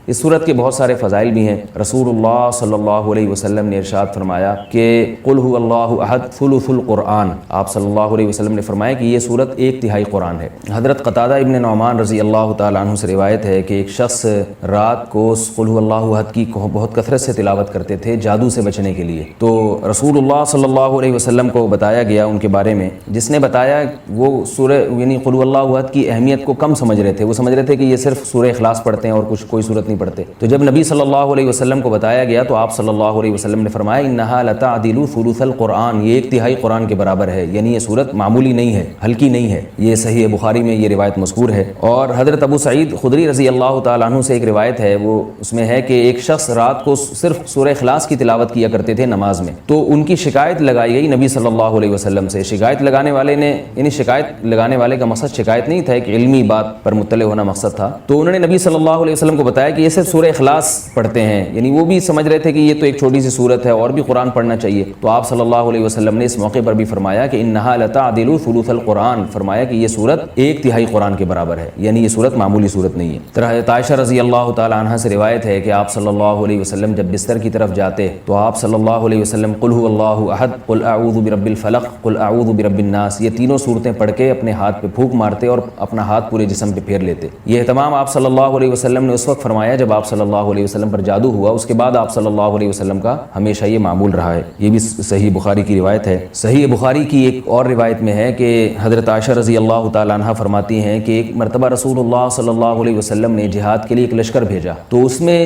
اس صورت کے بہت سارے فضائل بھی ہیں۔ رسول اللہ صلی اللہ علیہ وسلم نے ارشاد فرمایا کہ قل هو اللہ احد ثلث القرآن، آپ صلی اللہ علیہ وسلم نے فرمایا کہ یہ صورت 1/3 قرآن ہے۔ حضرت قتادہ ابن نعمان رضی اللہ تعالیٰ عنہ سے روایت ہے کہ ایک شخص رات کو قل هو اللہ احد کی بہت کثرت سے تلاوت کرتے تھے جادو سے بچنے کے لیے، تو رسول اللہ صلی اللہ علیہ وسلم کو بتایا گیا ان کے بارے میں، جس نے بتایا وہ سورہ یعنی قل هو اللہ احد کی اہمیت کو کم سمجھ رہے تھے، وہ سمجھ رہے تھے کہ یہ صرف سورہ اخلاص پڑھتے ہیں اور کوئی صورت نہیں پڑھتے۔ تو جب نبی صلی اللہ علیہ وسلم کو بتایا گیا تو آپ صلی اللہ علیہ وسلم نے فرمایا انہا لتعدل ثلث القرآن، یہ 1/3 قرآن کے برابر ہے، یعنی یہ صورت معمولی نہیں ہے، ہلکی نہیں ہے۔ یہ صحیح بخاری میں یہ روایت مذکور ہے۔ اور حضرت ابو سعید خدری رضی اللہ تعالیٰ عنہ سے ایک روایت ہے، وہ اس میں ہے کہ ایک شخص رات کو صرف سورہ اخلاص کی تلاوت کیا کرتے تھے نماز میں، تو ان کی شکایت لگائی گئی نبی صلی اللہ علیہ وسلم سے۔ شکایت لگانے والے نے یعنی شکایت لگانے والے کا مقصد شکایت نہیں تھا، ایک علمی بات پر مطلع ہونا مقصد تھا، تو انہوں نے نبی صلی اللہ علیہ وسلم کو بتایا کہ یہ صرف سورہ اخلاص پڑھتے ہیں، یعنی وہ بھی سمجھ رہے تھے کہ یہ تو ایک چھوٹی سی صورت ہے اور بھی قرآن پڑھنا چاہیے۔ تو آپ صلی اللہ علیہ وسلم نے اس موقع پر بھی فرمایا کہ انہا لتعدل ثلث القرآن، فرمایا کہ یہ صورت 1/3 قرآن کے برابر ہے، یعنی یہ صورت معمولی صورت نہیں ہے۔ حضرت عائشہ رضی اللہ تعالیٰ عنہ سے روایت ہے کہ آپ صلی اللہ علیہ وسلم جب بستر کی طرف جاتے تو آپ صلی اللہ علیہ وسلم قل هو اللہ احد، قل اعوذ برب الفلق، قل اعوذ برب الناس، یہ تینوں صورتیں پڑھ کے اپنے ہاتھ پہ پھونک مارتے اور اپنا ہاتھ پورے جسم پہ پھیر لیتے۔ یہ اہتمام آپ صلی اللہ علیہ وسلم نے اس وقت فرمایا جب آپ صلی اللہ علیہ وسلم پر جادو ہوا، اس کے بعد آپ صلی اللہ علیہ وسلم کا ہمیشہ یہ معمول رہا ہے۔ یہ بھی صحیح بخاری کی روایت ہے۔ صحیح بخاری کی ایک اور روایت میں ہے کہ حضرت عائشہ رضی اللہ تعالیٰ عنہ فرماتی ہیں کہ ایک مرتبہ رسول اللہ صلی اللہ علیہ وسلم نے جہاد کے لیے ایک لشکر بھیجا، تو اس میں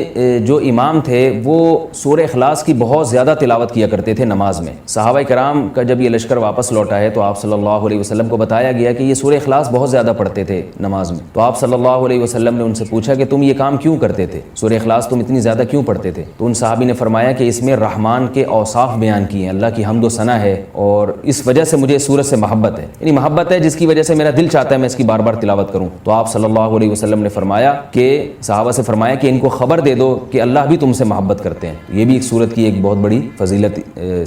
جو امام تھے وہ سورہ اخلاص کی بہت زیادہ تلاوت کیا کرتے تھے نماز میں۔ صحابہ کرام کا جب یہ لشکر واپس لوٹا ہے تو آپ صلی اللہ علیہ وسلم کو بتایا گیا کہ یہ سورہ اخلاص بہت زیادہ پڑھتے تھے نماز میں، تو آپ صلی اللہ علیہ وسلم نے ان سے پوچھا کہ تم یہ کام کیوں کرتے تھے، سورہ اخلاص تم اتنی زیادہ کیوں پڑھتے تھے؟ تو ان صحابی نے فرمایا کہ اس میں رحمان کے اوصاف بیان کیے ہیں، اللہ کی حمد و ثنا ہے، اور اس وجہ سے مجھے اس سورت سے محبت ہے، یعنی محبت ہے جس کی وجہ سے میرا دل چاہتا ہے میں اس کی بار بار تلاوت کروں۔ تو آپ صلی اللہ علیہ وسلم نے فرمایا کہ صحابہ سے فرمایا کہ ان کو خبر دے دو کہ اللہ بھی تم سے محبت کرتے ہیں۔ یہ بھی ایک سورت کی ایک بہت بڑی فضیلت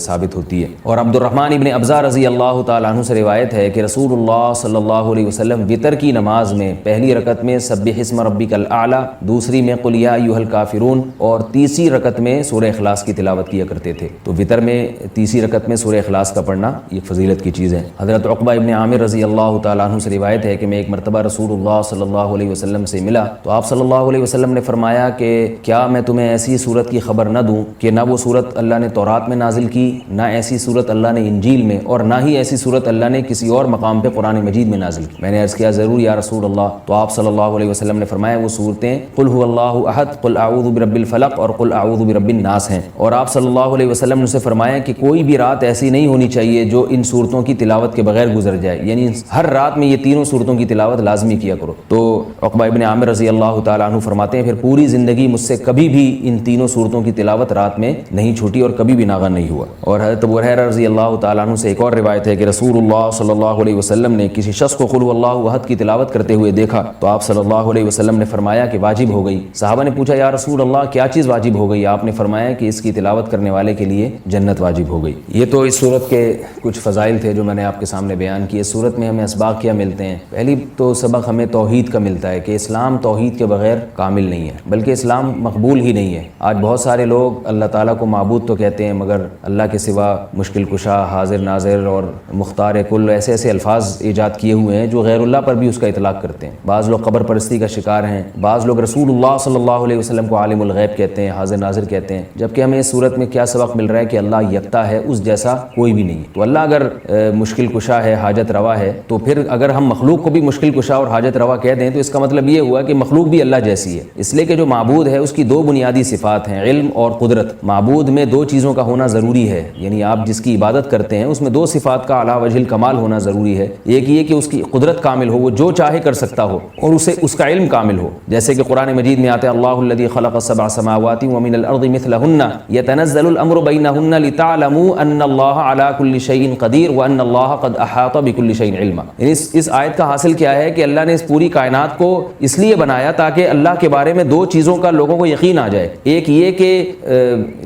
ثابت ہوتی ہے۔ اور عبد الرحمن ابن ابزہ رضی اللہ تعالیٰ عنہ سے روایت ہے کہ رسول اللہ صلی اللہ علیہ وسلم وتر کی نماز میں پہلی رکعت میں سبح اسم ربک الاعلی، دوسری میں قل یا ایھا الکافرون، اور تیسری رکعت میں سورہ اخلاص کی تلاوت کیا کرتے تھے۔ تو وتر میں تیسری رکعت میں سورہ اخلاص کا پڑھنا یہ فضیلت کی چیز ہے۔ حضرت عقبہ ابن عامر رضی اللہ تعالیٰ عنہ سے روایت ہے کہ میں ایک مرتبہ رسول اللہ صلی اللہ علیہ وسلم سے ملا تو آپ صلی اللہ علیہ وسلم نے فرمایا کہ کیا میں تمہیں ایسی صورت کی خبر نہ دوں کہ نہ وہ صورت اللہ نے تورات میں نازل کی، نہ ایسی صورت اللہ نے انجیل میں، اور نہ ہی ایسی صورت اللہ نے کسی اور مقام پہ قرآن مجید میں نازل کی؟ میں نے عرض کیا ضرور یا رسول اللہ۔ تو آپ صلی اللہ علیہ وسلم نے فرمایا وہ صورتیں قل هو اللہ احد، قل اعوذ برب الفلق اور قل اعوذ برب الناس ہیں۔ اور آپ صلی اللہ علیہ وسلم نے اسے فرمایا کہ کوئی بھی رات ایسی نہیں ہونی چاہیے جو ان صورتوں کی تلاوت کے بغیر گزر جائے، یعنی ہر رات میں یہ تینوں صورتوں کی تلاوت لازمی کیا کرو۔ تو عقبہ ابن عامر رضی اللہ تعالیٰ عنہ فرماتے ہیں پھر پوری زندگی مجھ سے کبھی بھی ان تینوں صورتوں کی تلاوت رات میں نہیں چھوٹی اور کبھی بھی ناغہ نہیں ہوا۔ اور حضرت ابو ہریرہ رضی اللہ تعالیٰ عنہ سے ایک اور روایت ہے کہ رسول اللہ صلی اللہ علیہ وسلم نے کسی شخص کو قل هو اللہ احد کی تلاوت کرتے ہوئے دیکھا تو آپ صلی اللہ علیہ وسلم نے فرمایا کہ واجب ہو گئی۔ صحابہ نے پوچھا یا رسول اللہ کیا چیز واجب ہو گئی؟ آپ نے فرمایا کہ اس کی تلاوت کرنے والے کے لیے جنت واجب ہو گئی۔ یہ تو اس صورت کے کچھ فضائل تھے جو میں نے آپ کے سامنے بیان کیے۔ اس صورت میں ہمیں اسباق کیا ملتے ہیں؟ پہلی تو سبق ہمیں توحید کا ملتا ہے کہ اسلام توحید کے بغیر کامل نہیں ہے، بلکہ اسلام مقبول ہی نہیں ہے۔ آج بہت سارے لوگ اللہ تعالیٰ کو معبود تو کہتے ہیں مگر اللہ کے سوا مشکل کشا، حاضر ناظر اور مختار کل ایسے ایسے الفاظ ایجاد کیے ہوئے ہیں جو غیر اللہ پر بھی اس کا اطلاق کرتے ہیں۔ بعض لوگ قبر پرستی کا شکار ہیں، بعض لوگ رسول اللہ صلی اللہ علیہ وسلم کو عالم الغیب کہتے ہیں، حاضر ناظر کہتے ہیں، جبکہ ہمیں اس صورت میں کیا سبق مل رہا ہے کہ اللہ یکتا ہے، اس جیسا کوئی بھی نہیں ہے۔ تو اللہ اگر مشکل کشا ہے، حاجت روا ہے، تو پھر اگر ہم مخلوق کو بھی مشکل کشا اور حاجت روا کہہ دیں تو اس کا مطلب یہ ہوا کہ مخلوق بھی اللہ جیسی ہے، اس لیے کہ جو معبود ہے اس کی دو بنیادی صفات ہیں، علم اور قدرت۔ معبود میں دو چیزوں کا ہونا ضروری ہے، یعنی آپ جس کی عبادت کرتے ہیں اس میں دو صفات کا اعلیٰ وجہ الکمال ہونا ضروری ہے۔ ایک یہ کہ اس کی قدرت کامل ہو، وہ جو چاہے کر سکتا ہو، اور اسے اس کا علم کامل ہو، جیسے کہ قرآن مجید میں آتا ہے اللہ الذی خلق السبع سماوات ومن الارض مثلہن یتنزل الامر بینہن لتعلموا ان اللہ علی کل شیء قدیر وان اللہ قد احاط بکل شیء علما۔ یعنی اس آیت کا حاصل کیا ہے کہ اللہ نے اس پوری کائنات کو کو اس لیے بنایا تاکہ اللہ کے بارے میں دو چیزوں کا لوگوں کو یقین آ جائے. ایک یہ کہ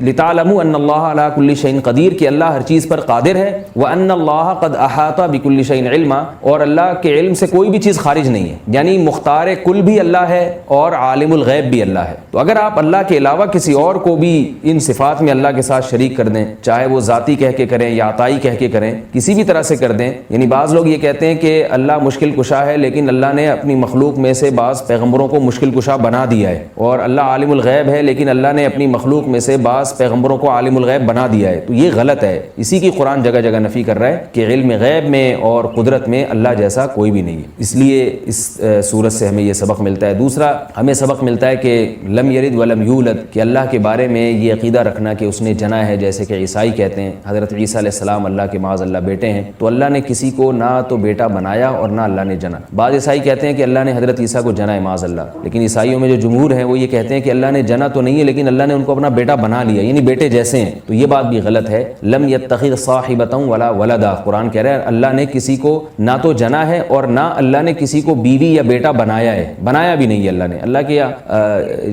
لتعلموا ان اللہ علی کل شیء قدیر، کہ اللہ ہر چیز پر قادر ہے، وان اللہ قد احاط بکل شیء علما، اور اللہ کے علم سے کوئی بھی چیز خارج نہیں ہے، یعنی مختار کل بھی اللہ ہے اور عالم الغیب بھی اللہ ہے. تو اگر آپ اللہ کے علاوہ کسی اور کو بھی ان صفات میں اللہ کے ساتھ شریک کر دیں، چاہے وہ ذاتی کہہ کے کریں یا عطائی کہہ کے کریں، کسی بھی طرح سے کر دیں، یعنی بعض لوگ یہ کہتے ہیں کہ اللہ مشکل کشا ہے لیکن اللہ نے اپنی مخلوق میں سے بعض پیغمبروں کو مشکل کشا بنا دیا ہے، اور اللہ عالم الغیب ہے لیکن اللہ نے اپنی مخلوق میں سے بعض پیغمبروں کو عالم الغیب بنا دیا ہے. تو یہ غلط ہے. اسی کی قرآن جگہ جگہ نفی کر رہا ہے کہ علم غیب میں اور قدرت میں اللہ جیسا کوئی بھی نہیں ہے. اس لیے اس سورت سے ہمیں یہ سبق ملتا ہے. دوسرا ہمیں سبق ملتا ہے کہ لم یلد ولم یولد، کہ اللہ کے بارے میں یہ عقیدہ رکھنا کہ اس نے جنا ہے، جیسے کہ عیسائی کہتے ہیں حضرت عیسیٰ علیہ السلام اللہ کے معاذ اللہ بیٹے ہیں، تو اللہ نے کسی کو نہ تو بیٹا بنایا اور نہ اللہ نے جنا. بعض عیسائی کہتے ہیں کہ اللہ نے حضرت عیسیٰ کو جنا ہے معاذ اللہ، لیکن عیسائیوں میں جو جمہور ہیں وہ یہ کہتے ہیں کہ اللہ نے جنا تو نہیں ہے لیکن اللہ نے ان کو اپنا بیٹا بنا لیا، یعنی بیٹے جیسے ہیں. تو یہ بات بھی غلط ہے. لم یتخذ صاحبۃ ولا ولدا، قرآن کہہ رہا ہے اللہ نے کسی کو نہ تو جنا ہے اور نہ اللہ نے کسی کو بیوی یا بیٹا بنایا ہے، بنایا بھی نہیں ہے اللہ نے. اللہ کے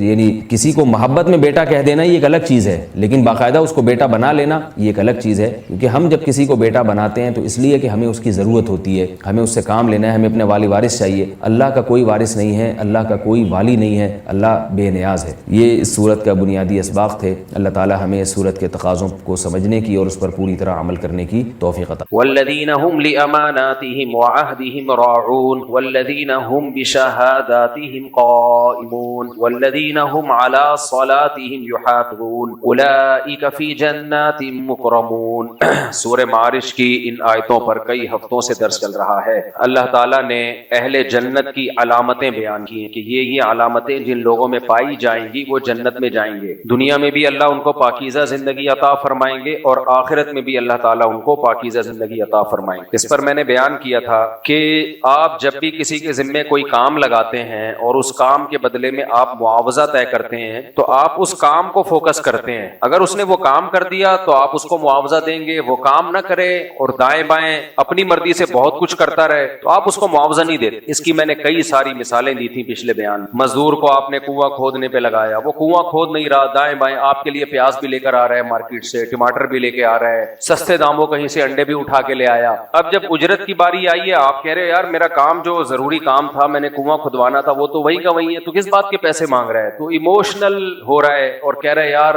یعنی کسی کو محبت میں بیٹا کہہ دینا یہ ایک الگ چیز ہے، لیکن باقاعدہ اس کو بیٹا بنا لینا یہ ایک الگ چیز ہے. کیونکہ ہم جب کسی کو بیٹا بناتے ہیں تو اس لیے کہ ہمیں اس کی ضرورت ہوتی ہے، ہمیں اس سے کام لینا ہے، ہمیں اپنے والی وارث چاہیے. اللہ کا کوئی وارث نہیں ہے، اللہ کا کوئی والی نہیں ہے، اللہ بے نیاز ہے. یہ اس صورت کا بنیادی اسباق تھے. اللہ تعالی ہمیں اس صورت کے تقاضوں کو سمجھنے کی اور اس پر پوری طرح عمل کرنے کی توفیق عطا. والذین هم لأماناتهم وعهدهم راعون والذین هم بشهاداتهم قائمون والذین هم على صلاتهم يحافظون اولئک فی جنات مکرمون. سورہ معارج کی ان آیتوں پر کئی ہفتوں سے درس چل رہا ہے. اللہ تعالیٰ نے اہل جنت کی علامتیں بیان کی ہیں کہ یہ علامتیں جن لوگوں میں پائی جائیں گی وہ جنت میں جائیں گے. دنیا میں بھی اللہ ان کو پاکیزہ زندگی عطا فرمائیں گے اور آخرت میں بھی اللہ تعالیٰ ان کو پاکیزہ زندگی عطا فرمائیں گے. اس پر میں نے بیان کیا تھا کہ آپ جب بھی کسی کے ذمے کوئی کام لگاتے ہیں اور اس کام کے بدلے میں آپ معاوضہ طے کرتے ہیں تو آپ اس کام کو فوکس کرتے ہیں. اگر اس نے وہ کام کر دیا تو آپ اس کو معاوضہ دیں گے، وہ کام نہ کرے اور دائیں بائیں اپنی مرضی سے بہت کچھ کرتا رہے تو آپ اس کو معاوضہ نہیں دیتے. اس کی میں نے کئی ساری مثالیں دی تھیں پچھلے بیان. مزدور کو آپ نے کنواں کھودنے پہ لگایا، وہ کنواں کھود نہیں رہا، دائیں بائیں آپ کے لیے پیاز بھی لے کر آ رہا ہے مارکیٹ سے، ٹماٹر بھی لے کے آ رہا ہے، سستے داموں کہیں سے انڈے بھی اٹھا کے لے آیا. اب جب اجرت کی باری آئی ہے آپ کہہ رہے یار میرا کام جو ضروری کام تھا میں نے کنواں کھدوانا تھا وہ تو وہی کا وہی ہے، تو کس بات کے پیسے مانگ رہا ہے؟ تو ایموشنل ہو رہا ہے اور کہہ رہا ہے یار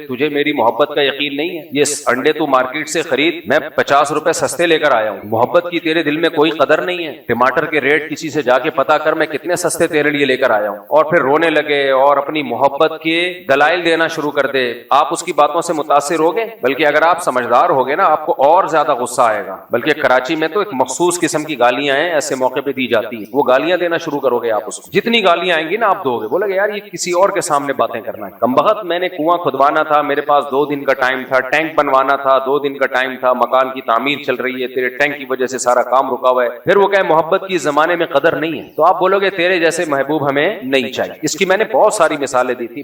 تجھے میری محبت کا یقین نہیں ہے، یہ انڈے تو مارکیٹ سے خرید، میں 50 روپے سستے لے کر آیا ہوں، محبت کی تیرے دل میں کوئی قدر نہیں ہے. ٹماٹر کے ریٹ کسی سے جا کے پتا کر میں کتنے سستے تیرے لیے لے کر آیا ہوں. اور پھر رونے لگے اور اپنی محبت کے دلائل دینا شروع کر دے. آپ اس کی باتوں سے متاثر ہوگے، بلکہ اگر آپ سمجھدار ہوگے نا آپ کو اور زیادہ غصہ آئے گا. بلکہ کراچی میں تو ایک مخصوص قسم کی گالیاں ہیں ایسے موقع پہ دی جاتی ہیں، وہ گالیاں دینا شروع کرو گے. آپ اس کو جتنی گالیاں آئیں گی نا آپ دو گے، بولے گے یار یہ کسی اور کے سامنے باتیں کرنا ہے. کمبخت میں نے کنواں کھدوانا تھا، میرے پاس 2 دن کا ٹائم تھا، ٹینک بنوانا تھا 2 دن کا ٹائم تھا، مکان کی تعمیر چل رہی ہے، تیرے ٹینک کی وجہ سے سارا کام رکا ہوا ہے. پھر وہ کہے محبت کی زمانے میں قدر نہیں ہے، تو آپ بولو گے تیرے جیسے محبوب ہمیں نہیں چاہیے. اس کی میں نے بہت ساری مثالیں دی تھی.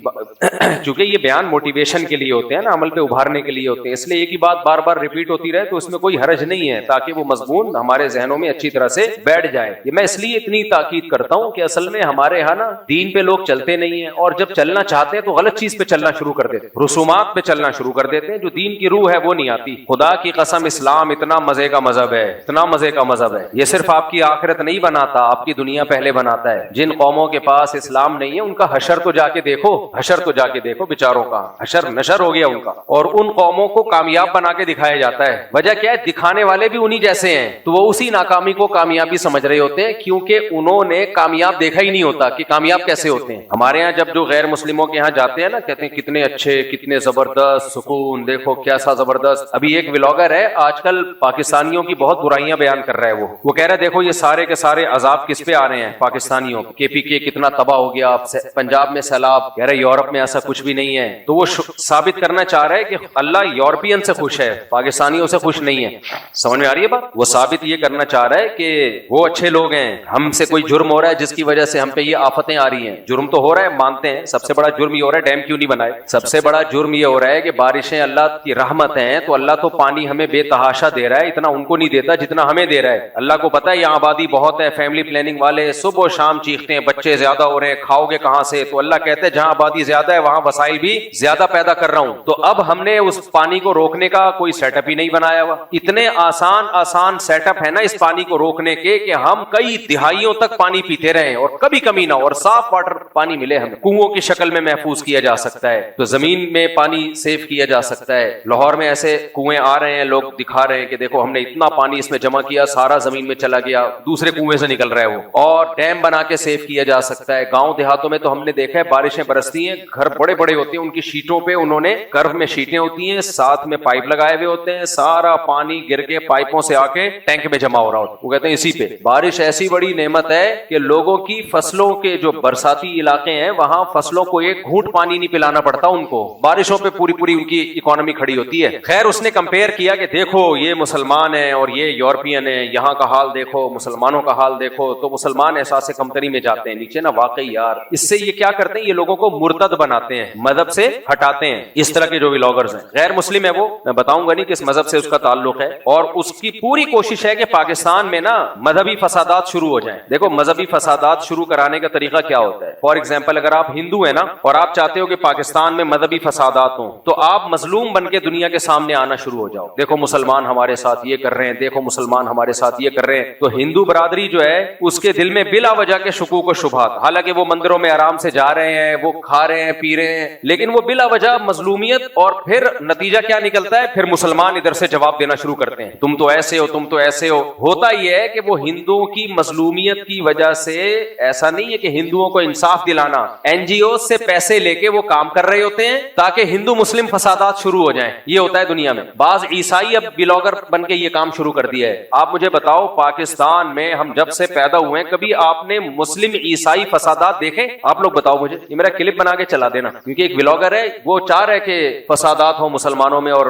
چونکہ یہ بیان موٹیویشن کے لیے ہوتے ہیں نا، عمل پہ ابھارنے کے لیے ہوتے ہیں، اس لیے ایک ہی بات بار بار ریپیٹ ہوتی رہے تو اس میں کوئی حرج نہیں ہے، تاکہ وہ مضمون ہمارے ذہنوں میں اچھی طرح سے بیٹھ جائے. یہ میں اس لیے اتنی تاکید کرتا ہوں کہ اصل میں ہمارے ہاں نا دین پہ لوگ چلتے نہیں ہیں، اور جب چلنا چاہتے ہیں تو غلط چیز پہ چلنا شروع کر دیتے ہیں، رسومات پہ چلنا شروع کر دیتے ہیں، جو دین کی روح ہے وہ نہیں آتی. خدا کی قسم اسلام اتنا مزے کا مذہب ہے، اتنا مزے کا مذہب ہے، یہ صرف آپ کی آخرت نہیں بناتا، آپ کی دنیا پہلے بناتا ہے. جن قوموں کے پاس اسلام نہیں ہے ان کا حشر تو جا کے دیکھو، حشر تو جا کے دیکھو، بیچاروں کا حشر نشر ہو گیا ان کا. اور ان قوموں کو کامیاب بنا کے دکھایا جاتا ہے. وجہ کیا ہے؟ دکھانے والے بھی انہی جیسے ہیں، تو وہ اسی ناکامی کو کامیابی سمجھ رہے ہوتے ہیں، کیونکہ انہوں نے کامیاب دیکھا ہی نہیں ہوتا کہ کامیاب کیسے ہوتے ہیں. ہمارے یہاں جب جو غیر مسلموں کے یہاں جاتے ہیں نا کہتے ہیں کتنے اچھے، کتنے زبردست، سکون دیکھو کیسا زبردست. ابھی ایک ولاگر ہے آج کل پاکستانیوں کی بہت برائیاں بیان کر رہا ہے. وہ کہہ رہا ہے دیکھو یہ سارے کے سارے عذاب کس پہ آ رہے ہیں؟ پاکستانیوں. کے پی کے کتنا تباہ ہو گیا، پنجاب میں سیلاب، کہہ رہے یورپ میں ایسا کچھ بھی نہیں ہے. تو وہ ثابت کرنا چاہ رہا ہے کہ اللہ یورپین سے خوش ہے، پاکستانیوں سے خوش نہیں ہے. سمجھ میں آ رہی ہے بات؟ وہ ثابت یہ کرنا چاہ رہا ہے کہ وہ اچھے لوگ ہیں، ہم سے کوئی جرم ہو رہا ہے جس کی وجہ سے ہم پہ یہ آفتیں آ رہی ہیں. جرم تو ہو رہا ہے، مانتے ہیں. سب سے بڑا جرم یہ ہو رہا ہے ڈیم کیوں نہیں بنائے. سب سے بڑا جرم یہ ہو رہا ہے کہ بارشیں اللہ کی رحمت ہیں تو اللہ تو پانی ہمیں بے تحاشا دے رہا ہے، اتنا ان کو نہیں دیتا جتنا ہمیں دے رہا ہے. اللہ کو پتا ہے یہاں آبادی بہت ہے، فیملی پلاننگ والے صبح و شام چیختے ہیں بچے زیادہ ہو رہے ہیں، کھاؤ گے کہاں سے؟ تو اللہ کہتے ہیں جہاں آبادی زیادہ ہے وہاں وسائل بھی زیادہ پیدا کر رہا ہوں۔ تو اب ہم نے اس پانی کو روکنے کا کوئی سیٹ اپ ہی نہیں بنایا ہوا۔ اتنے آسان سیٹ اپ ہے نا اس پانی کو روکنے کے کہ ہم کئی دہائیوں تک پانی پیتے رہیں اور کبھی کمی نہ ہو، اور صاف واٹر پانی ملے ہمیں۔ کنووں کی شکل میں محفوظ کیا جا سکتا ہے، تو زمین میں پانی سیو کیا جا سکتا ہے۔ لاہور میں ایسے کنویں آ رہے ہیں، لوگ دکھا رہے ہیں کہ دیکھو ہم نے اتنا پانی اس میں جمع کیا، سارا زمین میں چلا گیا، دوسرے کنویں سے نکل رہا ہے وہ، اور ڈیم بنا کے سیو کیا جا سکتا ہے۔ گاؤں دیہاتوں میں تو ہم نے دیکھا ہے بارشیں برستی ہیں، گھر بڑے بڑے ہوتے ہیں، ان کی شیٹوں پہ انہوں نے کرو میں شیٹیں ہوتی ہیں، ساتھ میں پائپ لگائے ہوئے ہوتے ہیں، سارا پانی گر کے پائپوں سے آ کے ٹینک میں جمع ہو رہا ہوتا ہے۔ وہ کہتے ہیں اسی پہ بارش ایسی بڑی نعمت ہے کہ لوگوں کی فصلوں کے جو برساتی علاقے ہیں وہاں فصلوں کو ایک گھونٹ پانی نہیں پلانا پڑتا، ان کو بارشوں پہ پوری ان کی اکانومی کھڑی ہوتی ہے۔ خیر اس نے کمپیئر کیا کہ دیکھو یہ مسلمان ہیں اور یہ یورپین ہیں، یہاں کا حال دیکھو، مسلمانوں کا حال دیکھو، تو مسلمان احساس کمتری میں جاتے ہیں نیچے نا۔ واقعی یار اس سے یہ کیا کرتے ہیں، یہ لوگوں کو مرتد بناتے ہیں، مذہب سے ہٹاتے ہیں۔ اس طرح کے جو ولاگرز ہیں، غیر مسلم ہے وہ، میں بتاؤں گا نہیں کس مذہب سے اس کا تعلق ہے، اور اس کی پوری کوشش ہے کہ پاکستان میں نا مذہبی فسادات شروع ہو جائیں۔ دیکھو مذہبی فسادات شروع کرانے کا طریقہ کیا ہوتا ہے؟ فار ایگزامپل اگر آپ ہندو ہیں نا اور آپ چاہتے ہو کہ پاکستان میں مذہبی فسادات ہوں، تو آپ مظلوم بن کے دنیا کے سامنے آنا شروع ہو جاؤ، دیکھو مسلمان ہمارے ساتھ یہ کر رہے ہیں، دیکھو مسلمان ہمارے ساتھ یہ کر رہے ہیں۔ تو ہندو برادری جو ہے اس کے دل میں بلا وجہ کے شکوک و شبہات، حالانکہ وہ مندروں میں آرام سے جا رہے ہیں، وہ کھا رہے ہیں پی رہے ہیں، لیکن وہ بلا وجہ مظلومیت، اور پھر نتیجہ کیا نکلتا ہے؟ پھر مسلمان ادھر سے جواب دینا شروع کرتے ہیں، تم تو ایسے ہو، تم تو ایسے ہو۔ ہوتا یہ ہے کہ وہ ہندوؤں کی مظلومیت کی وجہ سے، ایسا نہیں ہے کہ ہندوؤں کو انصاف دلانا، این جی او سے پیسے لے کے وہ کام کر رہے ہوتے ہیں تاکہ ہندو مسلم فسادات شروع ہو جائیں۔ یہ ہوتا ہے دنیا میں۔ بعض عیسائی اب بلاگر بن کے یہ کام شروع کر دیا ہے۔ آپ مجھے بتاؤ پاکستان میں ہم جب سے پیدا ہوئے ہیں کبھی آپ نے مسلم عیسائی فسادات دیکھے؟ آپ لوگ بتاؤ مجھے، یہ میرا کلپ بنا کے چلا دینا، کیونکہ ایک بلاگر ہے وہ چاہ رہے کہ فسادات ہوں مسلمانوں میں اور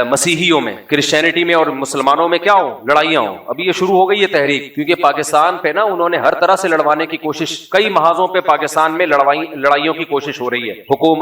مسیحیوں میں، کرسچینٹی میں اور مسلمانوں میں کیا ہوں، لڑائیاں ہوں۔ ابھی یہ شروع ہو گئی ہے تحریک، کیونکہ پاکستان پہ نا انہوں نے ہر طرح سے لڑوانے کی کوشش، کئی محاذوں پہ پاکستان میں لڑائیوں کی کوشش ہو رہی ہے۔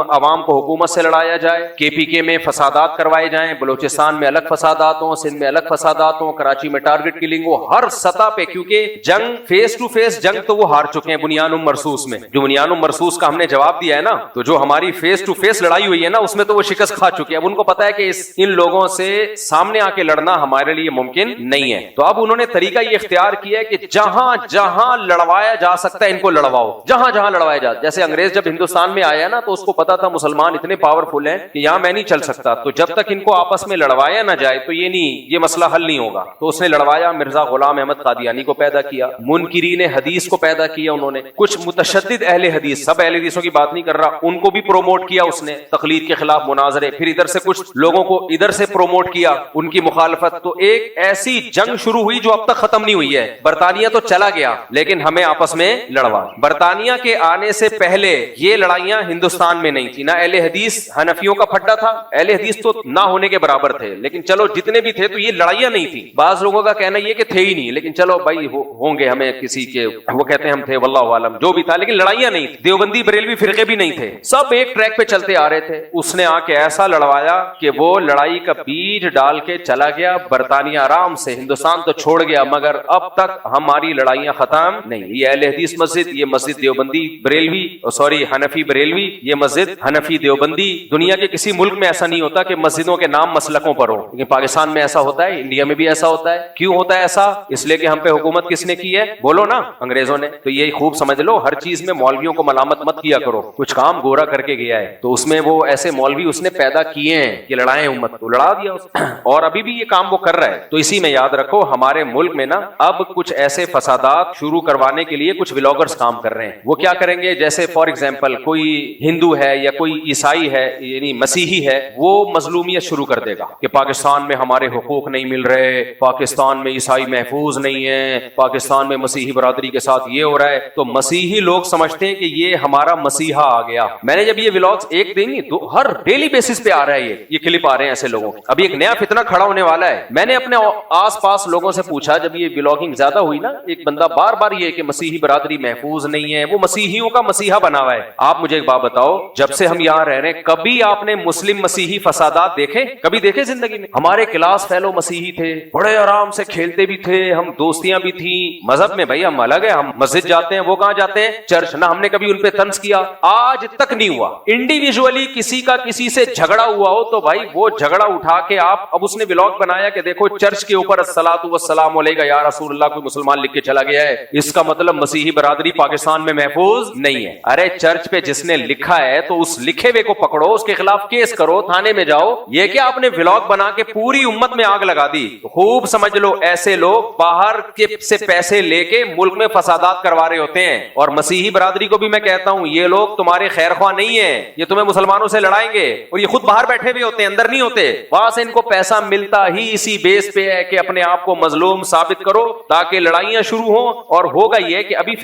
عوام کو حکومت سے لڑایا جائے، کے پی کے میں فسادات کروائے جائیں، بلوچستان میں الگ فسادات ہوں، سندھ میں الگ فسادات ہوں، کراچی میں ٹارگٹ کلنگ ہو، ہر سطح پہ، کیونکہ جنگ فیس ٹو فیس جنگ تو وہ ہار چکے ہیں بنیان مرصوص میں۔ جو بنیان مرصوص کا ہم نے جواب دیا ہے نا، تو جو ہماری فیس ٹو فیس لڑائی ہوئی ہے نا اس میں تو وہ شکست کھا چکے ہیں۔ اب ان کو پتا ہے کہ ان لوگوں سے سامنے آ کے لڑنا ہمارے لیے ممکن نہیں ہے، تو اب انہوں نے طریقہ یہ اختیار کیا ہے کہ جہاں جہاں لڑوایا جا سکتا ہے ان کو لڑواؤ، جہاں جہاں لڑوایا جا۔ جیسے انگریز جب ہندوستان میں آیا نا تو اس کو پتا تھا مسلمان اتنے پاورفل ہیں کہ یہاں میں نہیں چل سکتا، تو جب تک ان کو آپس میں لڑوایا نہ جائے تو یہ مسئلہ حل نہیں ہوگا۔ تو اس نے لڑوایا، مرزا غلام احمد قادیانی کو پیدا کیا، منکرین حدیث کو پیدا کیا انہوں نے، کچھ متشدد اہل حدیث، سب اہل حدیثوں کی بات نہیں کر رہا، ان کو بھی پروموٹ کیا اس نے، تقلید کے خلاف مناظرے، پھر ادھر سے کچھ لوگوں کو ادھر سے پروموٹ کیا ان کی مخالفت۔ تو ایک ایسی جنگ شروع ہوئی جو اب تک ختم نہیں ہوئی ہے۔ برطانیہ تو چلا گیا لیکن ہمیں آپس میں لڑوا۔ برطانیہ کے آنے سے پہلے یہ لڑائیاں ہندوستان میں نہیں تھی، نہ اہل حدیث حنفیوں کا پھڈا تھا، اہل حدیث تو نہ ہونے کے برابر تھے، لیکن چلو جتنے بھی تھے تو یہ لڑائیاں نہیں تھی۔ بعض لوگوں کا کہنا یہ کہ تھے ہی نہیں، لیکن چلو بھائی ہوں گے، ہمیں کسی کے وہ کہتے ہیں ہم تھے، واللہ عالم، جو بھی تھا، لیکن لڑائیاں نہیں تھی۔ دیوبندی بریلوی فرقے بھی نہیں تھے، سب ایک ٹریک پہ چلتے آ رہے تھے۔ اس نے آ کے ایسا لڑوایا کہ وہ لڑائی کا بیج ڈال کے چلا گیا۔ برطانیہ آرام سے ہندوستان تو چھوڑ گیا مگر اب تک ہماری لڑائیاں ختم نہیں۔ یہ اہل حدیث مسجد، یہ مسجد دیوبندی بریلوی، حنفی بریلوی، یہ مسجد حنفی دیوبندی۔ دنیا کے کسی ملک میں ایسا نہیں ہوتا کہ مسجدوں کے نام مسلکوں پر ہو، لیکن پاکستان میں ایسا ہوتا ہے، انڈیا میں بھی ایسا ہوتا ہے۔ کیوں ہوتا ہے ایسا؟ اس لیے کہ ہم پہ حکومت کس نے کی ہے؟ بولو نا، انگریزوں نے۔ تو یہ خوب سمجھ لو، ہر چیز میں مولویوں کو ملامت مت کیا کرو، کچھ کام گورا کر کے گیا ہے تو اس میں وہ ایسے مولوی اس نے پیدا کیے ہیں کہ لڑائیں امت، تو لڑا دیا اور ابھی بھی یہ کام وہ کر رہا ہے۔ تو اسی میں یاد رکھو ہمارے ملک میں نا اب کچھ ایسے فسادات شروع کروانے کے لیے کچھ ولاگرز کام کر رہے ہیں۔ وہ کیا کریں گے؟ جیسے فار ایگزامپل کوئی ہندو ہے یا کوئی عیسائی ہے، یعنی مسیحی ہے، وہ مظلومیت شروع کر دے گا کہ پاکستان میں ہمارے حقوق نہیں مل رہے، پاکستان میں عیسائی محفوظ نہیں ہے، پاکستان میں مسیحی برادری کے ساتھ یہ ہو رہا ہے۔ تو مسیحی لوگ سمجھتے ہیں کہ یہ ہمارا مسیحا آ گیا۔ میں نے جب یہ ولاگز ایک دن ہر ڈیلی بیسس پہ آ رہا ہے، یہ کلپ آ رہے ہیں ایسے لوگوں کے، ابھی ایک نیا فتنہ کھڑا ہونے والا ہے۔ میں نے اپنے آس پاس لوگوں سے پوچھا جب یہ ولاگنگ زیادہ ہوئی نا، ایک بندہ بار بار یہ کہ مسیحی برادری محفوظ نہیں ہے، وہ مسیحیوں کا مسیحا بنا ہوا ہے۔ آپ مجھے ایک بات بتاؤ، جب سے ہم یہاں رہ رہے ہیں کبھی آپ نے مسلم مسیحی فسادات دیکھے؟ کبھی دیکھے زندگی میں؟ ہمارے کلاس فیلو مسیحی تھے، بڑے آرام سے کھیلتے بھی تھے، ہم دوستیاں بھی تھیں، مذہب میں بھائی ہم الگ جگہ ہم مسجد جاتے ہیں، وہ کہاں جاتے ہیں؟ چرچ. نہ ہم نے کبھی ان پہ طنز کیا، آج تک نہیں ہوا. انڈیویجولی کسی کا کسی سے جھگڑا ہوا ہو تو بھائی وہ جھگڑا اٹھا کے آپ، اب اس نے ولاگ بنایا کہ دیکھو چرچ کے اوپر الصلاۃ والسلام علیک یا رسول اللہ کوئی مسلمان لکھ کے چلا گیا ہے، اس کا مطلب مسیحی برادری پاکستان میں محفوظ نہیں ہے. ارے چرچ پہ جس نے لکھا ہے تو اس لکھے ہوئے کو پکڑو، اس کے خلاف کیس کرو، تھانے میں جاؤ. یہ کہ آپ نے ولاگ بنا کے پوری امت میں آگ لگا دی. خوب سمجھ لو ایسے لوگ باہر کے سے پیسے لے کے ملک میں فسادات کروا رہے ہوتے ہیں. اور مسیحی برادری کو بھی میں کہتا ہوں یہ لوگ تمہارے خیر خواہ نہیں ہیں، یہ تمہیں مسلمانوں سے لڑائیں گے، اور یہ خود باہر بیٹھے ہوئے ہوتے ہیں، اندر نہیں ہوتے. وہاں سے ان کو پیسہ ملتا ہی اسی بیس پہ ہے کہ اپنے آپ کو مظلوم ثابت کرو تاکہ لڑائیاں شروع ہوں. اور ہوگا یہ کہ ابھی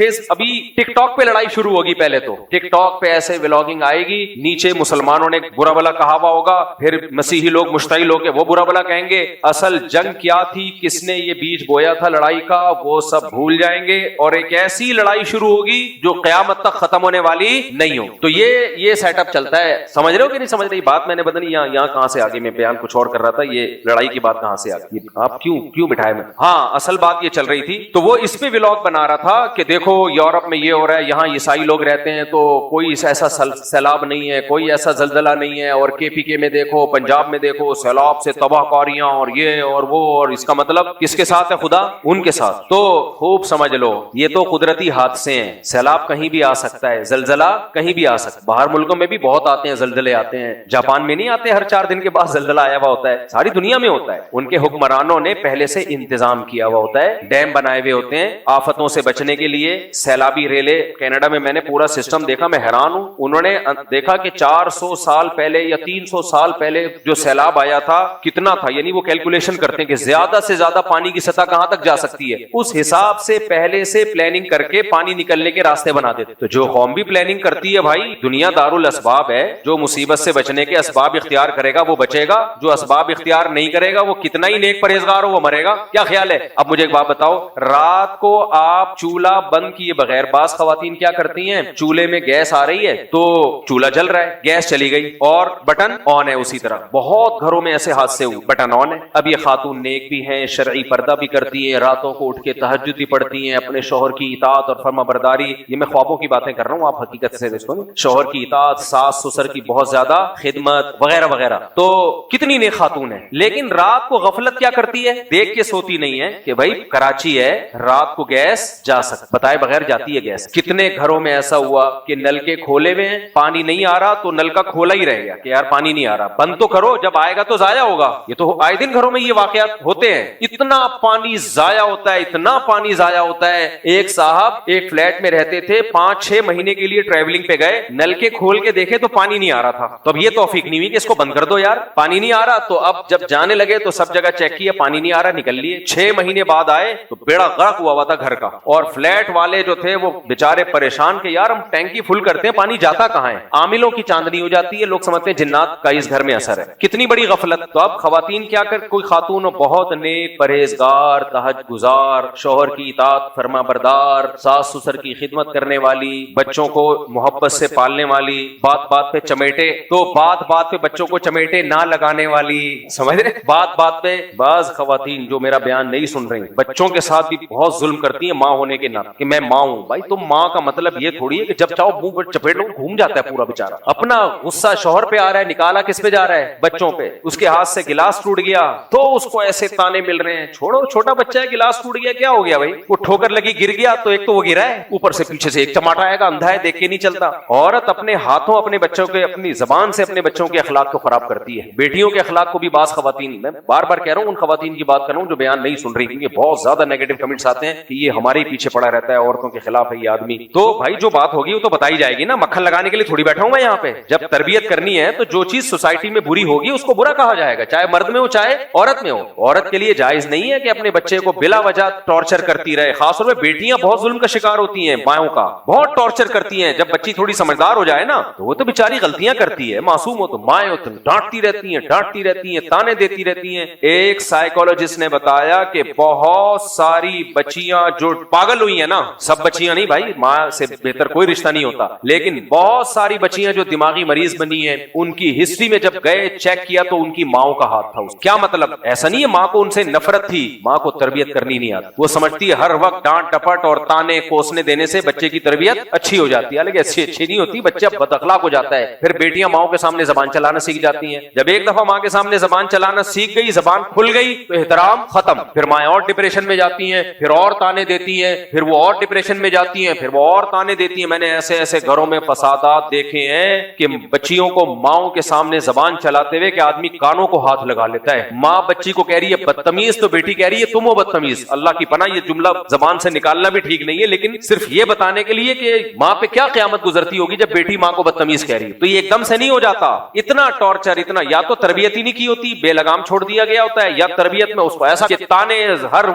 ٹک ٹاک پہ لڑائی شروع ہوگی. پہلے تو ٹک ٹاک پہ ایسے ولاگنگ آئے گی، نیچے مسلمانوں نے برا بلا کہا ہوا ہوگا، پھر مسیحی لوگ مشتعل ہو کے وہ برا بلا کہیں گے. اصل جنگ کیا تھی، کس نے یہ بیج بویا تھا لڑائی کا، وہ سب بھول جائیں گے، اور ایک ایسی لڑائی شروع ہوگی جو قیامت تک ختم ہونے والی نہیں ہو. تو یہ سیٹ اپ چلتا ہے. سمجھ رہے ہو کہ نہیں سمجھ رہی بات؟ میں نے بدنی یہاں کہاں سے آگے میں بیان کچھ اور کر رہا تھا، یہ لڑائی کی بات کہاں سے آگے آپ کیوں بٹھائے میں؟ ہاں اصل بات یہ چل رہی تھی. تو وہ اس پہ ولاگ بنا رہا تھا کہ دیکھو یورپ میں یہ ہو رہا ہے، یہاں عیسائی لوگ رہتے ہیں تو کوئی ایسا سیلاب نہیں ہے، کوئی ایسا زلزلہ نہیں ہے، اور KPK میں دیکھو، پنجاب میں دیکھو سیلاب سے تباہ کاریاں اور یہ اور وہ، اور اس کا مطلب کس کے ساتھ ہے؟ خدا ان کے ساتھ. تو خوب سمجھ لو یہ تو قدرتی حادثے ہیں. سیلاب کہیں بھی آ سکتا ہے، زلزلہ کہیں بھی آ سکتا ہے. باہر ملکوں میں بھی بہت آتے ہیں، زلزلے آتے ہیں. جاپان میں نہیں آتے ہر 4 دن کے بعد زلزلہ آیا ہوا ہوتا ہے، ساری دنیا میں ہوتا ہے. ان کے حکمرانوں نے پہلے سے انتظام کیا ہوا ہوتا ہے، ڈیم بنائے ہوئے ہوتے ہیں آفتوں سے بچنے کے لیے. سیلابی ریلے کینیڈا میں نے پورا سسٹم دیکھا، میں حیران ہوں. انہوں نے دیکھا کہ 400 سال پہلے یا 300 سال پہلے جو سیلاب آیا تھا کتنا تھا، یعنی وہ کیلکولیشن کرتے ہیں کہ زیادہ سے زیادہ پانی کی سطح کہاں تک جا سکتی ہے، اس حساب سے پہلے سے پلاننگ کر کے پانی نکلنے کے راستے بنا دیتے. تو جو قوم بھی پلاننگ کرتی ہے بھائی، دنیا دارالاسباب ہے، جو مصیبت سے بچنے کے اسباب اختیار کرے گا وہ بچے گا، جو اسباب اختیار نہیں کرے گا وہ کتنا ہی نیک پرہیزگار ہو وہ مرے گا. کیا خیال ہے؟ اب مجھے ایک بات بتاؤ، رات کو آپ چولہا بند کیے بغیر، بعض خواتین کیا کرتی ہیں، چولہے میں گیس آ رہی ہے تو چولہا جل رہا ہے، گیس چلی گئی اور بٹن آن ہے. اسی طرح بہت گھروں میں ایسے حادثے ہوئے، بٹن آن ہے. اب یہ خاتون نیک بھی ہیں، شرعی پردہ بھی کرتی ہیں، راتوں کو اٹھ کے تہجد بھی پڑھتی ہیں، اپنے شوہر کی اطاعت اور فرما برداری. یہ میں خوابوں کی باتیں کر رہا ہوں، آپ حقیقت سے دیکھو، شوہر کی اطاعت، ساس سسر کی بہت زیادہ خدمت وغیرہ وغیرہ. تو کتنی نیک خاتون ہے، لیکن رات کو غفلت کیا کرتی ہے، دیکھ کے سوتی نہیں ہے کہ بھائی کراچی ہے، رات کو گیس جا سکتا، بتائے بغیر جاتی ہے گیس. کتنے گھروں میں ایسا ہوا کہ نل کے کھولے ہوئے ہیں، پانی نہیں آ رہا تو نل کا کھولا ہی رہ گیا کہ یار پانی نہیں آ رہا، بند تو کرو، جب آئے گا تو ضائع ہوگا. یہ تو آئے دن گھروں میں یہ واقعات ہوتے ہیں. اتنا پانی ضائع ہوتا ہے، اتنا پانی ضائع ہوتا ہے. ایک صاحب ایک فلیٹ میں رہتے تھے، 5-6 مہینے کے لیے ٹریولنگ پہ گئے، نل کے کھول کے دیکھے تو پانی نہیں آ رہا تھا. تو اب یہ توفیق نہیں ہوئی کہ اس کو بند کر دو یار، پانی نہیں آ رہا. تو اب جب جانے لگے تو سب جگہ چیک کیا، پانی نہیں آ رہا، نکل لیے. 6 مہینے بعد آئے تو بیڑا غرق ہوا تھا گھر کا. اور فلیٹ والے جو تھے وہ بیچارے پریشان کہ یار ہم ٹینکی فل کرتے ہیں، پانی جاتا کہاں ہے. عاملوں کی چاندنی ہو جاتی ہے، لوگ سمجھتے ہیں جنات کا اس گھر میں اثر ہے. کتنی بڑی غفلت. تو اب خواتین کیا کر، کوئی خاتون بہت نیک پرہیزگار، تہجد گزار، شوہر کی اطاعت فرما بردار، ساس سسر کی خدمت کرنے والی، بچوں کو محبت سے پالنے والی، بات بات پہ چمیٹے، تو بات بات پہ بچوں کو چمیٹے نہ لگانے والی، سمجھ رہے، بات بات پہ. بعض خواتین جو میرا بیان نہیں سن رہی بچوں کے ساتھ بھی بہت ظلم کرتی ہیں ماں ہونے کے ناطے کہ میں ماں ہوں. بھائی تم ماں کا مطلب یہ تھوڑی ہے کہ جب چاہو منہ پر چپیٹ لو، گھوم جاتا ہے پورا بیچارہ. اپنا غصہ شوہر پہ آ رہا ہے، نکالا کس پہ جا رہا ہے، بچوں پہ. اس کے ہاتھ سے گلاس ٹوٹ گیا تو اس کو ایسے تانے مل رہے ہیں، چھوڑو چھوٹا بچہ ہے، گلاس ٹوٹ گیا کیا ہو گیا بھائی، وہ ٹھوکر لگی گر گیا تو ایک تو وہ گرا ہے، اوپر سے پیچھے سے ایک چماٹا آئے گا، اندھا ہے دیکھ کے نہیں چلتا. عورت اپنے ہاتھوں اپنے بچوں کے، اپنی زبان سے اپنے بچوں کے اخلاق کو خراب کرتی ہے. بیٹیوں کے اخلاق کو بھی بعض خواتین، میں بار بار کہہ رہا ہوں ان خواتین کی بات کر رہا ہوں جو بیان نہیں سن رہی، کیونکہ بہت زیادہ نیگیٹو کمنٹس آتے ہیں کہ یہ ہمارے پیچھے پڑا رہتا ہے، عورتوں کے خلاف ہے یہ آدمی. تو بھائی جو بات ہوگی وہ تو بتائی جائے گی نا، مکھن لگانے کے لیے تھوڑی بیٹھا ہوں میں یہاں پہ. جب تربیت کرنی ہے تو جو چیز سوسائٹی میں بری ہوگی اس کو برا کہا جائے گا، چاہے مرد میں ہو چاہے عورت میں ہو. عورت کے لیے جائز نہیں ہے کہ اپنے بچے کو بلا وجہ ٹارچر کرتی رہے. خاص طور پہ بیٹیاں بہت ظلم کا شکار ہوتی ہیں، ماؤں کا بہت ٹارچر کرتی ہیں. جب بچی تھوڑی سمجھدار ہو جائے نا تو وہ تو بیچاری غلطیاں کرتی ہے، معصوم ہو تو مائیں ہو تو ڈانٹتی رہتی ہیں، تانے دیتی رہتی ہیں. ایک سائیکولوجسٹ نے بتایا کہ بہت ساری بچیاں جو پاگل ہوئی ہیں نا، سب بچیاں نہیں بھائی، ماں سے بہتر کوئی رشتہ نہیں ہوتا، لیکن بہت ساری بچیاں جو دماغی مریض بنی ہیں ان کی ہسٹری میں جب گئے چیک کیا تو ان کی ماؤں کا ہاتھ تھا. کیا مطلب؟ ایسا نہیں ہے ماں کو ان سے نفرت تھی، ماں کو تربیت کرنی نہیں آتی، وہ سمجھتی ہے ہر وقت ڈانٹ ٹپٹ اور تانے کوسنے دینے سے بچے کی تربیت اچھی ہو جاتی ہے، لیکن اچھی نہیں ہوتی، بچہ بد اخلاق ہو جاتا ہے. پھر بیٹیاں ماؤں کے سامنے زبان چلانا سیکھ جاتی ہیں. جب ایک دفعہ ماں کے سامنے زبان چلانا سیکھ گئی، زبان کھل گئی، تو احترام ختم. پھر مائیں اور ڈپریشن میں جاتی ہیں، پھر اور تانے دیتی ہیں، پھر وہ اور ڈپریشن میں جاتی ہیں، پھر وہ اور تانے دیتی ہیں. میں نے ایسے ایسے گھروں میں فسادات دیکھے ہیں کہ بچیوں کو ماؤں کے سامنے زبان چلاتے ہوئے کہ آدمی کانوں کو ہاتھ لگا لیتا ہے. ماں بچی کو کہہ رہی ہے بدتمیز، تو بیٹی کہہ رہی ہے تم ہو بدتمیز. اللہ کی پناہ، یہ جملہ زبان سے نکالنا بھی ٹھیک نہیں ہے، لیکن صرف یہ بتانے کے لیے کہ ماں پہ کیا قیامت گزرتی ہوگی جب بیٹی ماں کو بدتمیز کہہ رہی ہے. تو یہ ایک دم سے نہیں ہو جاتا. اتنا ٹارچر، اتنا یا تو تربیت ہی نہیں کی ہوتی، بے لگام چھوڑ دیا گیا ہوتا ہے، یا تربیت میں اس کو ایسا کہ تانے ہر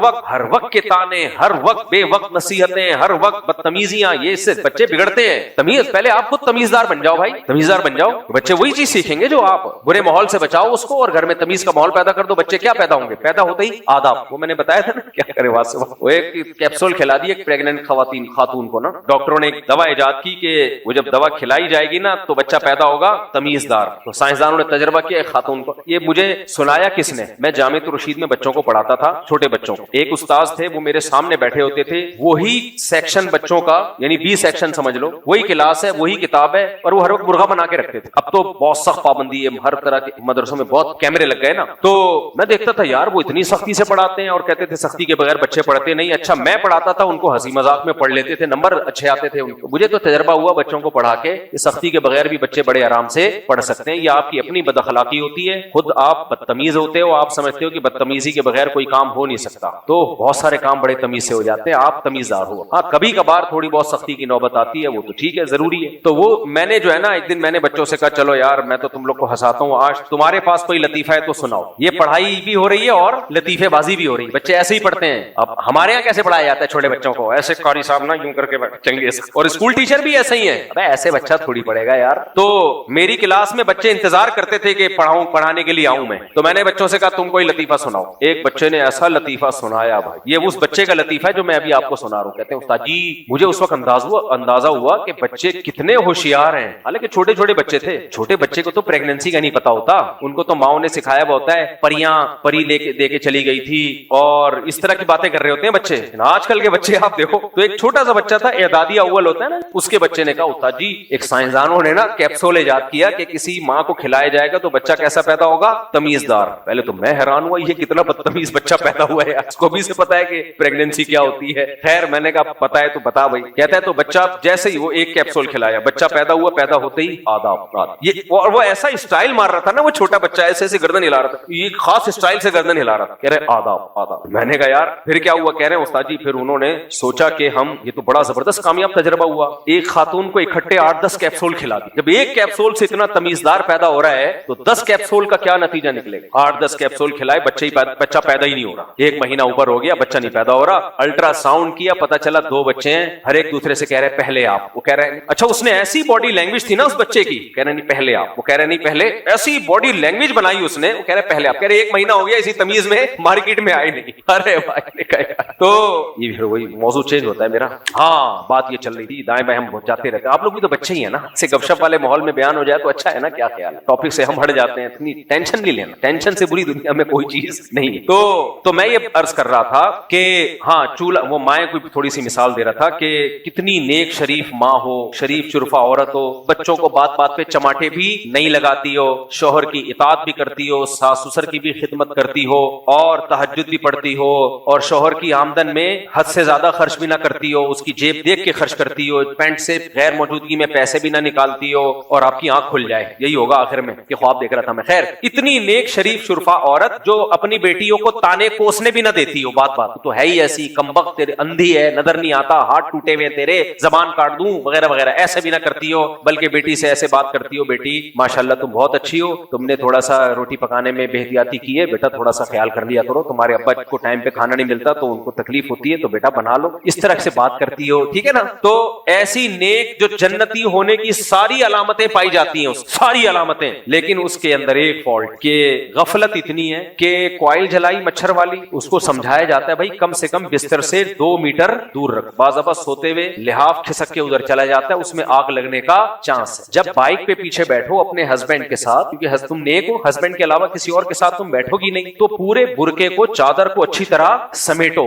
وقت کے تانے، ہر وقت بے وقت نصیحتیں، ہر وقت بدتمیزیاں. یہ اس سے بچے بگڑتے ہیں. تمیز، پہلے آپ خود تمیزدار بن جاؤ بھائی، تمیزدار بن جاؤ. بچے وہی چیز سیکھیں گے جو آپ برے ماحول سے بچاؤ اس کو، اور گھر میں تمیز کا ماحول پیدا کر دو. بچے کیا پیدا ہوں گے؟ پیدا ہوتے ہی آداب. وہ میں نے بتایا تھا نا، کیا کرے واسطے وہ ایک کیپسول کھلا دی ایک پریگننٹ خاتون کو نا. ڈاکٹروں نے ایک دوا ایجاد کی کہ وہ جب دوا کھلائی جائے گی نا تو بچہ پیدا ہوگا تمیزدار. تو سائنسدانوں نے تجربہ کیا ایک خاتون کو. یہ مجھے سنایا کس نے؟ میں جامعۃ الرشید میں بچوں کو پڑھاتا تھا، چھوٹے بچوں کو. ایک استاذ تھے، وہ میرے سامنے بیٹھے ہوتے تھے. وہی سیکشن بچوں کا، یعنی 20 سیکشن سمجھ لو، وہی کلاس ہے، وہی کتاب ہے، اور وہ ہر وقت مرغا بنا کے رکھتے تھے. اب تو بہت سخت پابندی ہے، ہر طرح کے مدرسوں میں بہت کیمرے لگ گئے نا. تو میں دیکھتا تھا یار وہ اتنی سختی سے پڑھاتے ہیں، اور کہتے تھے سختی کے بغیر بچے پڑھتے نہیں. اچھا میں پڑھاتا تھا، ان کو ہنسی مذاق میں پڑھ لیتے تھے، نمبر اچھے آتے تھے ان کو. مجھے تو تجربہ ہوا بچوں کو پڑھا کے کہ سختی کے بغیر بھی بچے بڑے آرام سے پڑھ سکتے ہیں. یہ آپ کی اپنی بد اخلاقی ہوتی ہے. خود آپ بدتمیز ہوتے ہو، آپ سمجھتے ہو کہ بدتمیزی کے بغیر کوئی کام ہو نہیں سکتا، تو بہت سارے کام بڑے تمیز سے ہو جاتے ہیں. آپ تمیزدار ہو. ہاں کبھی کبھار تھوڑی بہت سختی کی نوبت آتی ہے، وہ تو ٹھیک ہے، ضروری ہے. تو وہ میں نے جو ہے نا، ایک دن میں نے بچوں سے کہا چلو یار میں تو تم لوگ کو ہنساتا ہوں، آج تمہارے پاس کوئی لطیفہ ہے تو سناؤ. یہ پڑھائی بھی ہو رہی ہے اور لطیفے بازی بھی ہو رہی ہے. بچے ایسے ہی پڑھتے ہیں. اب ہمارے یہاں کیسے پڑھایا جاتا ہے چھوٹے بچوں کو؟ ایسے قاری صاحب نا یوں کر کے چنگے سے. اور اسکول ٹیچر بھی ایسے ہی ہیں. ابے ایسے بچہ تھوڑی پڑھے گا یار. تو میری کلاس میں بچے انتظار کرتے تھے کہ پڑھانے کے لیے آؤں میں. تو میں نے بچوں سے کہا تم کوئی لطیفہ سناؤ. ایک بچے نے ایسا لطیفہ سنایا بھائی، یہ اس بچے کا لطیفہ ہے جو میں ابھی آپ کو سنا رہا ہوں. کہتے ہیں استاد جی مجھے اس وقت اندازہ ہوا کہ بچے کتنے ہوشیار ہیں. حالانکہ چھوٹے چھوٹے بچے تھے. چھوٹے بچے کو تو پریگنینسی کا نہیں پتا ہوتا، ان کو تو ماؤں نے سکھایا ہوا ہوتا ہے پری دے کے چلی گئی تھی، اور اس طرح کی باتیں کر رہے ہوتے ہیں بچے. آج کل کے بچے آپ دیکھو تو ایک چھوٹا سا بچہ تھا، اعدادی اول ہوتا ہے نا، اس کے بچے نے کہا استاد جی ایک سائنسدانوں نے نا کیپسول ایجاد کیا کہ کسی ماں کو کھلایا جائے گا تو بچہ کیسا پیدا ہوگا؟ تمیزدار. پہلے تو میں حیران ہوا یہ کتنا بدتمیز بچہ پیدا ہوا ہے. اس کو بھی سے پتا ہے کہ پریگنینسی کیا ہوتی ہے. خیر میں نے کہا پتا ہے تو بتا بھائی. کہتا ہے تو بچہ جیسے ہی وہ ایک کیپسول کھلایا، بچہ پیدا ہوا، پیدا ہوتے ہی آداب. یہ اور وہ ایسا اسٹائل مار رہا تھا نا، وہ چھوٹا بچہ ایسے ایسے گردن ہلا رہا تھا، یہ خاص اسٹائل سے گردن ہلا رہا تھا. کہہ رہے آداب. میں نے کہا یار پھر کیا ہوا؟ کہہ رہے ہیں استاد جی پھر انہوں نے سوچا کہ ہم، یہ تو بڑا زبردست کامیاب تجربہ ہوا. ایک خاتون کو اکٹھے 8-10 کیپسول کھلا دی. جب ایک کیپسول سے اتنا تمیزدار پیدا ہو رہا ہے تو 10 کیپسول کا کیا نتیجہ نکلے گا؟ 8-10 کیپسول کھلائے، بچہ پیدا ہی نہیں ہو رہا. 1 مہینہ اوپر ہو گیا، بچہ نہیں پیدا ہو رہا. الٹرا ساؤنڈ کیا، پتا چلا 2 بچے ہیں. ہر ایک دوسرے سے کہہ رہے پہلے آپ. وہ کہہ رہے ہیں اچھا اس نے ایسی باڈی لینگویج تھی نا اس بچے کی. کہہ رہے نہیں پہلے آپ. وہ کہہ رہے نہیں پہلے. ایسی باڈی لینگویج بنائی اس نے. وہ کہہ رہے پہلے آپ. کہہ رہے 1 مہینہ ہو گیا اسی تمیز میں مارکیٹ میں آئے نہیں. ارے بھائی تو یہ پھر وہی موضوع چینج ہوتا ہے میرا. ہاں بات یہ چل رہی تھی، دائیں بائیں ہم جاتے رہتے ہیں. آپ لوگ بھی تو بچے ہی ہیں نا. اسے گپ شپ والے ماحول میں بیان ہو جائے تو اچھا ہے نا. کیا خیال ہے؟ ٹاپک سے ہم ہٹ جاتے ہیں. اتنی ٹینشن نہیں لینا، ٹینشن سے بری دنیا میں کوئی چیز نہیں. تو میں یہ عرض کر رہا تھا کہ ہاں چولہا، وہ مائیں کو تھوڑی سی مثال دے رہا تھا کہ کتنی نیک شریف ماں ہو، شریف شرفا عورت ہو، بچوں کو بات بات پہ چماٹے بھی نہیں لگاتی ہو، شوہر کی اطاعت بھی کرتی ہو، ساس سسر کی بھی خدمت کرتی ہو، اور تہجد بھی پڑھتی ہو، اور شوہر کی آمدن میں حد سے زیادہ خرچ بھی نہ کرتی ہو، اس کی جیب دیکھ کے خرچ کرتی ہو، پینٹ سے غیر موجودگی میں پیسے بھی نہ نکالتی ہو، اور آپ کی آنکھ کھل جائے. یہی ہوگا آخر میں کہ خواب دیکھ رہا تھا میں. خیر اتنی نیک شریف شرفا عورت جو اپنی بیٹیوں کو تانے کوسنے بھی نہ دیتی ہو، بات تو ہے ہی ایسی، کمبخت تیرے اندھی ہے، نظر نہیں آتا، ہاتھ ٹوٹے ہوئے تیرے، زبان کاٹ دوں وغیرہ وغیرہ، ایسے بھی نہ کرتی ہو، بلکہ بیٹی سے ایسے بات کرتی ہو بیٹی ماشاءاللہ تم بہت اچھی ہو، تم نے تھوڑا سا روٹی پکانے میں بے احتیاطی کی ہے، بیٹا تھوڑا سا خیال کر لیا کرو، تمہارے ابا کو ٹائم پہ کھانا نہیں ملتا تو ان کو تکلیف ہوتی ہے تو بیٹا بنا لو، اس طرح سے بات کرتی ہو، ٹھیک ہے نا. تو ایسی نیک جو جنتی ہونے کی ساری علامتیں پائی جاتی ہیں، ساری علامتیں، لیکن اس کے اندر ایک فالٹ کہ غفلت اتنی ہے کہ کوائل جلائی مچھر والی، اس کو سمجھایا جاتا ہے بھائی کم سے کم بستر سے 2 میٹر دور رکھ. بعض دفعہ سوتے ہوئے لحاف کھسک کے ادھر چلا جاتا ہے، اس میں آگ لگنے کا چانس ہے. جب بائک پہ پیچھے بیٹھو اپنے ہسبینڈ کے ساتھ، کیونکہ تم نیک ہو، ہسبینڈ کے علاوہ کسی اور کے ساتھ تم بیٹھو گی نہیں، تو پورے برقعے کو، چادر کو اچھی طرح سمیٹو،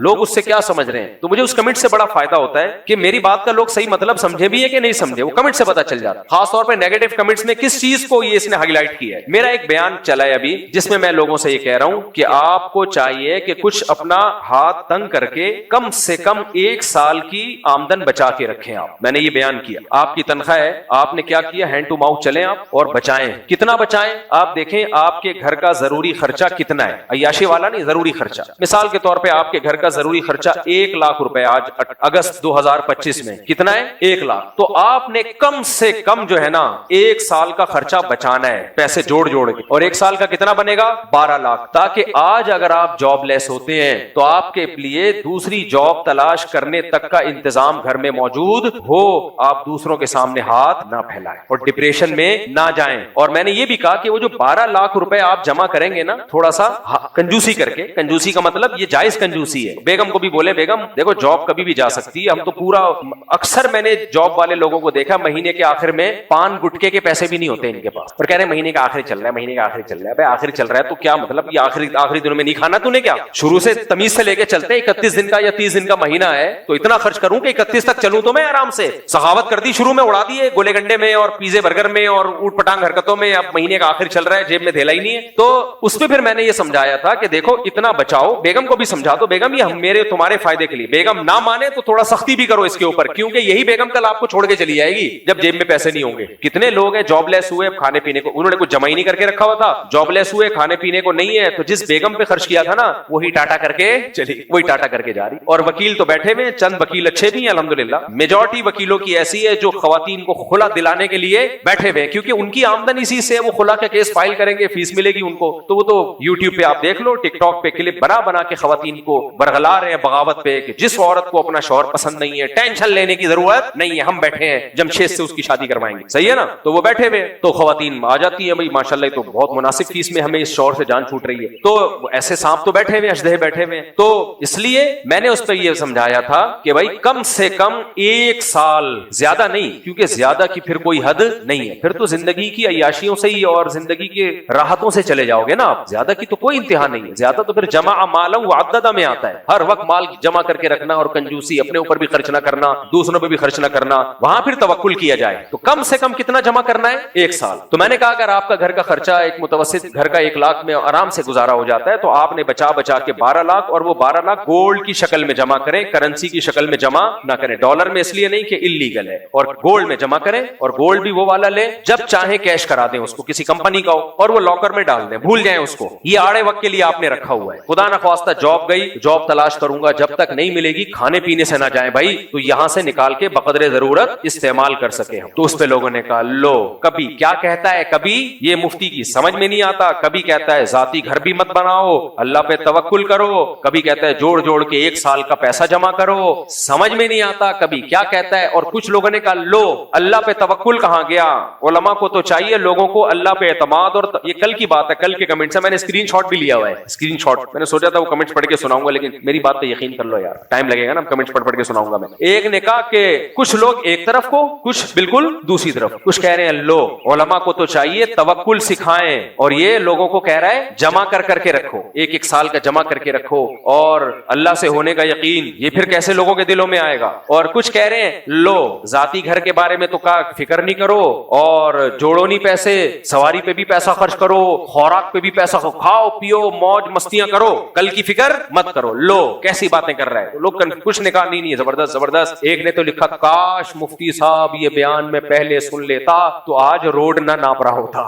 لوگ اس سے کیا سمجھ رہے ہیں. تو مجھے اس کمنٹ سے بڑا فائدہ ہوتا ہے کہ میری بات کا لوگ صحیح مطلب سمجھے بھی ہے کہ نہیں سمجھے, وہ کمنٹ سے پتا چل جاتا. خاص طور پہ نیگیٹو کمنٹس میں کس چیز کو یہ اس نے ہائی لائٹ کیا ہے. میرا ایک بیان چلا ہے ابھی جس میں لوگوں سے یہ کہہ رہا ہوں کہ آپ کو چاہیے کہ کچھ اپنا ہاتھ تنگ کر کے کم سے کم 1 سال کی آمدن بچا کے رکھیں. آپ میں نے یہ بیان کیا, آپ کی تنخواہ ہے, آپ نے کیا کیا, ہینڈ ٹو ماؤتھ چلیں آپ اور بچائیں. کتنا بچائیں آپ دیکھیں, آپ کے گھر کا ضروری خرچہ کتنا ہے, عیاشی والا نہیں, ضروری خرچہ. مثال کے طور پہ آپ کے گھر کا ضروری خرچہ 1 لاکھ روپے آج اگست 2025 میں کتنا ہے, 1 لاکھ. تو آپ نے کم سے کم جو ہے نا 1 سال کا خرچہ بچانا ہے, پیسے جوڑ کے. اور 1 سال کا کتنا بنے گا, 12 لاکھ. تاکہ آج اگر آپ جاب لیس ہوتے ہیں تو آپ کے لیے دوسری جاب تلاش کرنے تک کا انتظام گھر میں موجود ہو, آپ دوسروں کے سامنے ہاتھ نہ پھیلائیں اور ڈپریشن میں نہ جائیں. اور میں نے یہ بھی کہا کہ وہ جو 12 لاکھ روپے آپ جمع کریں گے نا, تھوڑا سا کنجوسی کر کے, کنجوسی کا مطلب یہ جائز کنجوسی ہے. بیگم کو بھی بولے بیگم دیکھو جاب کبھی بھی جا سکتی ہے, ہم تو پورا, اکثر میں نے جاب والے لوگوں کو دیکھا مہینے کے آخر میں پان گٹکے کے پیسے بھی نہیں ہوتے ان کے پاس, اور کہہ رہے ہیں مہینے کا آخر چل رہا ہے, مہینے کا آخر چل رہا ہے. بھائی آخر چل رہا ہے تو کیا مطلب, یہ آخری دنوں میں نہیں کھانا تو نے کیا, شروع سے تمیز سے لے کے چلتے ہیں, 31 دن کا یا 30 دن کا مہینہ ہے تو اتنا خرچ کروں کہ 31 تک چلوں تو میں آرام سے. سخاوت کر دی شروع میں, اڑا دیے گولے گنڈے میں اور پیزے برگر میں اور اوٹ پٹانگ حرکتوں میں. اب مہینے کا آخر چل رہا ہے, جیب میں دھیلا ہی نہیں ہے. تو اس پہ پھر میں نے یہ سمجھایا تھا کہ دیکھو اتنا بچاؤ. بیگم کو بھی سمجھا دو, بیگم یہ میرے تمہارے فائدے کے لیے. بیگم نہ مانے تو تھوڑا سختی بھی کرو اس کے اوپر, کیونکہ یہی بیگم کل آپ کو چھوڑ کے چلی جائے گی جب جیب میں پیسے نہیں ہوں گے. کتنے لوگ ہیں جاب لیس ہوئے, کھانے پینے کو انہوں نے کچھ جمع ہی نہیں کر کے رکھا ہوا تھا, جاب لیس ہوئے, کھانے پینے کو نہیں ہے, تو جس بیگم پہ خرچ کیا تھا نا وہی ٹاٹا کر کے چلی, وہی ٹاٹا کر کے جا رہی. اور وکیل تو بیٹھے ہوئے, چند وکیل اچھے بھی ہیں الحمدللہ. میجورٹی وکیلوں کی ایسی ہے جو خواتین کو خلا دلانے کے لیے بیٹھے ہوئے, کیونکہ ان کی آمدن اسی سے, وہ خلا کا کیس فائل کریں گے, فیس ملے گی ان کو. تو وہ تو یوٹیوب پہ آپ دیکھ لو, ٹک ٹاک پہ کلپ بنا کے خواتین کو برگلا رہے ہیں بغاوت پہ کہ جس عورت کو اپنا شوہر پسند نہیں ہے, ٹینشن لینے کی ضرورت نہیں ہے, ہم بیٹھے ہیں جمشید سے اس کی شادی کروائیں گے. صحیح ہے نا, تو وہ بیٹھے ہوئے, تو خواتین آ جاتی ہے, بھائی ماشاءاللہ تو بہت مناسب فیس میں ہمیں اس شوہر سے جان چھوٹ رہی ہے. تو ایسے سانپ تو بیٹھے ہوئے, اژدہے بیٹھے ہوئے. تو اس لیے میں نے اس پہ یہ سمجھایا تھا کہ بھائی کم سے کم 1 سال, زیادہ نہیں, کیونکہ زیادہ کی پھر کوئی حد نہیں ہے, پھر تو زندگی کی عیاشیوں سے ہی اور زندگی کے راحتوں سے چلے جاؤ گے نا آپ. زیادہ کی تو کوئی انتہا نہیں ہے, زیادہ تو پھر جمع مالا وعددا میں آتا ہے. ہر وقت مال جمع کر کے رکھنا اور کنجوسی, اپنے اوپر بھی خرچ نہ کرنا, دوسروں پہ بھی خرچ نہ کرنا, وہاں پھر توکل کیا جائے. تو کم سے کم کتنا جمع کرنا ہے, 1 سال. تو میں نے کہا اگر آپ کا گھر کا خرچہ ایک متوسط گھر کا 1 لاکھ میں آرام سے گزارا ہو جاتا ہے, تو آپ نے بچا کے 12 لاکھ, اور وہ 12 لاکھ گولڈ کی شکل میں جمع کریں, کرنسی کی شکل میں جمع نہ کریں. ڈالر میں اس لیے نہیں کہ اللیگل ہے, اور گولڈ میں جمع کریں, اور گولڈ بھی وہ والا لیں جب چاہیں کیش کرا دیں اس کو, کسی کمپنی کا ہو, اور وہ لاکر میں ڈال دیں, بھول جائیں اس کو. یہ آڑے وقت کے لیے آپ نے رکھا ہوا ہے. خدا نہ خواستہ جاب گئی, جاب تلاش کروں گا, جب تک نہیں ملے گی کھانے پینے سے نہ جائیں بھائی, تو یہاں سے نکال کے بقدر ضرورت استعمال کر سکے ہم. تو اس پہ لوگوں نے کہا لو, کبھی کیا کہتا ہے, کبھی یہ مفتی کی سمجھ میں نہیں آتا, کبھی کہتا ہے ذاتی گھر بھی مت بناؤ, اللہ پہ توکل کرو, کبھی کہتا ہے جوڑ کے 1 سال کا پیسہ جمع کرو, سمجھ میں نہیں آتا, کبھی کیا کہتا ہے. اور کچھ لوگوں نے کہا لو, اللہ پہ توکل کہاں گیا. علماء کو تو چاہیے لوگوں کو اللہ پہ اعتماد. اور یہ کل کی بات ہے, کل کے کمنٹ سے میں نے اسکرین شاٹ بھی لیا ہوا ہے, اسکرین شاٹ. میں نے سوچا تھا وہ کمنٹس پڑھ کے سناؤں گا, لیکن میری بات پہ یقین کر لو یار, ٹائم لگے گا نا, کمنٹس پڑھ کے سناؤں گا میں. ایک نے کہا کہ کچھ لوگ ایک طرف کو, کچھ بالکل دوسری طرف. کچھ کہہ رہے ہیں لو, علماء کو تو چاہیے توکل سکھائیں, اور یہ لوگوں کو کہہ رہا ہے جمع کر کے رکھو, 1 سال کا جمع کر کے رکھو, اور اللہ سے ہونے کا یقین, یہ پھر کیسے لوگوں کے دلوں میں آئے گا. اور کچھ کہہ رہے ہیں لو, ذاتی گھر کے بارے میں تو کا فکر نہیں کرو, اور جوڑو نہیں پیسے, سواری پہ بھی پیسہ خرچ کرو, خوراک پہ بھی پیسہ, کھاؤ پیو موج مستیاں کرو, کل کی فکر مت کرو. لو, کیسی باتیں کر رہا ہے لوگ. کچھ نے کہا نہیں, زبردست. ایک نے تو لکھا کاش مفتی صاحب یہ بیان میں پہلے سن لیتا تو آج روڈ نہ ناپ رہا ہوتا.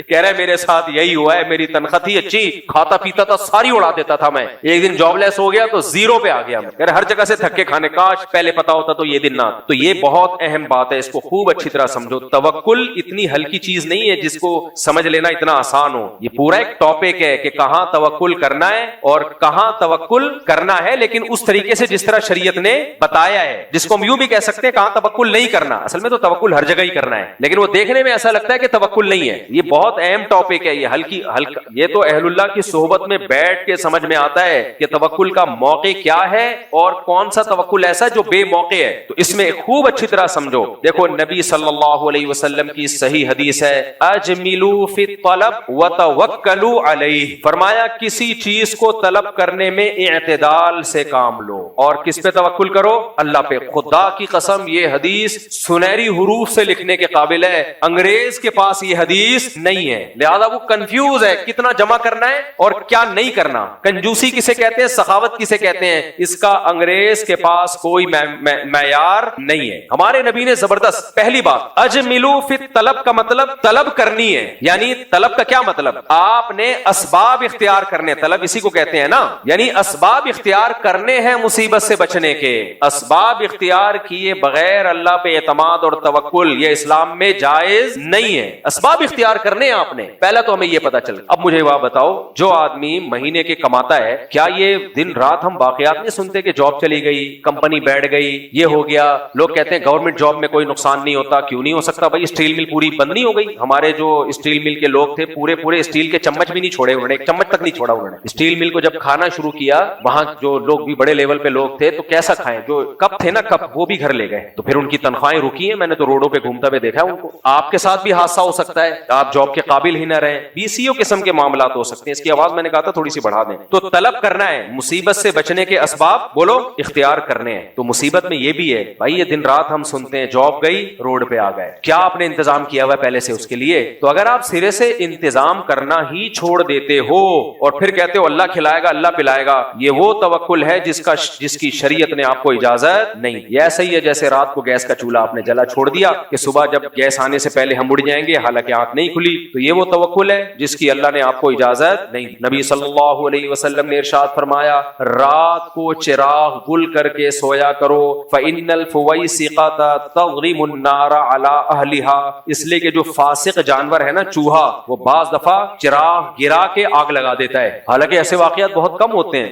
کہہ رہے میرے ساتھ یہی ہوا ہے, میری تنخواہ تھی اچھی, کھاتا پیتا تھا, ساری اڑا دیتا تھا میں, ایک دن جاب لیس ہو گیا تو 0 پہ آ گیا میں. کہہ رہے ہر جگہ سے تھکے کھانے, کاش پہلے پتا ہوتا تو یہ دن نہ. تو یہ بہت اہم بات ہے, اس کو خوب اچھی طرح سمجھو. توکل اتنی ہلکی چیز نہیں ہے جس کو سمجھ لینا اتنا آسان ہو. یہ پورا ایک ٹاپک ہے کہ کہاں توکل کرنا ہے اور کہاں توکل کرنا ہے, لیکن اس طریقے سے جس طرح شریعت نے بتایا ہے, جس کو ہم یوں بھی کہہ سکتے ہیں کہاں توکل نہیں کرنا. اصل میں تو توکل ہر جگہ ہی کرنا ہے, لیکن وہ دیکھنے میں ایسا لگتا ہے کہ توکل نہیں ہے. یہ بہت اہم ٹاپک ہے, یہ ہلکا, یہ تو اہل اللہ کی صحبت میں بیٹھ کے سمجھ میں آتا ہے کہ توکل کا موقع کیا ہے اور کون سا توکل ایسا جو بے موقع ہے. تو اس میں خوب اچھی طرح سمجھو. دیکھو نبی صلی اللہ علیہ وسلم کی صحیح حدیث ہے, اجملوا فی الطلب وتوکلوا علیہ. فرمایا کسی چیز کو طلب طلب کرنے میں اعتدال سے کام لو اور کس پہ توکل کرو؟ اللہ پہ. خدا کی قسم یہ حدیث سنہری حروف سے لکھنے کے قابل ہے, انگریز کے پاس یہ حدیث نہیں ہے, لہذا وہ کنفیوز ہے کتنا جمع کرنا ہے اور کیا نہیں کرنا. کنجوسی کسے کہتے ہیں, سخاوت کسے کہتے ہیں, اس کا انگریز کے پاس کوئی معیار نہیں ہے. ہمارے نبی نے زبردست, پہلی بات اجملو فی طلب کا مطلب طلب کرنی ہے, یعنی طلب کا کیا مطلب, آپ نے اسباب اختیار کرنے, طلب اسی کو کہتے ہیں نا, یعنی اسباب اختیار کرنے ہیں مصیبت سے بچنے کے. اسباب اختیار کیے بغیر اللہ پہ اعتماد اور توکل یہ اسلام میں جائز نہیں ہے. اسباب اختیار کرنے ہیں آپ نے, پہلا تو ہمیں یہ پتا چل. اب مجھے وہ بتاؤ, جو آدمی مہینے کے کماتا ہے, کیا یہ دن رات ہم واقعات نہیں سنتے کہ جاب چلی گئی, کمپنی بیٹھ گئی, یہ ہو گیا, لوگ کہتے ہیں گورنمنٹ جاب میں کوئی نقصان نہیں ہوتا. کیوں نہیں ہو سکتا بھائی, اسٹیل مل پوری بند نہیں ہو گئی. ہمارے جو اسٹیل مل کے لوگ تھے پورے اسٹیل کے چمچ بھی نہیں چھوڑے انہوں نے, ایک چمچ تک نہیں چھوڑا انہوں نے. اسٹیل مل کو جب کھانا شروع کیا, وہاں جو لوگ بھی بڑے لیول پہ لوگ تھے تو کیسا کھائیں, جو کپ تھے نا کپ وہ بھی گھر لے گئے, تو پھر ان کی تنخواہیں رکی ہیں. میں نے تو روڈوں پہ گھومتا ہوئے دیکھا ان کو. آپ کے ساتھ بھی حادثہ ہو سکتا ہے, آپ جاب کے قابل ہی نہ رہیں, BCO قسم کے معاملات ہو سکتے ہیں. اس کی آواز میں نے کہا تھا تھوڑی سی بڑھا دیں. تو طلب کرنا ہے, مصیبت سے بچنے کے اسباب بولو اختیار کرنے ہیں. تو مصیبت میں یہ بھی ہے بھائی, یہ دن رات ہم سنتے ہیں جاب گئی روڈ پہ آ گئے, کیا آپ نے انتظام کیا ہوا پہلے سے اس کے لیے؟ تو اگر آپ سرے سے انتظام کرنا ہی چھوڑ دیتے ہو اور پھر کہتے ہو اللہ کھلائے گا اللہ پلائے گا, یہ وہ توکل ہے جس کی شریعت نے آپ کو اجازت نہیں. یہ ایسا ہی ہے جیسے رات کو گیس کا چولہا آپ نے جلا چھوڑ دیا کہ صبح جب گیس آنے سے پہلے ہم اڑ جائیں گے, حالانکہ آنکھ نہیں کھلی. تو یہ وہ توکل ہے جس کی اللہ نے آپ کو اجازت نہیں. نبی صلی اللہ علیہ وسلم نے ارشاد فرمایا, رات کو چراغ گل کر کے سویا کرو, فإن الفویسقۃ تضرم النار علی اہلها, اس لیے کہ جو فاسق جانور ہے نا چوہا, وہ بعض دفعہ چراغ گرا کے آگ لگا دیتا ہے. حالانکہ ایسے واقعات بہت کم ہوتے ہیں.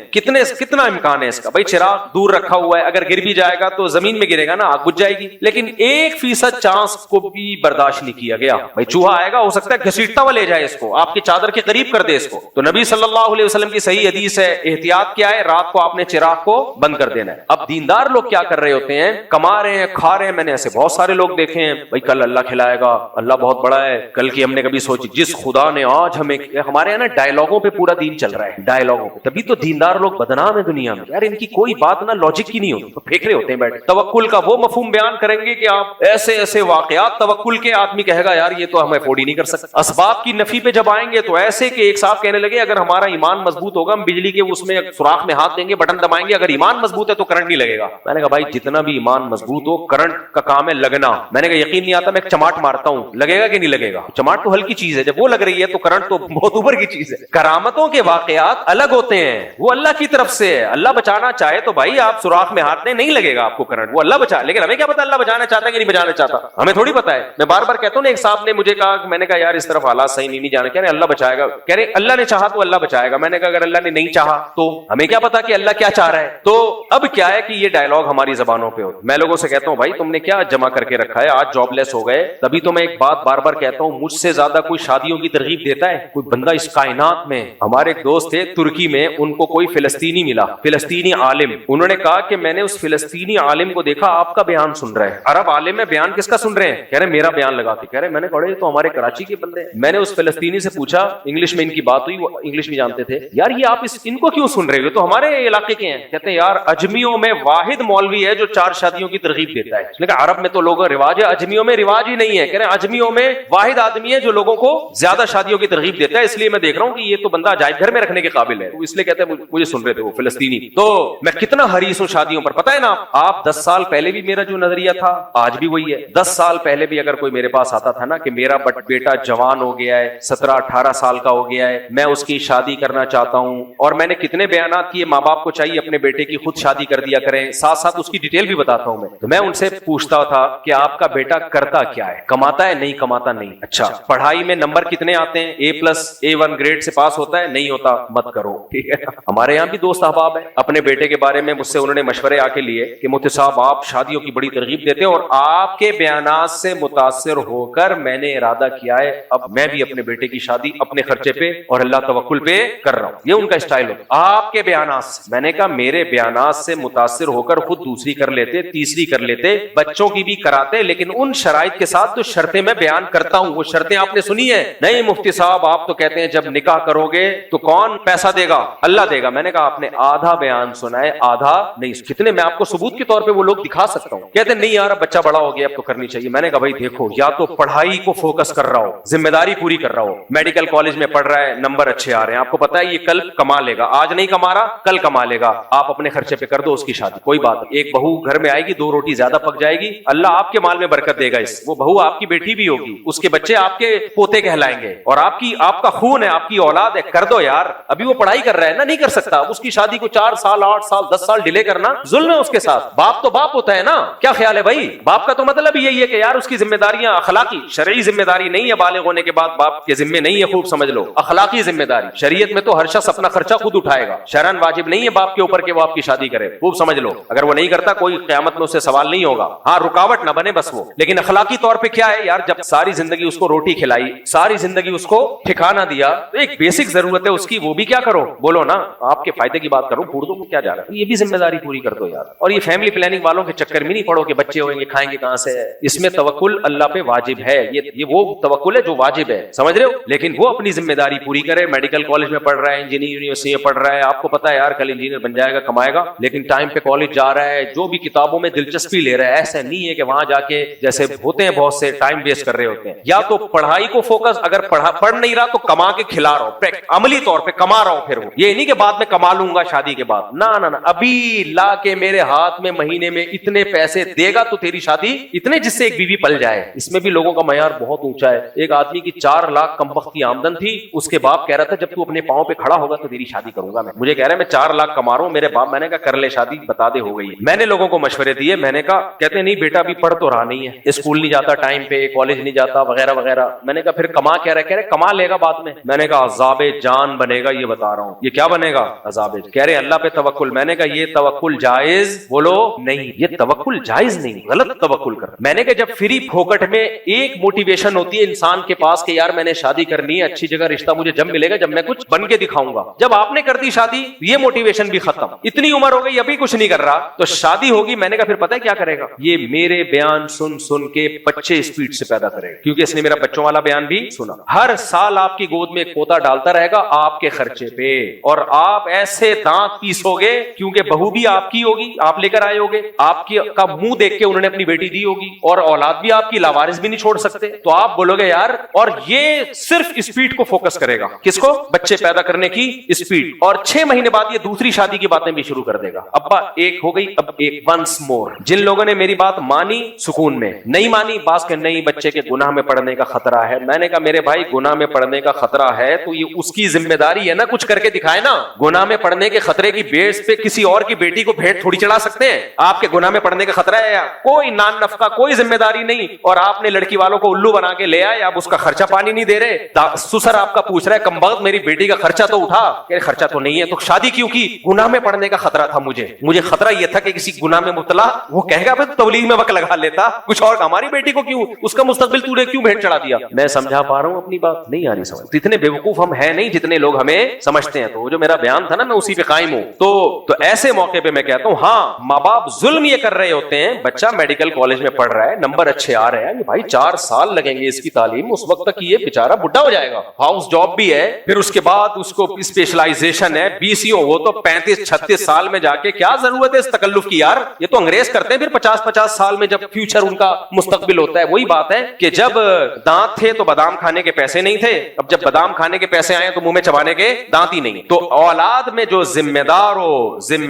کتنا امکان ہے اس کا بھائی, چراغ دور رکھا ہوا ہے, اگر گر بھی جائے گا تو زمین میں گرے گا نا, آگ بجھ جائے گی. لیکن 1% چانس کو بھی برداشت نہیں کیا گیا. بھائی چوہا آئے گا, ہو سکتا ہے گھسیٹتا ہوا لے جائے اس کو, آپ کی چادر کے قریب کر دے اس کو. تو نبی صلی اللہ علیہ وسلم کی صحیح حدیث ہے, احتیاط کیا ہے, رات کو آپ نے چراغ کو بند کر دینا ہے. اب دیندار لوگ کیا کر رہے ہوتے ہیں, کما رہے ہیں کھا رہے ہیں. میں نے ایسے بہت سارے لوگ دیکھے ہیں, بھائی کل اللہ کھلائے گا, اللہ بہت بڑا ہے, کل کی ہم نے کبھی سوچی جس خدا نے آج ہمیں, ہمارے یہاں نا ڈائلاگوں پہ پورا دین چل رہا ہے, ڈائلاگوں پہ. تبھی تو دیندار لوگ بدنام ہے دنیا میں یار, ان کی کوئی بات نہ لاجک کی نہیں ہوتی, تو پھینک رہے ہوتے ہیں بیٹھے. توکل کا وہ مفہوم بیان کریں گے کہ آپ ایسے واقعات توکل کے, آدمی کہے گا یار یہ تو ہم افورڈ ہی نہیں کر سکتے. اسباب کی نفی پہ جب آئیں گے تو ایسے کہ ایک صاحب کہنے لگے اگر ہمارا ایمان مضبوط ہوگا ہم بجلی کے اس میں سوراخ میں ہاتھ دیں گے, بٹن دبائیں گے, اگر ایمان مضبوط ہے تو کرنٹ نہیں لگے گا. میں نے کہا بھائی جتنا بھی ایمان مضبوط ہو, کرنٹ کا کام ہے لگنا. میں نے کہا یقین نہیں آتا, میں ایک چماٹ مارتا ہوں, لگے گا کہ نہیں لگے گا؟ چماٹ تو ہلکی چیز ہے, جب وہ لگ رہی ہے تو کرنٹ تو بہت اوپر کی چیز ہے. کرامتوں کے واقعات الگ ہوتے ہیں, وہ اللہ کی طرف سے ہے. اللہ بچانا چاہے تو بھائی آپ سوراخ میں ہاتھ دیں, نہیں لگے گا آپ کو کرنٹ, وہ اللہ بچا. لیکن ہمیں کیا پتا اللہ بچانا چاہتا ہے کہ نہیں بچانا چاہتا, ہمیں تھوڑی پتا ہے. میں بار بار کہتا ہوں نا, ایک صاحب نے مجھے کہا, میں نے کہا یار اس طرف حالات صحیح نہیں جانا, کہہ رہے اللہ بچائے گا, کہہ رہے اللہ نے چاہا تو اللہ بچائے گا. میں نے کہا اگر اللہ نے نہیں چاہا تو ہمیں کیا پتا کہ اللہ کیا چاہ رہا ہے. تو اب کیا ہے کہ یہ ڈائلاگ ہماری زبانوں پہ ہو. میں لوگوں سے کہتا ہوں بھائی تم نے کیا جمع کر کے رکھا ہے, آج جاب لیس ہو گئے. تبھی تو میں ایک بات بار بار کہتا ہوں, مجھ سے زیادہ کوئی شادیوں کی ترغیب دیتا ہے کوئی بندہ اس کائنات میں. ہمارے ایک دوست تھے ترکی میں, ان کو کوئی فلسطینی ملا, فلسطینی عالم. انہوں نے کہا کہ میں نے اس فلسطینی عالم کو دیکھا آپ کا بیان سن رہے ہیں. عرب عالم میں بیان کس کا سن رہے ہیں؟ کہہ رہے میرا بیان لگا کے. کہہ رہے میں نے پڑھے تو ہمارے کراچی کے بندے. میں نے اس فلسطینی سے پوچھا, انگلش میں ان کی بات ہوئی, وہ انگلش میں جانتے تھے, یار یہ آپ ان کو کیوں سن رہے ہو, تو ہمارے علاقے کے ہیں. کہتے ہیں یار اجمیوں میں واحد مولوی ہے جو 4 شادیوں کی ترغیب دیتا ہے. لیکن عرب میں تو لوگوں رواج ہے, اجمیوں میں رواج ہی نہیں ہے. کہہ رہے ہیں اجمیوں میں واحد آدمی ہے جو لوگوں کو زیادہ شادیوں کی ترغیب دیتا ہے, اس لیے میں دیکھ رہا ہوں کہ یہ تو بندہ عجائب گھر میں رکھنے کے قابل ہے, اس لیے کہتے ہیں مجھے سن رہے تھے وہ فلسطینی. تو میں کتنا حریص ہوں شادیوں پر, پتہ ہے نا آپ 10 سال پہلے بھی میرا جو نظریہ تھا آج بھی وہی ہے. 10 سال پہلے بھی اگر کوئی میرے پاس آتا تھا نا کہ میرا بیٹا جوان ہو گیا ہے, 17-18 سال کا ہو گیا ہے, میں اس کی شادی کرنا چاہتا ہوں, اور میں نے کتنے بیانات کیے, ماں باپ کو چاہیے اپنے بیٹے کی خود شادی کر دیا کریں, ساتھ ساتھ اس کی ڈیٹیل بھی بتاتا ہوں میں. تو میں ان سے پوچھتا تھا کہ آپ کا بیٹا کرتا کیا ہے, کماتا ہے نہیں کماتا نہیں, اچھا پڑھائی میں نمبر کتنے آتے ہیں, A+A1 گریڈ سے پاس ہوتا ہے, نہیں ہوتا مت کرو, ٹھیک ہے. ہمارے یہاں بھی دوست احباب ہیں, اپنے بیٹے کے بارے میں مجھ سے انہوں نے مشورے آ کے لیے کہ مفتی صاحب آپ شادیوں کی بڑی ترغیب دیتے ہیں, اور آپ کے بیانات سے متاثر ہو کر میں نے ارادہ کیا ہے اب میں بھی اپنے بیٹے کی شادی اپنے خرچے پہ اور اللہ توکل پہ کر رہا ہوں. یہ ان کا اسٹائل ہوتا آپ کے بیانات سے. میں نے کہا میرے بیانات سے متاثر ہو کر خود دوسری کر لیتے, تیسری کر لیتے, بچوں کی بھی کراتے, لیکن ان شرائط کے ساتھ جو شرطیں میں بیان کرتا ہوں وہ شرطیں آپ نے سنی ہے. نہیں مفتی صاحب آپ تو کہتے ہیں جب نکاح کرو گے تو کون پیسہ دے گا, اللہ دے گا. میں نے کہا آپ نے آدھا بیان سنا ہے, آدھا نہیں. کتنے میں آپ کو ثبوت کے طور پہ وہ لوگ دکھا سکتا ہوں. کہتے نہیں یار بچہ بڑا ہو گیا اب تو کرنی چاہیے. میں نے کہا بھائی دیکھو, یا تو پڑھائی کو فوکس کر رہا ہو, ذمہ داری پوری کر رہا ہو, میڈیکل کالج میں پڑھ رہا ہے, نمبر اچھے آ رہے ہیں, آپ کو پتا ہے یہ کل کما لے گا, آج نہیں کما رہا کل کما لے گا, آپ اپنے خرچے پہ کر دو اس کی شادی, کوئی بات نہیں. ایک بہو گھر میں آئے گی, 2 روٹی زیادہ پک جائے گی, اللہ آپ کے مال میں برکت دے گا. وہ بہو آپ کی بیٹی بھی ہوگی, اس کے بچے آپ کے پوتے کہلائیں گے, اور آپ کا خون ہے, آپ کی اولاد ہے. کر دو یار, ابھی وہ پڑھائی کر رہا ہے نا, نہیں کر سکتا. اس کی شادی کو 4 سال 8 سال 10 سال ڈیلے کرنا ظلم ہے اس کے ساتھ. باپ تو باپ ہوتا ہے نا. کیا خیال ہے بھائی, باپ کا تو مطلب یہی ہے کہ یار اس کی ذمہ داریاں اخلاقی شرعی ذمہ داری نہیں ہے, بالغ ہونے کے بعد باپ کے ذمہ نہیں ہے, خوب سمجھ لو, اخلاقی ذمہ داری. شریعت میں تو ہر شخص اپنا خرچہ خود اٹھائے گا, شرعن واجب نہیں ہے باپ کے اوپر کہ وہ آپ کی شادی کرے, خوب سمجھ لو. اگر وہ نہیں کرتا کوئی قیامت میں اس سے سوال نہیں ہوگا, ہاں رکاوٹ نہ بنے بس وہ. لیکن اخلاقی طور پہ کیا ہے یار, جب ساری زندگی اس کو روٹی کھلائی, ساری زندگی اس کو ٹھکانہ دیا, تو ایک بیسک ضرورت ہے اس کی, وہ بھی کیا کرو, بولو نا, آپ کے فائدے کی بات کرو, پھوڑ دو کیا جا رہا ہے, یہ بھی ذمہ داری پوری کر دو یار. اور یہ فیملی پلاننگ والوں کے چکر میں نہیں پڑو کہ بچے ہوئیں گے کھائیں گے کہاں سے. اس میں توکل اللہ پہ واجب ہے, یہ وہ توکل ہے جو واجب ہے, سمجھ رہے ہو. لیکن وہ اپنی ذمہ داری پوری کرے. میڈیکل کالج میں پڑھ رہا ہے, انجینئرنگ یونیورسٹی میں پڑھ رہا ہے, آپ کو پتا ہے یار کل انجینئر بن جائے گا, کمائے گا, لیکن ٹائم پہ کالج جا رہا ہے, جو بھی کتابوں میں دلچسپی لے رہا ہے. ایسا نہیں ہے کہ وہاں جا کے جیسے ہوتے ہیں بہت سے ٹائم ویسٹ کر رہے ہوتے ہیں. یا تو پڑھائی کو فوکس, اگر پڑھ نہیں رہا تو کما کے کھلا رہا ہو, عملی طور پہ کما رہا ہو. پھر وہ یہ نہیں کہ بعد میں کما لوں گا شادی کے بعد, نہ ابھی لا کے میرے ہاتھ میں مہینے میں اتنے پیسے دے گا تو تیری شادی اتنے جس سے ایک بیوی پل جائے. اس میں بھی لوگوں کا معیار بہت اونچا ہے. ایک آدمی کی 4 لاکھ کم وقت کی آمدن تھی, اس کے باپ کہہ رہا تھا جب تو اپنے پاؤں پہ کھڑا ہوگا تو تیری شادی کروں گا. میں مجھے کہہ رہا ہے میں 4 لاکھ کما رہا ہوں, میرے باپ, میں نے کہا کر لے شادی, بتا دے ہو گئی. میں نے لوگوں کو مشورے دیے, میں نے کہا, کہتے نہیں بیٹا ابھی پڑھ تو رہا نہیں ہے, اسکول نہیں جاتا ٹائم پہ, کالج نہیں جاتا وغیرہ وغیرہ. میں نے کہا پھر کما کیا رہا, کہہ رہے کما لے گا بعد میں. میں نے کہا عذاب جان بنے گا, یہ بتا رہا ہوں. یہ کیا بنے گا, عذاب. کہہ رہے اللہ پہ توکل. میں نے کہا یہ توکل جائز, بولو نہیں, یہ توکل جائز نہیں, غلط توکل کر. میں نے کہا جب فری پھوکٹ میں ایک موٹیویشن ہوتی ہے انسان کے پاس کہ یار میں نے شادی کرنی ہے, اچھی جگہ رشتہ مجھے جب ملے گا جب میں کچھ بن کے دکھاؤں گا. جب آپ نے کر دی شادی, یہ موٹیویشن بھی ختم. اتنی عمر ہو گئی ابھی کچھ نہیں کر رہا, تو شادی ہوگی. میں نے کہا پھر پتہ ہے کیا کرے گا, یہ میرے بیان سن کے بچے اسپیڈ سے پیدا کرے گا, کیونکہ اس نے میرا بچوں والا بیان بھی سنا. ہر سال آپ کی گود میں ایک پوتا ڈالتا رہے گا آپ کے خرچے پہ, اور آپ ایسے دانت پیسو گے, کیونکہ بہو بھی آپ کی ہوگی, آپ لے کر آئے ہوگے, آپ کی کا منہ دیکھ کے انہوں نے اپنی بیٹی دی ہوگی, اور اولاد بھی آپ کی, لاوارث بھی نہیں چھوڑ سکتے. تو آپ بولو گے یار, اور یہ صرف اسپیڈ کو فوکس کرے گا. کس کو, بچے پیدا کرنے کی اسپیڈ. اور 6 مہینے بعد یہ دوسری شادی کی باتیں بھی شروع کر دے گا. ابا ایک ہو گئی, اب ایک ونس مور. جن لوگوں نے میری بات مانی سکون میں, نہیں مانی باس کہ نہیں بچے کے گناہ میں پڑنے کا خطرہ ہے. میں نے کہا میرے بھائی گناہ میں پڑنے کا خطرہ ہے تو یہ اس کی ذمہ داری ہے نا, کچھ کر کے دکھائے نا. گناہ میں پڑنے کے خطرے کی بیس پہ کسی اور کی بیٹی کو بھیٹ تھوڑی چڑھا سکتے ہیں. آپ کے گناہ میں پڑنے کا خطرہ ہے, کوئی نان نفقہ, کوئی ذمہ داری نہیں, اور آپ نے لڑکی والوں کو الو بنا کے لے آئے, آپ اس کا خرچہ پانی نہیں دے رہے. سسر آپ کا پوچھ رہا ہے کمبخت میری بیٹی کا خرچہ تو اٹھا, کہ خرچہ تو نہیں ہے تو شادی کیوں کی, گناہ میں پڑنے کا خطرہ تھا مجھے خطرہ یہ تھا کہ کسی گناہ میں مبتلا, وہ کہے گا پھر تبلیغ میں وقت لگا لیتا کچھ اور, ہماری بیٹی کو کیوں, اس کا مستقبل تو نے کیوں بھیٹ چڑھا دیا. میں سمجھا پا رہا ہوں اپنی بات, نہیں آ رہی سمجھ. اتنے بیوقوف ہم ہیں نہیں جتنے لوگ ہمیں سمجھتے ہیں. تو جو میرا بیان تھا نا میں اسی پہ قائم ہوں. تو ایسے موقع پہ میں کہتا ہوں ہاں ماں باپ ظلم یہ کر رہے ہوتے ہیں, بچہ میڈیکل کالج میں پڑھ رہا ہے, نمبر اچھے آ رہے ہیں, بھائی 4 سال لگیں گے اس کی تعلیم, اس وقت تک یہ بیچارہ بڈھا ہو جائے گا, ہاؤس جاب بھی ہے, پھر اس کے بعد اس کو اسپیشلائزیشن ہے, BCO, وہ تو 35-36 سال میں جا کے کیا ضرورت ہے اس تکلف کی یار. یہ تو انگریز کرتے ہیں پھر 50-50 سال میں جب فیوچر ان کا مستقبل ہوتا ہے. وہی بات ہے کہ جب دانت تھے تو بادام کھانے کے پیسے نہیں تھے, اب جب بادام کھانے کے پیسے آئے تو منہ میں چبانے کے دانت ہی نہیں. تو اولاد میں جو ذمہ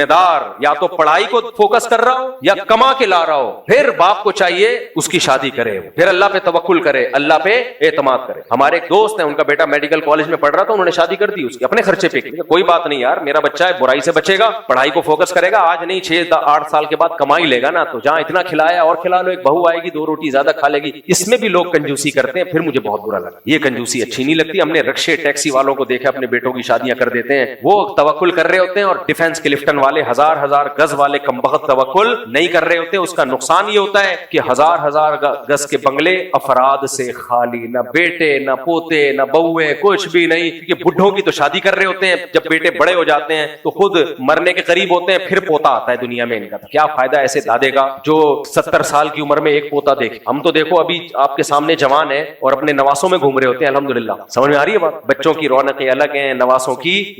دار یا تو پڑھائی کو فوکس کر رہا ہو یا کما کے لا رہا ہو, پھر باپ کو چاہیے اس کی شادی کرے, پھر اللہ پہ توکل کرے, اللہ پہ اعتماد کرے. ہمارے ایک دوست ہیں, ان کا بیٹا میڈیکل کالج میں پڑھ رہا تھا, انہوں نے شادی کر دی اس کے اپنے خرچے پہ. کوئی بات نہیں یار, میرا بچہ ہے, برائی سے بچے گا, پڑھائی کو فوکس کرے گا, آج نہیں 6-8 سال کے بعد کما ہی لے گا نا. تو جہاں اتنا کھلایا اور کھلا لو, ایک بہو آئے گی 2 روٹی زیادہ کھا لے گی. اس میں بھی لوگ کنجوسی کرتے ہیں, پھر مجھے بہت برا لگا. یہ کنجوسی اچھی نہیں لگتی. ہم نے رکشے ٹیکسی والوں کو دیکھا اپنے بیٹوں کی شادیاں کر دیتے ہیں, وہ توکل کر رہے ہوتے ہیں, اور ڈیفنس کے لفٹن والے 1000 گز والے کمبخت توکل نہیں کر رہے ہوتے. اس کا نقصان یہ ہوتا ہے کہ 1000 گز کے بنگلے افراد سے خالی, نہ بیٹے نہ پوتے نہ بہویں, کچھ بھی نہیں. کیونکہ بڈھوں کی تو شادی کر رہے ہوتے ہیں, جب بیٹے بڑے ہو جاتے ہیں تو خود مرنے کے قریب ہوتے ہیں, پھر پوتا آتا ہے دنیا میں. ان کا کیا فائدہ ایسے دادے کا جو 70 سال کی عمر میں ایک پوتا دیکھے. ہم تو دیکھو ابھی آپ کے سامنے جوان ہے اور اپنے نواسوں میں گھوم رہے ہوتے ہیں, الحمدللہ. سمجھ میں آ رہی ہے بات. بچوں کی رونقیں الگ ہیں, نواسوں کی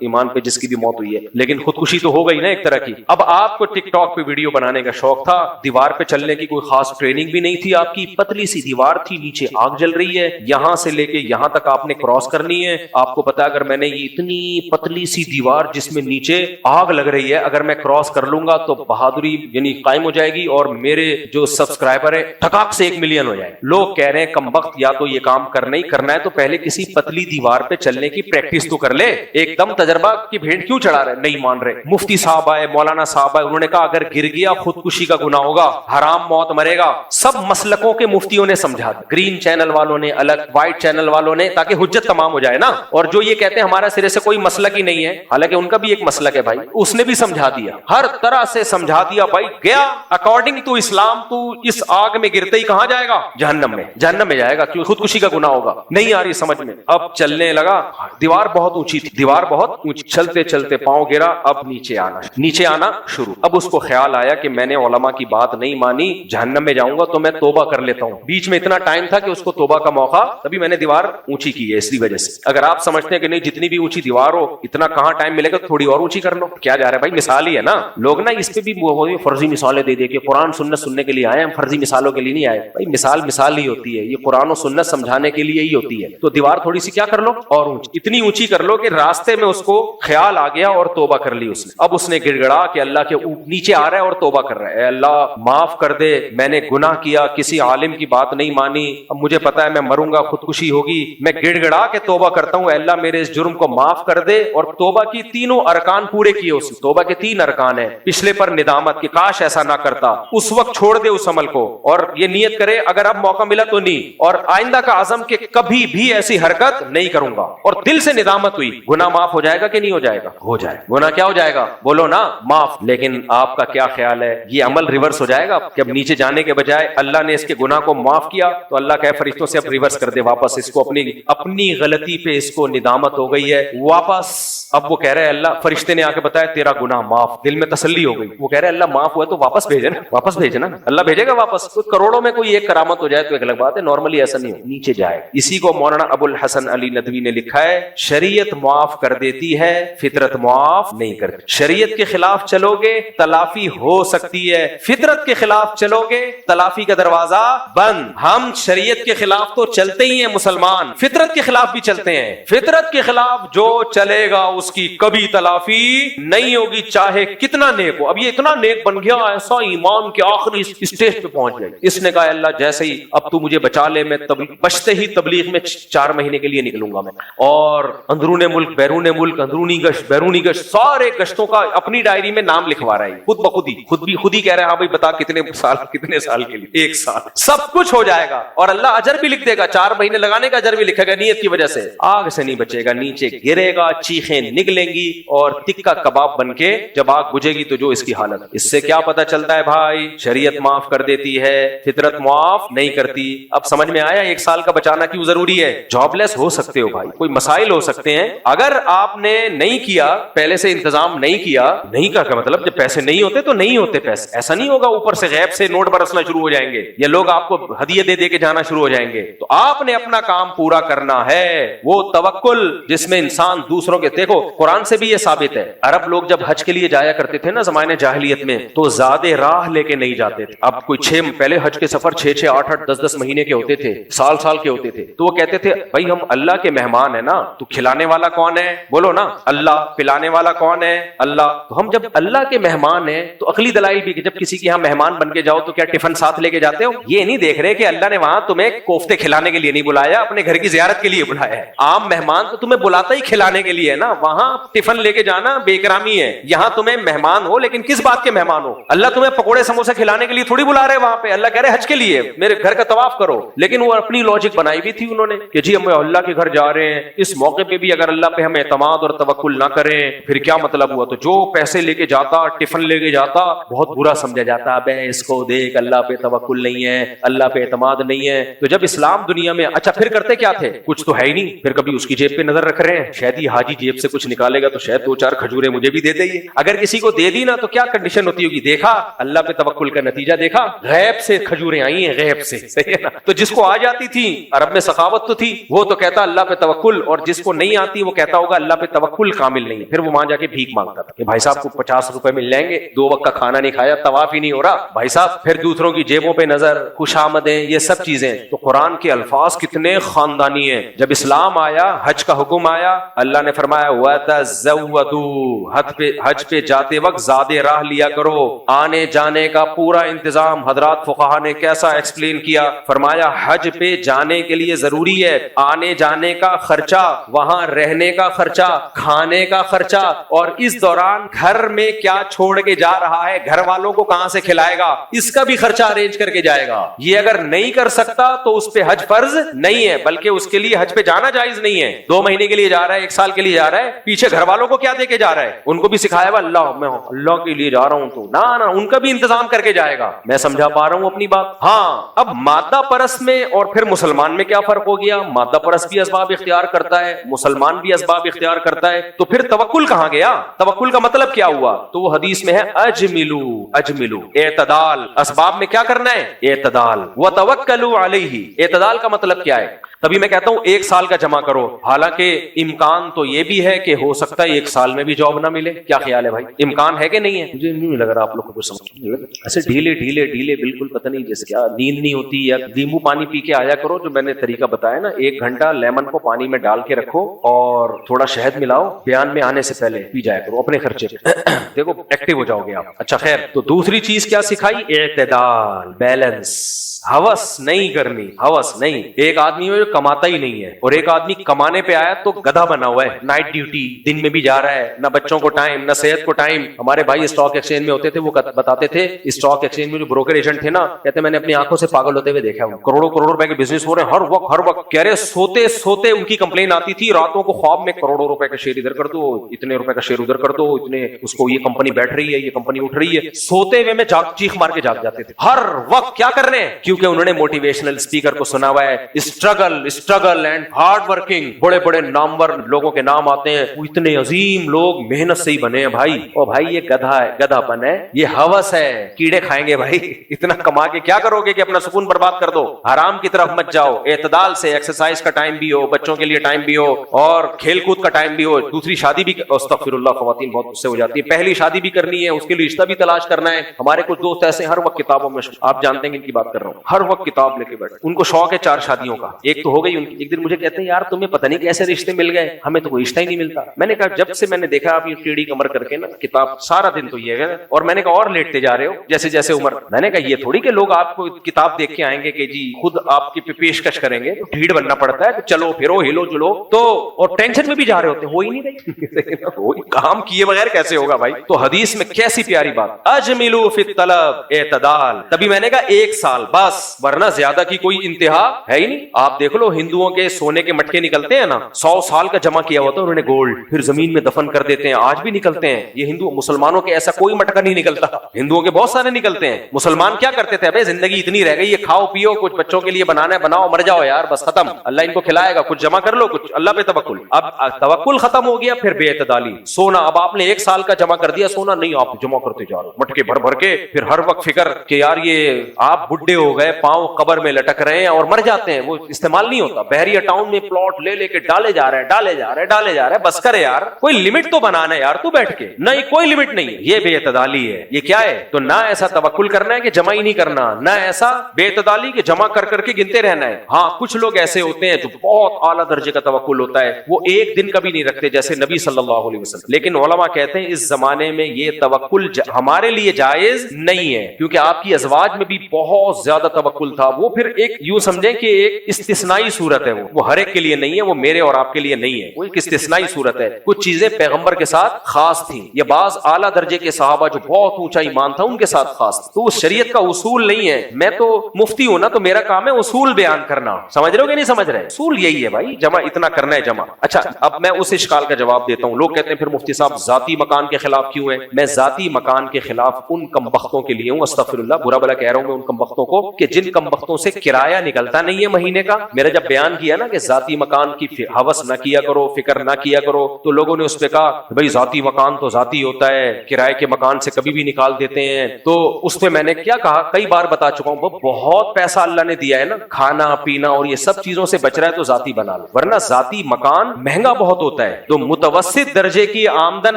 ایمان پہ جس کی بھی موت ہوئی ہے, لیکن خودکشی تو ہو گئی نا ایک طرح کی. اب آپ کو ٹک ٹاک پہ ویڈیو بنانے کا شوق تھا, دیوار پہ چلنے کی کوئی خاص ٹریننگ بھی نہیں تھی آپ کی, پتلی سی دیوار تھی, نیچے آگ جل رہی ہے, یہاں سے لے کے یہاں تک آپ نے کراس کرنی ہے. آپ کو پتا اگر میں نے یہ اتنی پتلی سی دیوار جس میں نیچے آگ لگ رہی ہے اگر میں کراس کر لوں گا تو بہادری یعنی قائم ہو جائے گی اور میرے جو سبسکرائبر ہے ٹھکاک سے 1 ملین ہو جائے. لوگ کہہ رہے ہیں کم وقت یا تو یہ کام کرنا ہی کرنا ہے تو پہلے کسی پتلی دیوار پہ چلنے کی پریکٹس تو کر لے. ایک دم تجربہ کی بھیڑ کیوں چڑھا رہے, نہیں مان رہے. مفتی صاحب آئے, مولانا صاحب آئے, انہوں نے کہا اگر گر گیا خودکشی کا گناہ ہوگا, حرام موت مرے گا. سب مسلکوں کے مفتیوں نے سمجھا, گرین چینل والوں نے الگ, وائٹ چینل والوں نے, تاکہ حجت تمام ہو جائے نا. اور جو یہ کہتے ہیں ہمارا سرے سے کوئی مسلک ہی نہیں ہے, حالانکہ ان کا بھی ایک مسلک ہے بھائی, اس نے بھی سمجھا دیا, ہر طرح سے سمجھا دیا. بھائی گیا اکارڈنگ ٹو اسلام تو اس آگ میں گرتے ہی کہاں جائے گا, جہنم میں, جہنم میں جائے گا. کیوں خودکشی کا گناہ ہوگا. نہیں آ رہی سمجھ میں. اب چلنے لگا, دیوار بہت اونچی تھی, دیوار بہت اونچی, چلتے چلتے پاؤں گرا, اب نیچے آنا شروع. اب اس کو خیال آیا کہ میں نے علماء کی بات نہیں مانی, جہنم میں جاؤں گا تو میں توبہ کر لیتا ہوں. بیچ میں اتنا ٹائم تھا کہ اس کو توبہ کا موقع, تبھی میں نے دیوار اونچی کی ہے اسی وجہ سے. اگر آپ سمجھتے ہیں کہ نہیں جتنی بھی اونچی دیوار ہو اتنا کہاں ٹائم ملے گا, تھوڑی اور اونچی کر لو, کیا جا رہا ہے بھائی, مثال ہی ہے نا. لوگ نا اس پہ بھی فرضی مثالیں دے کے قرآن سنت سننے کے لیے آئے ہیں, فرضی مثالوں کے لیے نہیں آئے. بھائی مثال ہی ہوتی ہے, یہ قرآن و سنت سمجھانے کے لیے ہی ہوتی ہے. تو دیوار تھوڑی سی کیا کر لو اور اونچی, اتنی اونچی کر لو کہ راستے میں اس کو خیال آ گیا اور توبہ کر لی اس نے. اب اس نے گڑ گڑا کہ اللہ کے نیچے آ رہا ہے اور توبہ کر رہا ہے, اے اللہ معاف کر دے, میں نے گناہ کیا, کسی عالم کی بات نہیں مانی, اب مجھے پتا ہے میں مروں گا, خودکشی ہوگی, میں گڑ گڑا کے توبہ کرتا ہوں, اے اللہ میرے اس جرم کو معاف کر دے. اور توبہ کی تینوں ارکان پورے کیے اس نے. توبہ کے 3 ارکان ہیں. پچھلے پر ندامت کہ کاش ایسا نہ کرتا, اس وقت چھوڑ دے اس عمل کو, اور یہ نیت کرے اگر اب موقع ملا تو نہیں, اور آئندہ کا عزم کہ کبھی بھی ایسی حرکت نہیں کروں گا, اور دل سے ندامت ہوئی. گناہ معاف ہو جائے گا کہ نہیں ہو جائے گا, ہو جائے. گناہ کیا ہو جائے گا, بولو نا, معاف. لیکن آپ کا کیا خیال ہے, یہ عمل ریورس ہو جائے گا کہ اب نیچے جانے کے بجائے اللہ نے اس کے گناہ کو معاف کیا تو اللہ کہے فرشتوں سے اب ریورس کر دے واپس اس کو, اپنی غلطی پہ اس کو ندامت ہو گئی ہے واپس. اب وہ کہہ رہے ہیں اللہ, فرشتے نے آ کے بتایا تیرا گناہ معاف, دل میں تسلی ہو گئی. وہ کہہ رہے ہیں اللہ معاف ہوا تو واپس بھیجے نا, واپس بھیجنا, اللہ بھیجے گا واپس. تو کروڑوں میں کوئی ایک کرامت ہو جائے تو ایک الگ بات ہے, نارملی ایسا نہیں ہو, نیچے جائے. اسی کو مولانا ابو الحسن علی ندوی نے لکھا ہے, شریعت معاف کر دیتی ہے, فطرت معاف نہیں کرتی. شریعت کے خلاف چلو گے تلافی ہو سکتی ہے, فطرت کے خلاف چلو گے تلافی کا دروازہ بند. ہم شریعت کے خلاف تو چلتے ہی ہیں مسلمان, فطرت کے خلاف بھی چلتے ہیں. فطرت کے خلاف جو چلے گا اس کی کبھی تلافی نہیں ہوگی, چاہے کتنا نیک ہو. اب یہ اتنا نیک بن گیا, ایسا ایمان کے آخری اسٹیج پہ پہنچ گئے. اس نے کہا اللہ جیسے ہی اب تو مجھے بچا لے, میں بچتے ہی تبلیغ میں 4 مہینے کے لیے نکلوں گا میں, اور اندرون ملک بیرون ملک, اندرونی گشت بیرونی گشت, سارے گشتوں کا اپنی ڈائری میں نام لکھوا رہا ہے خود بخود ہی, خود ہی کہہ رہا ہے ہاں بھائی بتا کتنے سال کے لیے, 1 سال, سب کچھ ہو جائے گا اور اللہ اجر بھی لکھ دے گا, 4 مہینے لگانے کا اجر بھی لکھے گا نیت کی وجہ سے. آگ سے نہیں بچے گا, نیچے گرے گا, چیخیں نکلیں گی اور ٹکا کباب بن کے جب آگ بجھے گی تو جو اس کی حالت. اس سے کیا پتا چلتا ہے بھائی, شریعت معاف کر دیتی ہے, فطرت معاف نہیں کرتی. اب سمجھ میں آیا 1 سال کا بچانا کیوں ضروری ہے. جاب لیس ہو سکتے ہو بھائی, کوئی مسائل ہو سکتے ہیں, اگر آپ نے نہیں کیا, پہلے سے انتظام نہیں کیا, نہیں کا مطلب جب پیسے نہیں ہوتے تو نہیں ہوتے پیسے, ایسا نہیں ہوگا اوپر سے غیب سے نوٹ برسنا شروع ہو جائیں گے یا لوگ آپ کو ہدیے دے دے کے جانا شروع ہو جائیں گے. تو آپ نے اپنا کام پورا کرنا ہے, وہ توکل جس میں انسان دوسروں کے, دیکھو قرآن سے بھی یہ ثابت ہے. عرب لوگ جب حج کے لیے جایا کرتے تھے نا زمانے جاہلیت میں, تو زیادہ راہ لے کے نہیں جاتے تھے. اب کوئی 6 پہلے حج کے سفر 6 8 10 مہینے کے ہوتے تھے, سال کے ہوتے تھے. تو وہ کہتے تھے بھائی ہم اللہ کے مہمان ہیں نا, تو کھلانے والا کون ہے, بولو نا اللہ, پلانے والا کون ہے, اللہ. تو ہم جب اللہ کے مہمان ہیں تو عقلی دلائل بھی کہ جب کسی کے یہاں مہمان بن کے جاؤ تو کیا ٹفن ساتھ لے کے جاتے ہو. یہ نہیں دیکھ رہے کہ اللہ نے وہاں تمہیں کوفتے کھلانے کے لیے نہیں بلایا, اپنے گھر کی زیارت کے لیے بلایا ہے. عام مہمان تو تمہیں بلاتا ہی کھلانے کے لیے نا, وہاں ٹفن لے کے جانا بے اکرامی ہے. یہاں تمہیں مہمان ہو, لیکن کس بات کے مہمان ہو, اللہ تمہیں پکوڑے سموسے کھلانے کے لیے تھوڑی بلا رہے وہاں پہ. اللہ کہہ رہے حج کے لیے میرے گھر کا طواف کرو. لیکن وہ اپنی لاجک بنائی بھی تھی انہوں نے کہ جی ہم اللہ کے گھر جا رہے ہیں, اس موقع پہ بھی اگر اللہ پہ ہم اعتماد اور توکل نہ کریں پھر کیا مطلب ہوا. تو جو پیسے لے کے جاتا, ٹفن لے کے جاتا, بہت برا سمجھا جاتا, اب اس کو دیکھ اللہ پہ توکل نہیں ہے, اللہ پہ اعتماد نہیں ہے. تو جب اسلام دنیا میں, اچھا پھر کرتے کیا تھے, کچھ تو ہے ہی نہیں, پھر کبھی اس کی جیب پہ نظر رکھ رہے ہیں, شاید یہ حاجی جیب سے کچھ نکالے گا تو شاید 2-4 کھجوریں مجھے بھی دے دے. اگر کسی کو دے دی نا تو کیا کنڈیشن ہوتی ہوگی, دیکھا اللہ پہ توکل کا نتیجہ دیکھا, غیب سے کھجوریں آئی ہیں, غیب سے, صحیح ہے نا. تو جس کو آ جاتی تھی، عرب میں سخاوت تو تھی، وہ تو کہتا اللہ پہ توکل، اور جس کو نہیں آتی وہ کہتا ہوگا اللہ پہ توکل کامل نہیں ہے، پھر وہ وہاں جا کے بھیک مانگتا تھا کہ بھائی صاحب کو 50 روپے مل جائیں گے، 2 وقت کا کھانا نہیں کھایا، طواف ہی نہیں ہو رہا بھائی صاحب، پھر دوسروں کی جیبوں پہ نظر، خوش آمدیں، یہ سب چیزیں. تو قرآن کے الفاظ کتنے خاندانی ہیں. جب اسلام آیا، حج کا حکم آیا، اللہ نے فرمایا وَتَزَوَّدُوا، حج پہ جاتے وقت زادِ راہ لیا کرو، آنے جانے کا پورا انتظام. حضرات فقہا نے کیسا ایکسپلین کیا، فرمایا حج پہ جانے کے لیے ضروری ہے آنے جانے کا خرچہ، وہاں رہنے کا خرچہ، کھانے کا خرچہ، اور اس دوران گھر میں کیا چھوڑ کے جا رہا ہے، گھر والوں کو کہاں سے کھلائے گا، اس کا بھی خرچہ ارینج کر کے جائے گا. یہ اگر نہیں کر سکتا تو اس پہ حج فرض نہیں ہے، بلکہ اس کے لیے حج پہ جانا جائز نہیں ہے. 2 مہینے کے لیے جا رہا ہے، 1 سال کے لیے جا رہا ہے، پیچھے گھر والوں کو کیا دے کے جا رہا ہے، ان کو بھی سکھایا ہوا میں اللہ کے لیے جا رہا ہوں، تو نہ ان کا بھی انتظام کر کے جائے گا. میں سمجھا پا رہا ہوں اپنی بات؟ ہاں. اب مادہ پرست میں اور پھر مسلمان میں کیا فرق ہو گیا؟ مادہ پرست بھی اسباب اختیار کرتا ہے، مسلمان بھی اسباب اختیار کرتا ہے، تو پھر توکل کہاں گیا؟ توکل کا مطلب کیا ہوا؟ تو وہ حدیث میں ہے اجملو، اعتدال. اسباب میں کیا کرنا ہے؟ اعتدال. وتوکلوا علیہ، اعتدال کا مطلب کیا ہے؟ تبھی میں کہتا ہوں 1 سال کا جمع کرو، حالانکہ امکان تو یہ بھی ہے کہ ہو سکتا ہے 1 سال میں بھی جاب نہ ملے. کیا خیال ہے بھائی؟ امکان ہے کہ نہیں ہے؟ مجھے نہیں لگ رہا آپ لوگ کو کچھ سمجھ نہیں لگ رہا، ایسے ڈھیلے بالکل پتہ نہیں جیسے کیا نیند نہیں ہوتی. یا لیمبو پانی پی کے آیا کرو، جو میں نے طریقہ بتایا نا، 1 گھنٹہ لیمن کو پانی میں ڈال کے رکھو اور تھوڑا شہد ملاؤ، بیان میں آنے سے پہلے پی جایا کرو اپنے خرچے پہ. دیکھو ایکٹیو ہو جاؤ گے آپ. اچھا خیر، تو دوسری چیز کیا سکھائی؟ اعتدال، بیلنس. ہوس نہیں کرنی، ہوس نہیں. ایک آدمی جو کماتا ہی نہیں ہے اور ایک آدمی کمانے پہ آیا تو گدھا بنا ہوا ہے، نائٹ ڈیوٹی، دن میں بھی جا رہا ہے، نہ بچوں کو ٹائم، نہ صحت کو ٹائم. ہمارے بھائی اسٹاک ایکسچینج میں ہوتے تھے، وہ بتاتے تھے اسٹاک ایکسچینج میں جو بروکر ایجنٹ تھے نا، کہتے میں نے اپنی آنکھوں سے پاگل ہوتے ہوئے دیکھا، کروڑوں روپے کے بزنس ہو رہے ہیں ہر وقت کہہ رہے سوتے ان کی کمپلین آتی تھی راتوں کو خواب میں، کروڑوں روپے کا شیئر ادھر کر دو، اتنے روپے کا شیئر ادھر کر دو، اتنے اس کو، یہ کمپنی بیٹھ رہی ہے، یہ کمپنی اٹھ رہی ہے. سوتے ہوئے میں چیخ مار کے جاگ جاتے تھے ہر وقت. کیا کر رہے ہیں؟ کیونکہ انہوں نے موٹیویشنل اسپیکر کو سنا ہوا ہے، اسٹرگل اینڈ ہارڈ ورکنگ. بڑے نامور لوگوں کے نام آتے ہیں، وہ اتنے عظیم لوگ محنت سے ہی بنے ہیں بھائی. او بھائی یہ گدھا ہے، گدھا پن ہے، یہ ہوس ہے، کیڑے کھائیں گے بھائی. اتنا کما کے کیا کرو گے کہ اپنا سکون برباد کر دو؟ حرام کی طرف مت جاؤ. اعتدال سے، ایکسرسائز کا ٹائم بھی ہو، بچوں کے لیے ٹائم بھی ہو، اور کھیل کود کا ٹائم بھی ہو. دوسری شادی بھی، استغفر اللہ، خواتین بہت غصے ہو جاتی ہے، پہلی شادی بھی کرنی ہے، اس کے لیے رشتہ بھی تلاش کرنا ہے. ہمارے کچھ دوست ایسے ہر وقت کتابوں میں، آپ جانتے ہیں ان کی بات کر رہا ہوں، ہر وقت کتاب لے کے بیٹھے، ان کو شوق ہے 4 شادیوں کا. ایک تو ہو گئی ان کی. ایک دن مجھے کہتے ہیں یار تمہیں پتہ نہیں کیسے رشتے مل گئے، ہمیں تو کوئی رشتہ ہی نہیں ملتا. میں نے کہا جب سے میں نے دیکھا آپ یہ ٹیڑھی کمر کر کے نا کتاب سارا دن تو یہ ہے، اور میں نے کہا اور لیٹتے جا رہے ہو جیسے جیسے عمر. میں نے کہا یہ تھوڑی کہ لوگ آپ کو کتاب دیکھ کے آئیں گے کہ جی خود آپ کی پیشکش کریں گے، ڈھیڑ بننا پڑتا ہے، چلو پھرو ہلو جلو تو، اور ٹینشن میں بھی جا رہے ہوتے ہیں، ہو ہی نہیں رہی. کام کیے بغیر کیسے ہوگا بھائی؟ تو حدیث میں کیسی پیاری بات، اجملوا فی الطلب، اعتدال. تبھی میں نے کہا 1 سال بس، ورنہ زیادہ کی کوئی انتہا ہے ہی نہیں. آپ دیکھ لو ہندوؤں کے سونے کے مٹکے نکلتے ہیں نا، 100 سال کا جمع کیا ہوتا ہے انہوں نے گولڈ، پھر زمین میں دفن کر دیتے ہیں، آج بھی نکلتے ہیں. یہ ہندو، مسلمانوں کے ایسا کوئی مٹکا نہیں نکلتا، ہندوؤں کے بہت سارے نکلتے ہیں. مسلمان کیا کرتے تھے؟ ابے زندگی اتنی رہ گئی ہے، کھاؤ پیو، کچھ بچوں کے لیے بنانا ہے بناؤ، مر جاؤ یار بس ختم، اللہ ان کو کھلائے گا، کچھ جمع کر لو، کچھ اللہ پہ توکل. اب توکل ختم ہو گیا، پھر بے اعتدالی. سونا، اب آپ نے 1 سال کا جمع کر دیا سونا، نہیں آپ جمع کرتے جا رہے مٹکے بھر کے، پھر ہر وقت فکر کہ یار یہ آپ بڈھے ہو گئے، پاؤں قبر میں لٹک رہے ہیں اور مر جاتے ہیں، وہ استعمال نہیں ہوتا. بحریہ ٹاؤن میں پلاٹ لے کے ڈالے جا رہے ہیں، بس کرے یار، کوئی لمٹ تو بنانا ہے یار تو بیٹھ کے. نہیں کوئی لمٹ نہیں ہے، یہ بے اعتدالی ہے. یہ کیا ہے؟ تو نہ ایسا توکل کرنا ہے کہ جمع ہی نہیں کرنا، نہ ایسا بے اعتدالی کہ جمع کر کے گنتے رہنا ہے. ہاں کچھ لوگ ایسے ہوتے ہیں جو بہت اعلیٰ درجے کا توکل ہوتا ہے، وہ 1 دن کا بھی نہیں رکھتے جیسے نبی صلی اللہ علیہ وسلم. لیکن علماء کہتے ہیں اس زمانے میں یہ توکل ہمارے لیے جائز نہیں ہے، کیونکہ آپ کی ازواج میں بھی بہت زیادہ توکل تھا. وہ پھر ایک یوں سمجھیں کہ ایک استثنائی صورت ہے، وہ ہر ایک کے لیے نہیں ہے، وہ میرے اور آپ کے لیے نہیں ہے، وہ ایک استثنائی صورت ہے. کچھ چیزیں پیغمبر کے ساتھ خاص تھیں، یا بعض اعلیٰ درجے کے صحابہ جو بہت اونچا ایمان تھا ان کے ساتھ خاص تھی. تو وہ شریعت کا اصول نہیں ہے. میں تو مفتی ہوں نا، تو میرا کام ہے اصول بیان کرنا. سمجھ رہے ہو کہ نہیں سمجھ رہے؟ اصول یہی ہے بھائی، جمع اتنا کرنا ہے جمع. اچھا اب میں اس اشکال کا جواب دیتا ہوں. لوگ کہتے ہیں پھر مفتی صاحب ذاتی مکان کے خلاف کیوں ہیں؟ میں ذاتی مکان کے خلاف ان کمبختوں کے لیے ہوں، استغفر اللہ، برا بلا کہہ رہا ہوں میں ان کمبختوں کو کہ جن کمبختوں سے کرایہ نکلتا نہیں ہے مہینے کا. میرا نے جب بیان کیا نا کہ ذاتی مکان کی ہوس نہ کیا کرو، فکر نہ کیا کرو، تو لوگوں نے اس پہ کہا بھائی ذاتی مکان تو ذاتی ہوتا ہے، کرائے کے مکان سے کبھی بھی نکال دیتے ہیں. تو اس پہ میں نے کیا کہا، کئی بار بتا چکا ہوں، بہت پیسہ اللہ نے دیا ہے نا، کھانا پینا اور یہ سب چیزوں سے بچ رہا ہے تو ذاتی بنا لو، ورنہ ذاتی مکان مہنگا بہت ہوتا ہے. تو متوسط درجے کی آمدن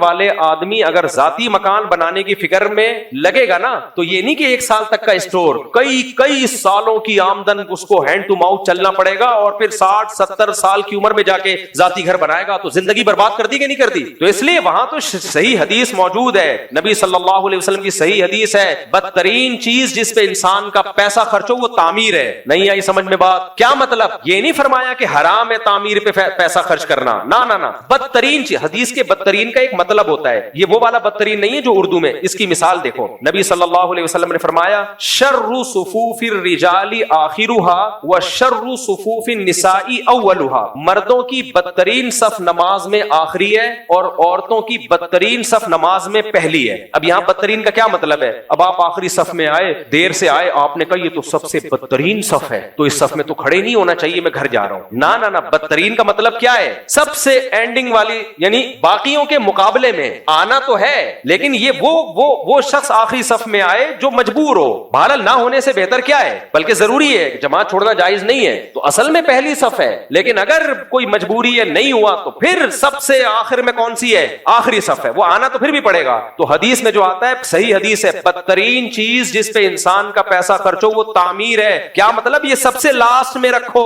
والے آدمی اگر ذاتی مکان بنانے کی فکر میں لگے گا نا، تو یہ نہیں کہ ایک سال تک کا اسٹور، کئی سالوں کی آمدن اس کو ہینڈ ٹو ماؤتھ چلنا پڑے گا، اور پھر 60-70 سال کی عمر میں جا کے ذاتی گھر بنائے گا، تو زندگی برباد کر دی کہ نہیں کر دی؟ تو اس لیے وہاں تو صحیح حدیث موجود ہے، نبی صلی اللہ علیہ وسلم کی صحیح حدیث ہے، بدترین چیز جس پہ انسان کا پیسہ خرچ ہو وہ تعمیر ہے. نہیں آئی سمجھ میں بات؟ کیا مطلب؟ یہ نہیں فرمایا کہ حرام ہے تعمیر پہ پیسہ خرچ کرنا، نہ، بدترین چیز. حدیث کے بدترین کا ایک مطلب ہوتا ہے، یہ وہ والا بدترین نہیں ہے جو اردو میں. اس کی مثال دیکھو، نبی صلی اللہ علیہ وسلم نے فرمایا شر صفوف الرجال آخرها وشر صفوف النساء اولها. مردوں کی بدترین صف نماز میں آخری ہے اور عورتوں کی بدترین صف نماز میں پہلی ہے. اب یہاں بدترین کا کیا مطلب ہے؟ اب آپ آخری صف میں آئے، دیر سے آئے، آپ نے کہا یہ تو سب سے بدترین صف ہے، تو اس صف میں تو کھڑے نہیں ہونا چاہیے، میں گھر جا رہا ہوں. نہ، بدترین کا مطلب کیا ہے؟ سب سے اینڈنگ والی، یعنی باقیوں کے مقابلے میں آنا تو ہے، لیکن یہ وہ شخص آخری صف میں آئے جو مجبور ہو. بہرحال نہ ہونے سے بہتر کیا ہے، بلکہ ضروری ہے، جماعت چھوڑنا جائز نہیں ہے، تو اصل میں پہلی صف ہے. لیکن اگر کوئی مجبوری ہے، نہیں ہوا، تو پھر سب سے آخر میں کون سی ہے؟ آخری صف ہے. وہ آنا تو پھر بھی پڑے گا. تو حدیث میں جو آتا ہے صحیح حدیث ہے، بدترین چیز جس پہ انسان کا پیسہ خرچ ہو وہ تعمیر ہے. کیا مطلب؟ یہ سب سے لاسٹ میں رکھو.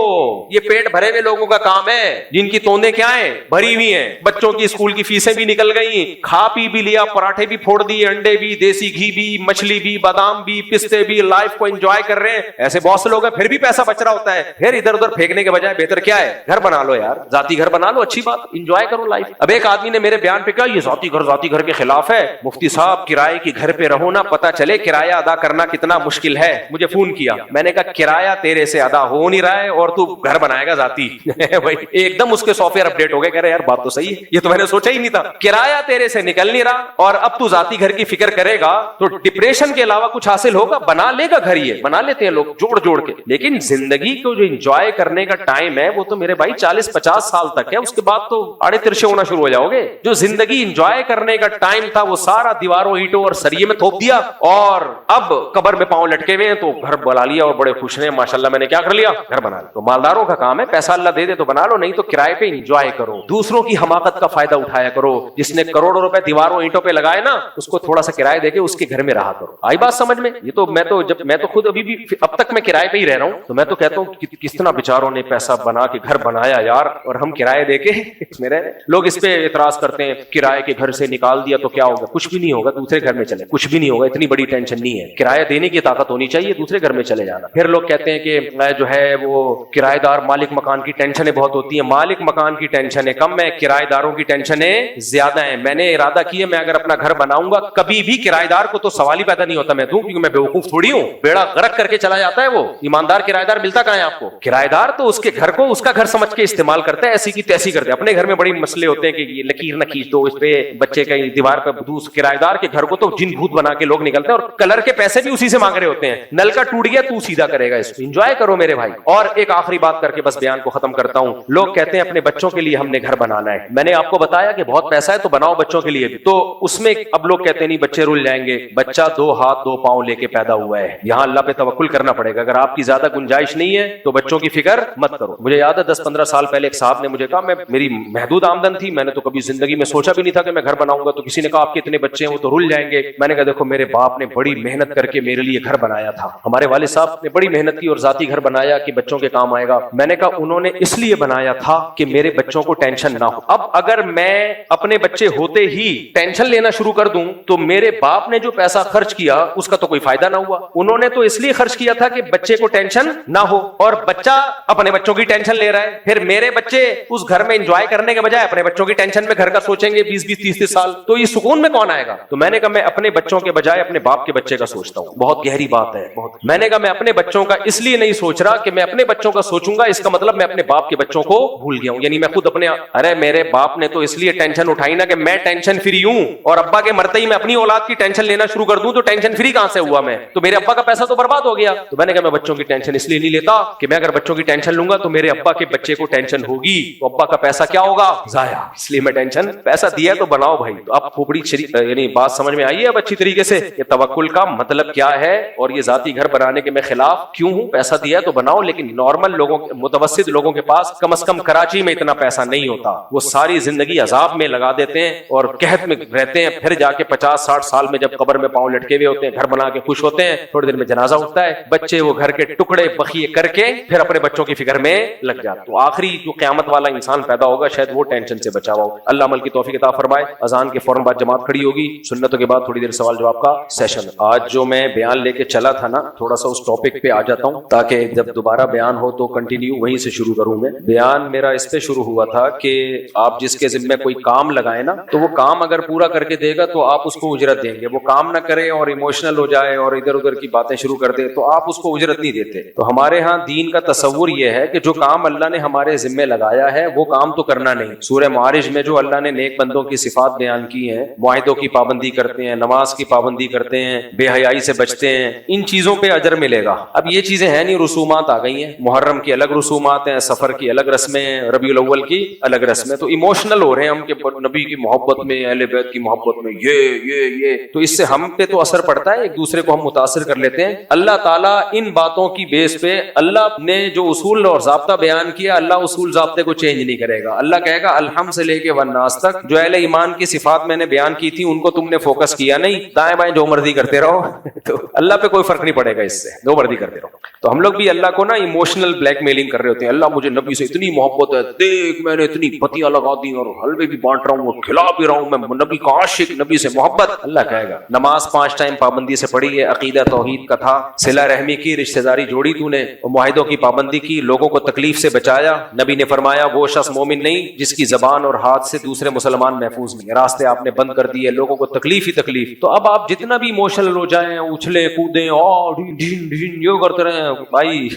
یہ پیٹ بھرے ہوئے لوگوں کا کام ہے، جن کی توندیں کیا ہیں؟ بھری ہوئی ہیں. بچوں کی اسکول کی فیسیں بھی نکل گئی، کھا پی بھی لیا، پراٹھے بھی پھوڑ دیے، انڈے بھی، دیسی گھی بھی، مچھلی بھی، بادام بھی، پستے بھی، لائف کو انجوائے کر رہے ہیں. ایسے بہت سے لوگ ہیں، پھر بھی پیسہ بچ رہا ہوتا ہے. پھر ادھر ادھر پھینکنے کے بجائے بہتر کیا ہے؟ گھر بنا لو یار، ذاتی گھر بنا لو، اچھی بات، انجوائے کرو لائف. اب ایک آدمی نے میرے بیان پہ کہا یہ ذاتی گھر کے خلاف ہے، مفتی صاحب کرائے کی گھر پہ رہو نا، پتہ چلے کرایہ ادا کرنا کتنا مشکل ہے. مجھے فون کیا، میں نے کہا کرایہ تیرے سے ادا ہو نہیں رہا ہے اور تو گھر بنائے گا ذاتی. بھائی ایک دم اس کے سافٹ ویئر اپڈیٹ ہو گئے، کہہ رہے یار بات تو صحیح ہے، یہ تو میں نے سوچا ہی نہیں تھا. کرایہ تیرے سے نکل نہیں رہا اور اب تو ذاتی گھر کی فکر کرے گا تو ڈپریشن کے علاوہ کچھ حاصل ہوگا؟ بنا لے گا گھر، یہ بنا لیتے ہیں لوگ جوڑ کے، لیکن زندگی کو جو انجوائے کرنے کا ٹائم ہے وہ تو میرے بھائی 40-50 سال تک ہے. اس کے بعد تو آڑے ترشے ہونا شروع ہو جاؤ گے. جو زندگی انجوائے کرنے کا ٹائم تھا وہ سارا دیواروں، اینٹوں اور سریے میں تھوپ دیا، اور اب قبر میں پاؤں لٹکے ہوئے ہیں تو گھر بنا لیا اور بڑے خوش ہیں، ماشاءاللہ میں نے کیا کر لیا؟ گھر بنا لیا. تو مالداروں کا کام ہے، پیسہ اللہ دے دے تو بنا لو، نہیں تو کرائے پہ انجوائے کرو، دوسروں کی حماقت کا فائدہ اٹھایا کرو. جس نے کروڑوں روپے دیواروں اینٹوں پہ لگائے نا، اس کو تھوڑا سا کرایہ دے کے اس کے گھر میں رہا کرو. آئی بات سمجھ میں؟ یہ تو میں تو خود ابھی بھی اب تک میں کرائے پہ ہی رہ رہا ہوں، تو میں تو کہتا ہوں کس طرح بیچاروں نے پیسہ بنا کے گھر بنایا یار، اور ہم کرایہ دے کے اس میں رہے. لوگ اس پہ اعتراض کرتے ہیں کرایے کے گھر سے نکال دیا تو کیا ہوگا؟ کچھ بھی نہیں ہوگا، دوسرے گھر میں چلے، کچھ بھی نہیں ہوگا، اتنی بڑی ٹینشن نہیں ہے. کرایہ دینے کی طاقت ہونی چاہیے، دوسرے گھر میں چلے جانا. پھر لوگ کہتے ہیں کہ جو ہے وہ کرایہ دار مالک مکان کی ٹینشنیں بہت ہوتی ہیں. مالک مکان کی ٹینشنیں کم ہے، کرایہ داروں کی ٹینشنیں زیادہ ہیں. میں نے ارادہ کیا میں اگر اپنا گھر بناؤں گا کبھی بھی کرایہ دار کو تو سوال ہی پیدا نہیں ہوتا میں دوں، کیونکہ میں بیوقوف تھوڑی ہوں. بیڑا غرق کر کے چلا جاتا ہے وہ. ایماندار کرایہ دار ملتا کہاں ہے آپ کو؟ کرایہ دار تو اس کے گھر کو اس کا گھر سمجھ کے استعمال کرتا ہے، ایسی کی تیسی کرتے ہیں. اپنے گھر میں بڑی مسئلے ہوتے ہیں کہ یہ لکیر نہ کھینچ دو اس پہ، بچے کا دیوار پہ بدوس. کرایہ دار کے گھر کو تو جن بھوت بنا کے لوگ نکلتے ہیں، اور کلر کے پیسے بھی اسی سے مانگ رہے ہوتے ہیں. نل کا ٹوٹ گیا تو سیدھا کرے گا اس کو. انجوائے کرو میرے بھائی. اور ایک آخری بات کر کے بس بیان کو ختم کرتا ہوں. لوگ کہتے ہیں اپنے بچوں کے لیے ہم نے گھر بنانا ہے. میں نے آپ کو بتایا کہ بہت پیسہ ہے تو بناؤ بچوں کے لیے بھی. تو اس میں اب لوگ کہتے ہیں نہیں بچے رول جائیں گے. بچہ 2 ہاتھ 2 پاؤں لے کے پیدا ہوا ہے، یہاں اللہ پہ توکل کرنا پڑے گا. اگر آپ کی زیادہ گنجائش نہیں ہے تو بچوں کی فکر مت کرو. مجھے یاد ہے 10-15 سال پہلے ایک صاحب نے مجھے کہا، میری محدود آمدن تھی، میں نے تو کبھی زندگی میں سوچا بھی نہیں تھا کہ میں گھر بناؤں گا. تو کسی نے کہا آپ کے اتنے بچے ہیں وہ تو رول جائیں گے. میں نے کہا دیکھو میرے باپ نے بڑی محنت کر کے میرے لیے گھر بنایا تھا، ہمارے والد صاحب نے بڑی محنت کی اور ذاتی گھر بنایا کہ بچوں کے کام آئے گا. میں نے کہا انہوں نے اس لیے بنایا تھا کہ میرے بچوں کو ٹینشن نہ ہو. اب اگر میں اپنے بچے ہوتے ہی ٹینشن لینا شروع کر دوں تو میرے باپ نے جو پیسہ خرچ کیا اس کا تو کوئی فائدہ نہ ہوا. انہوں نے تو اس لیے خرچ کیا تھا کہ بچے کو ٹینشن نہ ہو، اور بچہ اپنے بچوں کی ٹینشن لے رہا ہے. پھر میرے بچے اس گھر میں انجوائے کرنے کے بجائے اپنے بچوں کی ٹینشن میں گھر کا سوچیں گے 20-30 سال، تو یہ سکون میں کون آئے گا؟ تو میں نے کہا میں اپنے بچوں کے بجائے اپنے باپ کے بچے کا سوچتا ہوں. بہت گہری بات ہے بہت. میں نے کہا میں اپنے بچوں کا اس لیے نہیں سوچ رہا کہ میں اپنے بچوں کا سوچوں گا اس کا مطلب میں اپنے باپ کے بچوں کو بھول گیا ہوں. یعنی میں خود اپنے ارے میرے باپ نے تو اس لیے ٹینشن اٹھائی نا کہ میں ٹینشن فری ہوں، اور ابا کے مرتے ہی میں اپنی اولاد کی ٹینشن لینا شروع کر دوں تو ٹینشن فری کہاں سے ہوا میں؟ تو میرے ابا کا پیسہ تو برباد ہو گیا. تو میں نے کہا میں بچوں کی ٹینشن اس لیے نہیں لیتا کہ میں اگر بچوں کی ٹینشن لوں گا تو میرے ابا کے بچے کو ٹینشن ہوگی, تو ابا کا پیسہ کیا ہوگا, ضائع, اس لیے میں ٹینشن, پیسہ دیا تو بناؤ بھائی. تو اب کھوپڑی یعنی بات سمجھ میں آئی ہے اب اچھی طریقے سے کہ توکل کا مطلب کیا ہے, اور یہ ذاتی گھر بنانے کے میں خلاف کیوں ہوں. پیسہ دیا تو بناؤ, لیکن نارمل لوگوں, متوسط لوگوں کے پاس کم از کم کراچی میں اتنا پیسہ نہیں ہوتا, وہ ساری زندگی عذاب میں لگا دیتے ہیں اور قحط میں رہتے ہیں, پھر جا کے 50-60 سال میں جب قبر میں پاؤں لٹکے ہوئے ہوتے ہیں, گھر بنا کے خوش ہوتے ہیں, تھوڑی دیر میں جنازہ اٹھتا ہے, بچے وہ گھر کے ٹکڑے بخیے کر کے پھر اپنے بچوں کی فکر میں لگ جاتے. تو آخری جو قیامت والا انسان پیدا ہوگا شاید وہ ٹینشن سے بچا ہوا ہو. اللہ عمل کی توفیق عطا فرمائے. اذان کے فوراً بعد جماعت کھڑی ہوگی, سنتوں کے بعد تھوڑی دیر سوال جواب کا سیشن. آج جو میں بیان لے کے چلا تھا نا, تھوڑا سا اس ٹاپک پہ آ جاتا ہوں تاکہ جب دوبارہ بیان ہو تو کنٹینیو وہیں سے شروع کروں. میں بیان میرا اس پہ شروع ہوا تھا کہ آپ جس کے ذمہ کوئی کام لگائیں نا, تو وہ کام اگر پورا کر کے دے گا تو آپ اس کو اجرت دیں گے. وہ کام نہ کرے اور ایموشنل ہو جائے اور ادھر ادھر کی باتیں شروع کر دے تو آپ اس کو اجرت نہیں دیتے. تو ہمارے ہاں دین کا تصور یہ ہے کہ جو کام اللہ نے ہمارے ذمہ لگایا ہے وہ کام تو کرنا نہیں. سورہ معارج میں جو اللہ نے نیک بندوں کی صفات بیان کی ہیں, معاہدوں کی پابندی کرتے ہیں, نماز کی پابندی کرتے ہیں, بے حیائی سے بچتے ہیں, ان چیزوں پہ اجر ملے گا. اب یہ چیزیں ہیں نہیں, رسومات آ گئی ہیں, محرم کی الگ رسومات ہیں, سفر کی الگ رسمیں ہیں, ربیع الاول کی الگ رسمیں. تو ایموشنل ہو رہے ہیں ہم کہ نبی کی محبت میں, اہل بیت کی محبت میں, یہ تو اس سے ہم پہ تو اثر پڑتا ہے, ایک دوسرے کو ہم متاثر کر لیتے ہیں. اللہ تعالیٰ ان باتوں کی بیس پہ اللہ نے جو اصول اور ضابطہ بیان کیا, اللہ اصول ضابطے کو چینج نہیں کرے گا. اللہ کہے گا الحمد سے لے کے والناس تک جو اہل ایمان کی صفات میں نے بیان کی تھی ان کو تم نے فوکس کیا نہیں, دائیں بائیں جو مرضی کرتے رہو تو اللہ پہ کوئی فرق نہیں پڑے گا, اس سے جو مرضی کرتے رہو. تو ہم لوگ بھی اللہ کو نا ایموشنل بلیک میلنگ کر رہے ہوتے ہیں. اللہ مجھے نبی سے اتنی محبت ہے, دیکھ میں نے اتنی پتیاں لگا دی اور حلوے بھی بانٹ رہا ہوں اور کھلا بھی رہا ہوں, میں نبی کا عاشق, نبی سے محبت. اللہ کہے گا نماز 5 ٹائم پابندی سے پڑھی ہے, عقیدہ توحید کا تھا, صلہ رحمی کی, رشتہ داری جوڑی تو نے, معاہدوں کی پابندی کی, لوگوں کو تکلیف سے بچایا. نبی نے فرمایا وہ شخص مومن نہیں جس کی زبان اور ہاتھ سے دوسرے مسلمان محفوظ نہیں. راستے آپ نے بند کر دیے, لوگوں کو تکلیف ہی تکلیف. تو اب آپ جتنا بھی ایموشنل ہو جائیں, اچھلے کودیں اور یہ کرتے رہے بھائی,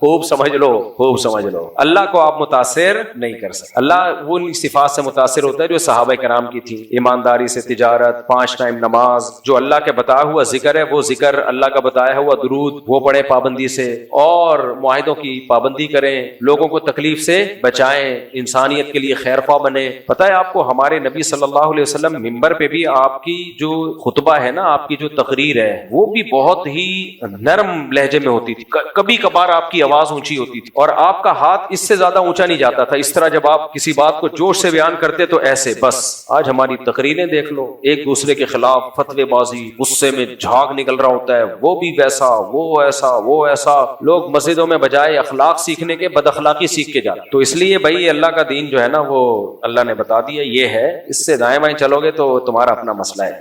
خوب سمجھ لو, خوب سمجھ لو, اللہ کو آپ متاثر نہیں کر سکتے. اللہ وہ صفات سے متاثر ہوتا ہے جو صحابہ کرام کی تھی, ایمانداری سے تجارت, 5 ٹائم نماز, جو اللہ کے بتایا ہوا ذکر ہے وہ ذکر, اللہ کا بتایا ہوا درود وہ پڑھے پابندی سے, اور معاہدوں کی پابندی کریں, لوگوں کو تکلیف سے بچائیں, انسانیت کے لیے خیر خواہ بنے. پتہ ہے آپ کو ہمارے نبی صلی اللہ علیہ وسلم ممبر پہ بھی آپ کی جو خطبہ ہے نا, آپ کی جو تقریر ہے وہ بھی بہت ہی نرم لہجے میں ہوتی تھی. کبھی کبھار آپ کی آواز اونچی ہوتی تھی اور آپ کا ہاتھ اس سے زیادہ اونچا نہیں جاتا تھا. اس طرح جب آپ کسی بات کو جوش سے بیان کرتے تو ایسے. بس آج ہماری تقریریں دیکھ لو, ایک دوسرے کے خلاف فتوی بازی, غصے میں جھاگ نکل رہا ہوتا ہے, وہ بھی ویسا, وہ ایسا, وہ ایسا. لوگ مسجدوں میں بجائے اخلاق سیکھنے کے بد اخلاقی سیکھ کے جاتے. تو اس لیے بھائی اللہ کا دین جو ہے نا وہ اللہ نے بتا دیا یہ ہے, اس سے دائیں بائیں چلو گے تو تمہارا اپنا مسئلہ ہے.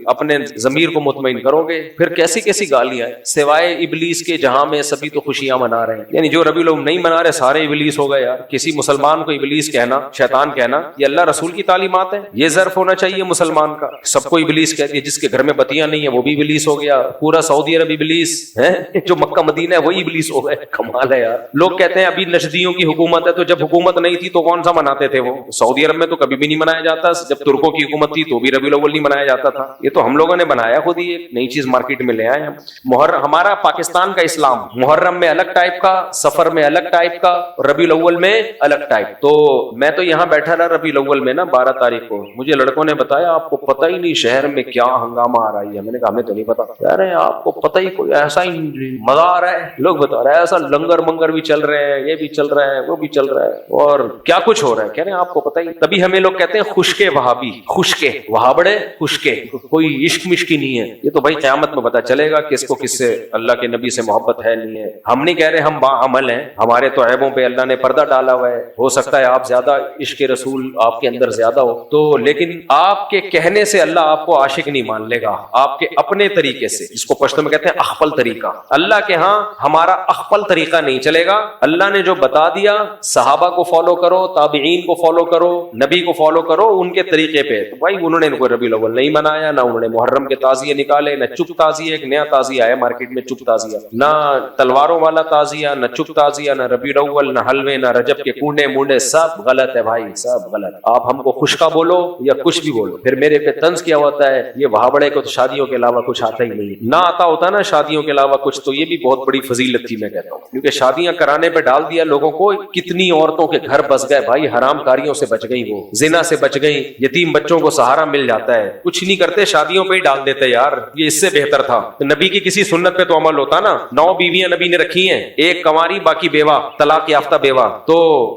اپنے ضمیر کو مطمئن کرو گے. پھر کیسی کیسی گالیاں ہیں, سوائے ابلیس کے جہاں میں سبھی تو خوشیاں منا رہے ہیں. یعنی جو ربیع الاول نہیں منا رہے سارے ابلیس ہو گئے یار. کسی مسلمان کو ابلیس کہنا, شیطان کہنا, یہ اللہ رسول کی تعلیمات ہیں. یہ ظرف ہونا چاہیے مسلمان کا. سب کو ابلیس کہتی ہے, جس کے گھر میں بتیاں نہیں ہیں وہ بھی ابلیس ہو گیا. پورا سعودی عرب ابلیس ہے, جو مکہ مدینہ ہے وہی ابلیس ہو گئے. کمال ہے یار. لوگ کہتے ہیں ابھی نجدیوں کی حکومت ہے, تو جب حکومت نہیں تھی تو کون سا مناتے تھے وہ؟ سعودی عرب میں تو کبھی بھی نہیں منایا جاتا. جب ترکوں کی حکومت تھی تو بھی ربیع الاول نہیں منایا جاتا تھا. یہ تو ہم لوگوں نے بنایا خود ہی, ایک نئی چیز مارکیٹ میں لے آئے ہم. ہمارا پاکستان کا اسلام محرم میں الگ ٹائپ کا, سفر میں الگ ٹائپ کا, ربیع الاول میں الگ ٹائپ. تو میں تو یہاں بیٹھا رہا ربیع الاول میں نا 12 تاریخ کو, مجھے لڑکوں نے بتایا آپ کو پتہ ہی نہیں شہر میں کیا ہنگامہ آ رہی ہے. میں نے کہا ہمیں تو نہیں پتا. کہہ رہے ہیں آپ کو پتہ ہی, کوئی ایسا ہی مزہ آ رہا ہے. لوگ بتا رہے ہیں ایسا لنگر منگر بھی چل رہے ہیں, یہ بھی چل رہا ہے, وہ بھی چل رہا ہے, اور کیا کچھ ہو رہا ہے. کہہ رہے ہیں آپ کو پتہ ہی. تبھی ہمیں لوگ کہتے ہیں خشکے وہابی, خشکے وہابڑے خشکے, کوئی عشق مشکی نہیں ہے. یہ تو بھائی قیامت میں پتہ چلے گا کس کو کس سے اللہ کے نبی سے محبت ہے نہیں ہے. ہم نہیں کہہ رہے ہم باعمل ہیں, ہمارے تو عیبوں پہ اللہ نے پردہ ڈالا ہوا ہے. ہو سکتا ہے آپ زیادہ عشق رسول آپ کے اندر زیادہ ہو تو, لیکن آپ کے کہنے سے اللہ آپ کو عاشق نہیں مان لے گا. آپ کے اپنے طریقے سے, جس کو پشتو میں کہتے ہیں اخفل طریقہ, اللہ کے ہاں ہمارا اخفل طریقہ نہیں چلے گا. اللہ نے جو بتا دیا صحابہ کو فالو کرو, تابعین کو فالو کرو, نبی کو فالو کرو ان کے طریقے پہ. تو بھائی انہوں نے کوئی ربیع الاول نہیں منایا, نہ انہوں نے محرم کے تعزیے نکالے, نہ چپ تعزیے, ایک نیا تعزیہ ہے مارکیٹ میں چپ تعزیہ, نہ تلواروں والا تعزیہ, نہ چپ تعزیہ, نہ ربیع الاول, نہ حلوے, نہ رجب کے کونے مونڈے, سب غلط ہے بھائی, سب غلط. آپ ہم کو خشکا بولو یا کچھ بھی بولو, پھر میرے پہ طنز کیا ہوتا ہے. یہ وہابڑے کو تو شادیوں کے علاوہ کچھ آتا ہی نہیں, نہ آتا ہوتا نا شادیوں کے علاوہ کچھ, تو یہ بھی بہت بڑی فضیلت تھی میں کہتا ہوں. کیونکہ شادیاں کرانے پہ ڈال دیا لوگوں کو. کتنی عورتوں کے گھر بس گئے بھائی, حرام کاریوں سے بچ گئی, وہ زنا سے بچ گئی, یتیم بچوں کو سہارا مل جاتا ہے. کچھ نہیں کرتے, شادیوں پہ ہی ڈال دیتے. یار یہ اس سے بہتر تھا. نبی کی کسی سنت پہ تو عمل ہوتا نا. 9 بیویاں نبی نے رکھی ہیں, ایک کنواری باقی بیوہ, طلاق یافتہ بیوہ, تو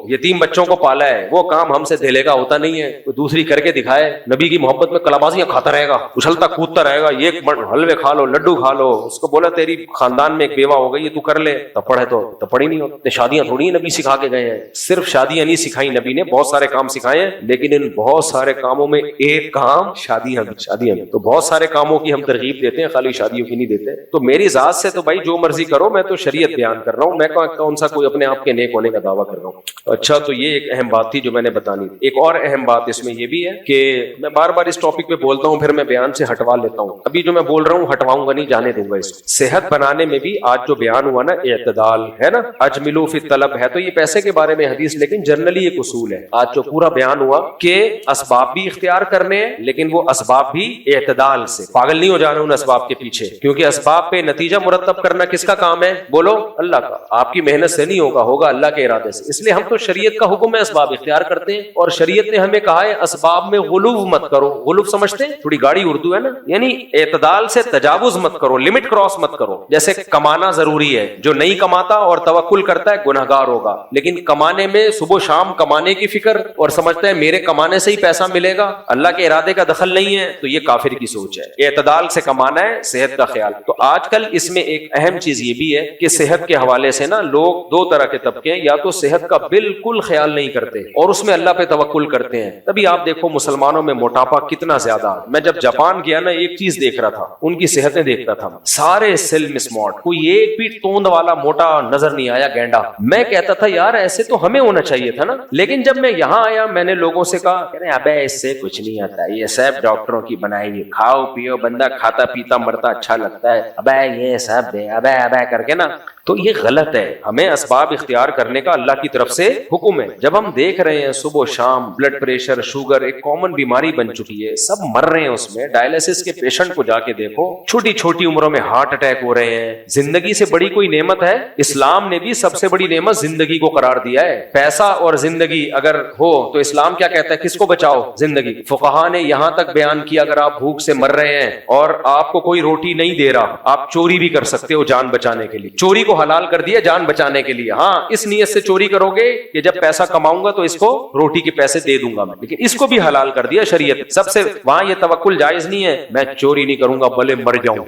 یتیم بچوں کو پالا ہے. وہ کام ہم سے دھیلے کا ہوتا نہیں ہے. دوسری کر کے دکھائے, نبی کی محبت میں کلابازیاں کھاتا رہے گا, اچھلتا کودتا رہے گا, یہ حلوے کھا لو, لڈو کھا لو. اس کو بولا تیری خاندان میں ایک بیوہ ہو گئی ہے, تو کر لے. تپڑ ہے تو تپڑ ہی نہیں ہوتے. شادیاں تھوڑی نبی سکھا کے گئے ہیں. صرف شادیاں نہیں سکھائی نبی نے, بہت سارے کام سکھائے ہیں, لیکن ان بہت سارے کاموں میں ایک کام شادیاں بھی. تو بہت سارے کاموں کی ہم ترغیب دیتے ہیں, خالی شادیوں کی نہیں دیتے. تو میری ذات سے تو بھائی جو مرضی کرو, میں تو شریعت بیان کر رہا ہوں, میں کون سا کوئی اپنے آپ کے نیک ہونے کا دعویٰ کر رہا ہوں. اچھا, تو یہ ایک اہم بات تھی جو میں نے بتانی تھی. ایک اور اہم بات اس میں یہ بھی ہے کہ میں بار بار اس ٹاپک پہ بولتا ہوں, پھر میں بیان سے ہٹوا لیتا ہوں. ابھی جو میں بول رہا ہوں ہٹواؤں گا نہیں, جانے دوں گا. اس صحت بنانے میں بھی آج جو بیان ہوا نا, اعتدال ہے نا, اجملوا فی الطلب ہے, تو یہ پیسے کے بارے میں حدیث, لیکن جنرلی ایک اصول ہے. آج جو پورا بیان ہوا کہ اسباب بھی اختیار کرنے ہیں, لیکن وہ اسباب بھی اعتدال سے. پاگل نہیں ہو جانا ان اسباب کے پیچھے, کیونکہ اسباب پہ نتیجہ مرتب کرنا کس کا کام ہے؟ بولو, اللہ کا. آپ کی محنت سے نہیں ہوگا, ہوگا اللہ کے ارادے سے. اس لیے ہم تو شریعت کا حکم ہے اسباب اختیار کرتے ہیں, اور شریعت نے ہمیں کہا ہے اسباب میں غلو مت کرو. غلو سمجھتے ہیں؟ تھوڑی گاڑی اردو ہے نا, یعنی اعتدال سے تجاوز مت کرو, لمٹ کراس مت کرو. جیسے کمانا ضروری ہے, جو نہیں کماتا اور توکل کرتا ہے گنہگار ہوگا. لیکن کمانے میں صبح شام کمانے کی فکر اور سمجھتا ہے میرے کمانے سے ہی پیسہ ملے گا, اللہ کے ارادے کا دخل نہیں ہے, تو یہ کافر کی سوچ ہے. اعتدال سے کمانا ہے, صحت کا خیال. تو آج کل اس میں ایک اہم چیز یہ بھی ہے کہ صحت کے حوالے سے نا لوگ دو طرح کے طبقے ہیں, یا تو صحت کا بالکل خیال نہیں کرتے اور اس میں اللہ پہ توکل کرتے ہیں. تبھی آپ دیکھو مسلمانوں میں موٹاپا کتنا زیادہ. میں جب جاپان گیا نا, ایک چیز دیکھ رہا تھا, ان کی صحتیں دیکھ رہا تھا, سارے سلم اسمارٹ, کوئی ایک بھی توند والا موٹا نظر نہیں آیا, گینڈا. میں کہتا تھا یار ایسے تو ہمیں ہونا چاہیے تھا نا. لیکن جب میں یہاں آیا, میں نے لوگوں سے کہا کہ ابے اس سے کچھ نہیں آتا, یہ سب ڈاکٹروں کی بنائی ہے, کھاؤ پیو, بندہ کھاتا پیتا مرتا اچھا لگتا ہے, ابے یہ سب دے ابے ابے کر کے نا. تو یہ غلط ہے. ہمیں اسباب اختیار کرنے کا اللہ کی طرف سے حکم ہے. جب ہم دیکھ رہے ہیں صبح شام بلڈ پریشر, شوگر ایک کامن بیماری بن چکی ہے, سب مر رہے ہیں اس میں. ڈائلسس کے پیشنٹ کو جا کے دیکھو, چھوٹی چھوٹی عمروں میں ہارٹ اٹیک ہو رہے ہیں. زندگی سے بڑی کوئی نعمت ہے؟ اسلام نے بھی سب سے بڑی نعمت زندگی کو قرار دیا ہے. پیسہ اور زندگی اگر ہو تو اسلام کیا کہتا ہے, کس کو بچاؤ؟ زندگی. فقہا نے یہاں تک بیان کیا اگر آپ بھوک سے مر رہے ہیں اور آپ کو کوئی روٹی نہیں دے رہا, آپ چوری بھی کر سکتے ہو جان بچانے کے لیے. چوری کو حلال کر دیا جان بچانے کے لیے. ہاں, اس نیت سے چوری کرو گے کہ جب پیسہ کماؤں گا تو اس کو روٹی کے پیسے دے دوں گا میں, لیکن اس کو بھی حلال کر دیا شریعت. سب سے وہاں یہ توکل جائز نہیں ہے, میں چوری نہیں کروں گا بھلے مر جاؤں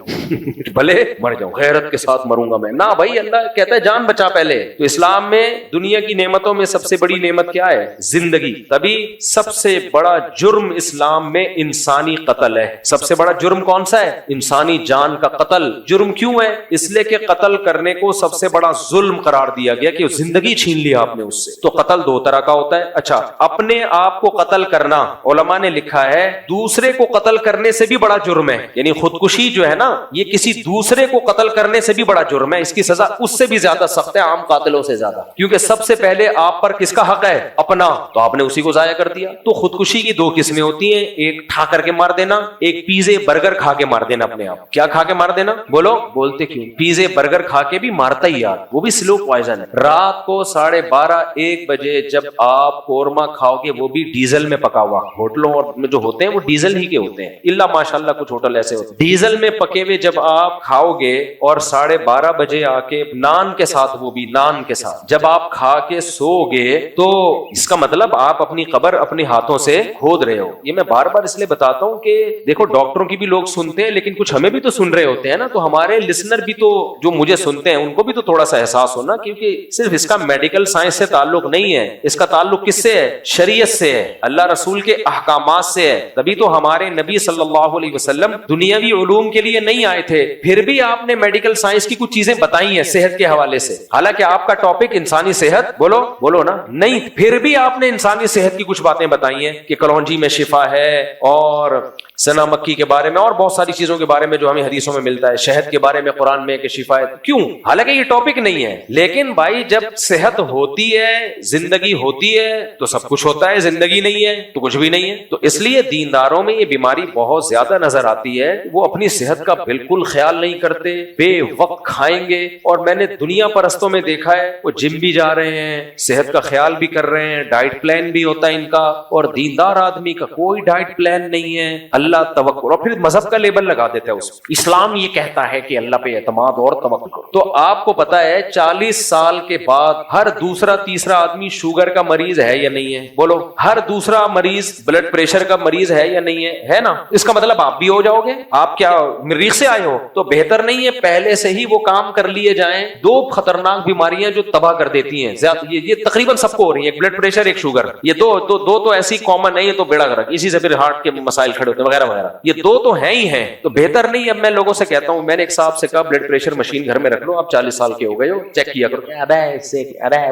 بھلے مر جاؤں, غیرت کے ساتھ مروں گا میں. نہ بھائی, اللہ کہتا ہے جان بچا پہلے. تو اسلام میں دنیا کی نعمتوں میں سب سے بڑی نعمت کیا ہے؟ زندگی. تبھی سب سے بڑا جرم اسلام میں انسانی قتل ہے. سب سے بڑا جرم کون سا ہے؟ انسانی جان کا قتل. جرم کیوں ہے؟ اس لیے کہ قتل کرنے کو سب سے بڑا ظلم قرار دیا گیا کہ زندگی چھین لیا آپ نے اس سے. تو قتل دو طرح کا ہوتا ہے. اچھا, اپنے آپ کو قتل کرنا, علماء نے لکھا ہے دوسرے کو قتل کرنے سے بھی بڑا جرم ہے. یعنی خودکشی جو ہے نا, یہ کسی دوسرے کو قتل کرنے سے بھی بڑا جرم ہے. اس کی سزا اس سے بھی زیادہ سخت ہے, عام قاتلوں سے زیادہ, کیونکہ سب سے پہلے آپ پر کس کا حق ہے؟ اپنا. تو آپ نے اسی کو ضائع کر دیا. تو خودکشی کی دو قسمیں ہوتی ہیں, ایک ٹھا کر کے مار دینا, ایک پیزے برگر کھا کے مار دینا اپنے آپ. کیا کھا کے مار دینا؟ بولو, بولتے کیوں؟ پیزے برگر کھا کے بھی مارتا ہی یار, وہ بھی سلو پوائزن ہے. رات کو 12:30-1 بجے جب آپ قورمہ کھاؤ گے, وہ بھی ڈیزل میں پکا ہوا, ہوٹلوں میں جو ہوتے ہیں وہ ڈیزل ہی کے ہوتے ہیں, اللہ ماشاءاللہ کچھ ہوٹل ایسے ہوتے ہیں ڈیزل میں پکے ہوئے. جب آپ کھاؤ گے اور 12:30 بجے آ کے نان کے ساتھ, وہ بھی نان کے ساتھ, جب آپ کھا کے سو گے تو اس کا مطلب آپ اپنی قبر اپنے ہاتھوں سے کھود رہے ہو. یہ میں بار بار اس لیے بتاتا ہوں کہ دیکھو ڈاکٹروں کی بھی لوگ سنتے ہیں, لیکن کچھ ہمیں بھی تو سن رہے ہوتے ہیں نا. تو ہمارے لسنر بھی تو جو مجھے سنتے ہیں ان کو بھی تو تھوڑا سا احساس ہونا, کیونکہ صرف اس کا میڈیکل سائنس سے تعلق نہیں ہے, اس کا تعلق کس سے ہے؟ شریعت سے ہے, اللہ رسول کے احکامات سے ہے. تبھی تو ہمارے نبی صلی اللہ علیہ وسلم دنیاوی علوم کے لیے نہیں آئے تھے, پھر بھی آپ نے میڈیکل سائنس کی کچھ چیزیں بتائی ہیں صحت کے حوالے سے. حالانکہ آپ کا ٹاپک انسانی صحت, بولو بولو نا, نہیں, پھر بھی آپ نے انسانی صحت کی کچھ باتیں بتائی ہیں کہ کلونجی میں شفا ہے, اور سنا مکی کے بارے میں, اور بہت ساری چیزوں کے بارے میں جو ہمیں حدیثوں میں ملتا ہے. شہد کے بارے میں قرآن میں کہ شفا ہے. کیوں؟ حالانکہ حالانکہ یہ ٹاپک نہیں ہے، لیکن بھائی جب صحت ہوتی ہے، زندگی ہوتی ہے تو سب کچھ ہوتا ہے، زندگی نہیں ہے تو کچھ بھی نہیں ہے۔ تو اس لیے دینداروں میں یہ بیماری بہت زیادہ نظر آتی ہے، وہ اپنی صحت کا بالکل خیال نہیں کرتے، بے وقت کھائیں گے۔ اور میں نے دنیا پرستوں میں دیکھا ہے وہ جم بھی جا رہے ہیں، صحت کا خیال بھی کر رہے ہیں، ڈائٹ پلان بھی ہوتا ہے ان کا، اور دیندار آدمی کا کوئی ڈائٹ پلان نہیں ہے، اللہ توکل، اور پھر مذہب کا لیبل لگا دیتا ہے اس کو۔ اسلام یہ کہتا ہے کہ اللہ پہ اعتماد اور توکل کرو۔ تو آپ کو پتا ہے 40 سال کے بعد ہر دوسرا تیسرا آدمی شوگر کا مریض ہے یا نہیں ہے؟ بولو، ہر دوسرا مریض بلڈ پریشر کا مریض ہے یا نہیں ہے نا؟ اس کا مطلب آپ بھی ہو جاؤ گے؟ آپ کیا مریخ سے آئے ہو؟ تو بہتر نہیں ہے پہلے سے ہی وہ کام کر لیے جائیں۔ دو خطرناک بیماریاں جو تباہ کر دیتی ہیں، یہ تقریباً سب کو ہو رہی ہیں، ایک بلڈ پریشر، ایک شوگر، یہ دو تو ایسی کامن ہے، یہ تو بیڑا گرک، اسی سے پھر ہارٹ کے مسائل کھڑے ہوتے ہیں وغیرہ وغیرہ، یہ دو تو ہیں ہی ہیں۔ تو بہتر نہیں ہے، اب میں لوگوں سے کہتا ہوں، میں نے ایک صاحب سے کہا بلڈ پریشر مشین گھر میں رکھ لو، آپ 40 سال کے ہو گئے ہو، چیک کیا کرو۔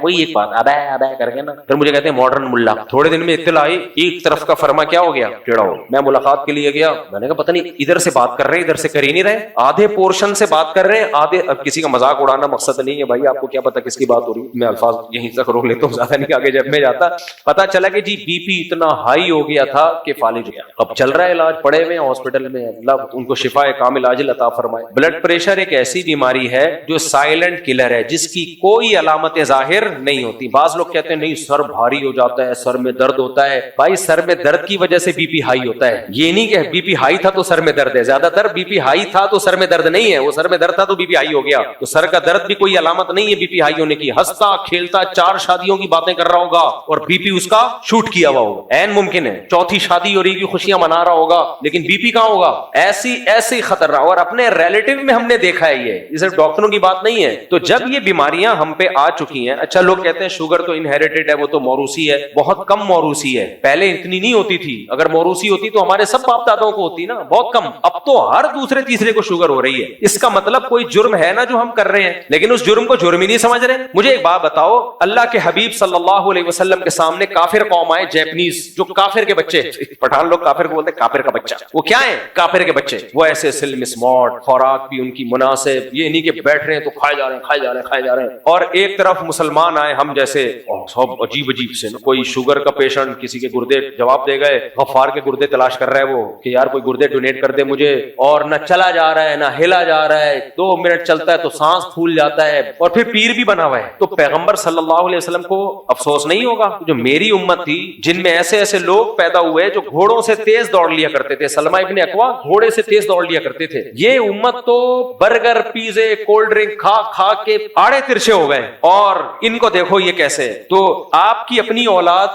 وہی ایک بات ابے کر کے نا، پھر مجھے کہتے ہیں ماڈرن ملا۔ تھوڑے دن میں اطلاع آئی ایک طرف کا فرما کیا ہو گیا، ٹیڑھا ہو گیا۔ میں ملاقات کے لیے گیا، میں نے کہا پتہ نہیں ادھر سے بات کر رہے ہیں ادھر سے کر ہی نہیں رہے، آدھے پورشن سے بات کر رہے ہیں آدھے۔ اب کسی کا مذاق اڑانا مقصد نہیں ہے بھائی، آپ کو کیا پتا کس کی بات ہو رہی ہے، میں الفاظ یہیں تک روک لیتا ہوں، زیادہ نہیں آگے۔ جب میں جاتا پتا چلا کہ جی بی پی اتنا ہائی ہو گیا تھا کہ فالج گیا، اب چل رہا ہے علاج، پڑے ہوئے ہیں ہاسپٹل میں، اللہ ان کو شفا کامل عاجل عطا فرمائے۔ بلڈ پریشر ایک ایسی بیماری ہے جو سائلنٹ کلر ہے، جس کی کوئی علامت ظاہر نہیں ہوتی۔ بعض لوگ کہتے ہیں نہیں سر بھاری ہو جاتا ہے، سر میں درد ہوتا ہے، بھائی سر میں درد کی وجہ سے بی پی ہائی ہوتا ہے، یہ نہیں کہ بی پی ہائی تھا تو سر میں درد ہے۔ زیادہ تر بی پی ہائی تھا تو سر میں درد نہیں ہے، وہ سر میں درد تھا تو بی پی ہائی ہو گیا، تو سر کا درد بھی کوئی علامت نہیں ہے بی پی ہائی ہونے کی۔ ہنستا کھیلتا 4 شادیوں کی باتیں کر رہا ہوگا اور بی پی اس کا شوٹ کیا ہوا ہوگا، عین ممکن ہے 4تھی شادی ہو رہی کی خوشیاں منا رہا ہوگا لیکن بی پی کہاں ہوگا؟ ایسی خطرناک۔ اور اپنے ریلیٹیو میں ہم نے دیکھا ہے، یہ صرف ڈاکٹروں کی بات نہیں ہے۔ تو جب یہ بیماریاں ہم پہ آ چکی ہیں، اچھا لوگ کہتے ہیں شوگر تو انہیریٹڈ ہے، وہ تو موروثی ہے، بہت کم موروثی ہے، پہلے اتنی نہیں ہوتی تھی، اگر موروثی ہوتی تو ہمارے سب باپ دادوں کو ہوتی نا، بہت کم، اب تو ہر دوسرے تیسرے کو شوگر ہو رہی ہے۔ اس کا مطلب کوئی جرم ہے نا جو ہم کر رہے ہیں، لیکن اس جرم کو جرم ہی نہیں سمجھ رہے۔ مجھے ایک بات بتاؤ، اللہ کے حبیب صلی اللہ علیہ وسلم کے سامنے کافر قوم آئے، جیپنیز، جو کافر کے بچے، پٹھان لوگ کافر کو بولتے ہیں کافر کا بچہ، وہ کیا ہے؟ کافر کے بچے، وہ ایسے سلم سمارٹ، خوراک بھی ان کی مناسب، یہ نہیں کہ بیٹھ رہے ہیں تو کھائے جا رہے ہیں۔ اور ایک طرف مسلمان آئے ہم جیسے، سب عجیب سے، کوئی شوگر کا پیشنٹ، کسی کے گردے جواب دے گئے، غفار کے گردے تلاش کر رہا ہے وہ کہ یار کوئی گردے ڈونیٹ کر دے مجھے، اور نہ چلا جا رہا ہے نہ ہلا جا رہا ہے، 2 منٹ چلتا ہے تو سانس پھول جاتا ہے، اور پھر پیر بھی بنا ہوا ہے۔ تو پیغمبر صلی اللہ علیہ وسلم کو افسوس نہیں ہوگا جو میری امت تھی جن میں ایسے لوگ پیدا ہوئے جو گھوڑوں سے تیز دوڑ لیا کرتے تھے؟ سلمہ ابن اکوا گھوڑے سے تیز دوڑ لیا کرتے تھے۔ یہ امت تو برگر، پیزے، کولڈ ڈرنک کھا کے آڑے ترچھے ہو گئے، اور ان کو دیکھو یہ کیسے۔ تو آپ کی اپنی اولاد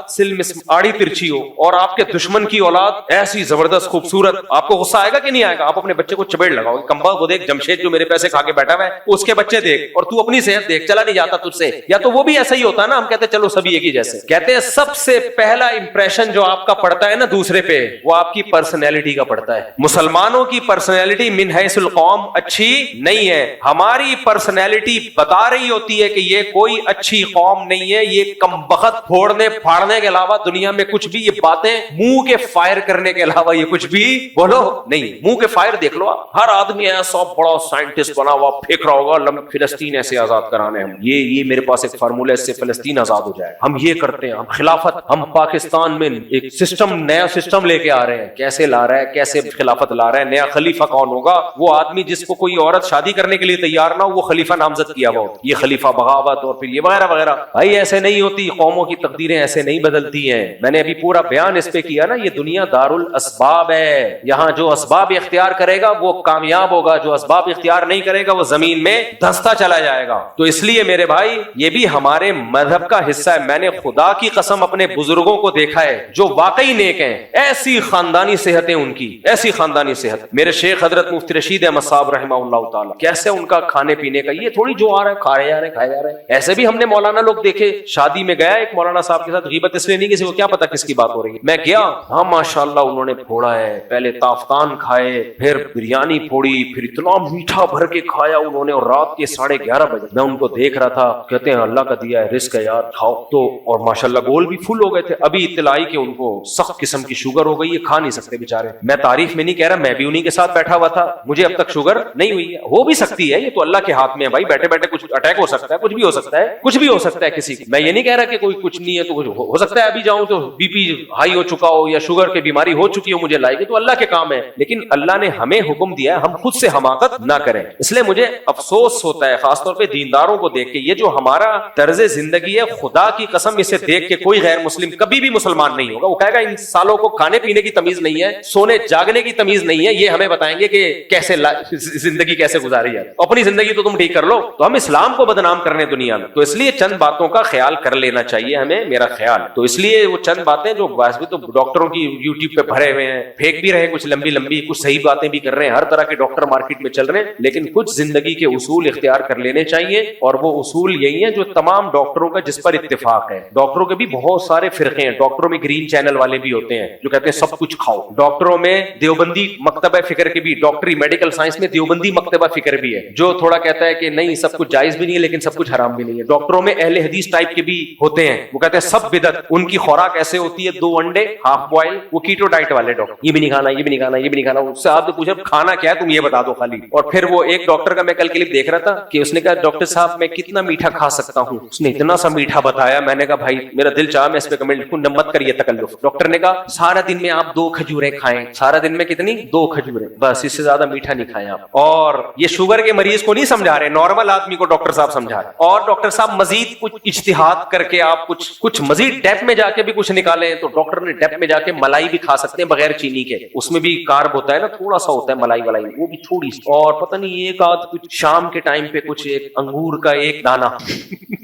آڑی ترچھی ہو اور آپ کے دشمن کی اولاد ایسی زبردست خوبصورت، آپ کو غصہ آئے گا کہ نہیں آئے گا؟ آپ اپنے بچے کو چپیڑ لگاؤ گے، کمبا وہ دیکھ جمشید جو میرے پیسے کھا کے بیٹھا ہوا ہے، اس کے بچے دیکھ، اور تو اپنی صحت دیکھ، چلا نہیں جاتا تجھ سے۔ یا تو وہ بھی ایسا ہی ہوتا ہے نا، ہم کہتے ہیں چلو سبھی ایک ہی جیسے۔ کہتے ہیں سب سے پہلا امپریشن جو آپ کا پڑتا ہے نا دوسرے پہ، وہ آپ کی پرسنالٹی کا پڑتا ہے۔ مسلمانوں کی پرسنالٹی من حیث القوم اچھی نہیں ہے، ہماری پرسنالٹی بتا رہی ہوتی ہے کہ یہ کوئی اچھی قوم نہیں ہے، یہ کمبخت پھوڑنے پھاڑنے کے علاوہ دنیا میں کچھ بھی، یہ باتیں منہ کے فائر کرنے کے علاوہ یہ کچھ بھی بولو نہیں۔ منہ کے فائر دیکھ لو، ہر آدمی ایسا بڑا سائنٹسٹ بنا ہوا پھینک رہا ہوگا فلسطین ایسے آزاد کرانے، ہم یہ میرے پاس ایک فارمولا، اس سے فلسطین آزاد ہو جائے، ہم یہ کرتے ہیں، ہم خلافت، ہم پاکستان میں ایک سسٹم، نیا سسٹم لے کے آ رہے ہیں۔ کیسے لا رہا ہے، کیسے خلافت لا رہا ہے؟ نیا خلیفہ کون ہوگا؟ وہ آدمی جس کو کوئی عورت شادی کرنے کے لیے تیار نہ ہو، وہ خلیفہ نامزد کیا ہوا، یہ خلیفہ بغاوت، اور پھر یہ وغیرہ وغیرہ۔ بھائی ایسے نہیں ہوتی، قوموں کی تقدیریں ایسے نہیں بدلتی ہیں۔ میں نے ابھی پورا بیان اس پہ کیا نا، یہ دنیا دار الاسباب ہے، یہاں جو اسباب اختیار کرے گا وہ کامیاب ہوگا، جو اسباب اختیار نہیں کرے گا وہ زمین میں دھنستا چلا جائے گا۔ تو اس لیے میرے بھائی یہ بھی ہمارے مذہب کا حصہ ہے۔ میں نے خدا کی قسم اپنے بزرگوں کو دیکھا ہے جو واقعی نیک ہیں، ایسی خاندانی صحتیں ان کی، ایسی خاندانی صحت۔ میرے شیخ حضرت مفتی رشید احمد صاحب رحمہ اللہ تعالی، کیسے ان کا کھانے پینے کا، یہ تھوڑی جو آ رہا ہے کھائے جا رہے ہیں، ایسے بھی ہم نے مولانا لوگ دیکھے شادی شادی میں گیا ایک مولانا صاحب کے ساتھ, غیبت اس لیے نہیں کسی کو کیا پتا کس کی بات ہو رہی ہے, میں گیا, ہاں ماشاءاللہ انہوں نے پھوڑا ہے, پہلے تافتان کھائے, پھر بریانی پھوڑی, پھر اتنا میٹھا بھر کے کھایا انہوں نے, اور رات کے 11:30 بجے میں ان کو دیکھ رہا تھا, کہتے ہیں اللہ کا دیا ہے رزق ہے یار کھاؤ. تو اور ماشاءاللہ گول بھی فل ہو گئے تھے. ابھی اطلاع آئی کہ ان کو سخت قسم کی شوگر ہو گئی ہے, کھا نہیں سکتے بیچارے. میں تعریف میں نہیں کہہ رہا, میں بھی انہی کے ساتھ بیٹھا ہوا تھا, مجھے اب تک شوگر نہیں ہوئی ہے. ہو بھی سکتی ہے, یہ تو اللہ کے ہاتھ میں ہے بھائی, بیٹھے بیٹھے کچھ اٹیک ہو سکتا ہے, کچھ بھی ہو سکتا ہے, کچھ بھی ہو سکتا ہے کسی کو. میں یہ نہیں کہہ رہا کہ کوئی کچھ نہیں ہے تو کچھ ہو سکتا ہے ابھی جاؤں تو بی پی ہائی ہو چکا ہو یا شوگر کی بیماری ہو چکی ہو مجھے لائے گی, تو اللہ کے کام ہے. لیکن اللہ نے ہمیں حکم دیا ہے ہم خود سے حماقت نہ کریں. اس لیے مجھے افسوس ہوتا ہے خاص طور پہ دینداروں کو دیکھ کے, یہ جو ہمارا طرز زندگی ہے, خدا کی قسم اسے دیکھ کے کوئی غیر مسلم کبھی بھی مسلمان نہیں ہوگا. وہ کہے گا ان سالوں کو کھانے پینے کی تمیز نہیں ہے, سونے جاگنے کی تمیز نہیں ہے, یہ ہمیں بتائیں گے کہ کیسے زندگی کیسے گزاری ہے. اپنی زندگی تو تم ٹھیک کر لو, تو ہم اسلام کو بدنام کرنے دنیا میں. تو اس لیے چند باتوں کا خیال کر لینا چاہیے ہمیں, میرا خیال. تو اس لیے وہ چند باتیں جو ویسے تو ڈاکٹروں کی یوٹیوب پہ بھرے ہوئے ہیں, پھینک بھی رہے کچھ لمبی لمبی, کچھ صحیح باتیں بھی کر رہے ہیں, ہر طرح کے ڈاکٹر مارکیٹ میں چل رہے ہیں, لیکن کچھ زندگی کے اصول اختیار کر لینے چاہیے. اور وہ اصول یہی ہیں جو تمام ڈاکٹروں کا جس پر اتفاق ہے. ڈاکٹروں کے بھی بہت سارے فرقے ہیں, ڈاکٹروں میں گرین چینل والے بھی ہوتے ہیں جو کہتے ہیں سب کچھ کھاؤ, ڈاکٹروں میں دیوبندی مکتبہ فکر کے بھی, ڈاکٹری میڈیکل سائنس میں دیوبندی مکتبہ فکر بھی ہے جو تھوڑا کہتا ہے کہ نہیں سب کچھ جائز بھی نہیں ہے لیکن سب کچھ حرام بھی نہیں ہے. ڈاکٹروں میں اہل حدیث ٹائپ کے بھی ہوتے ہیں, وہ کہتے ہیں سب بدعت. ان کی خوراک ایسے ہوتی ہے 2 انڈے ہاف بوائل, وہ کیٹو ڈائٹ والے ڈاکٹر, یہ بھی نہیں کھانا, یہ بھی نہیں کھانا, یہ بھی نہیں کھانا. اس سے آپ تو پوچھا کھانا کیا ہے تم یہ بتا دو خالی. اور پھر وہ ایک ڈاکٹر کا میں کل کلپ دیکھ رہا تھا کہ اس نے کہا ڈاکٹر صاحب میں کتنا میٹھا کھا سکتا ہوں, اس نے اتنا سا میٹھا بتایا, میں نے کہا بھائی میرا دل چاہا میں اس پہ کمنٹ لکھوں, مت کریے تکلف. ڈاکٹر نے کہا سارا دن میں آپ 2 کھجوریں کھائیں, سارا دن میں کتنی 2 کھجوریں, بس اس سے زیادہ میٹھا نہیں کھائیں آپ. اور یہ شوگر کے مریض کو نہیں سمجھا رہے, نارمل آدمی کو ڈاکٹر صاحب سمجھا رہے. اور ڈاکٹر صاحب مزید کچھ اجتہاد کر کے آپ کچھ مزید ڈیپ میں جا کے بھی کچھ نکالیں, تو ڈاکٹر نے ڈیپ میں جا کے ملائی بھی کھا سکتے ہیں بغیر چینی کے, اس میں بھی کارب ہوتا ہے نا, تھوڑا سا ہوتا ہے ملائی ولائی, وہ بھی تھوڑی سی. اور پتہ نہیں ایک آدھ کچھ شام کے ٹائم پہ کچھ ایک انگور کا ایک دانہ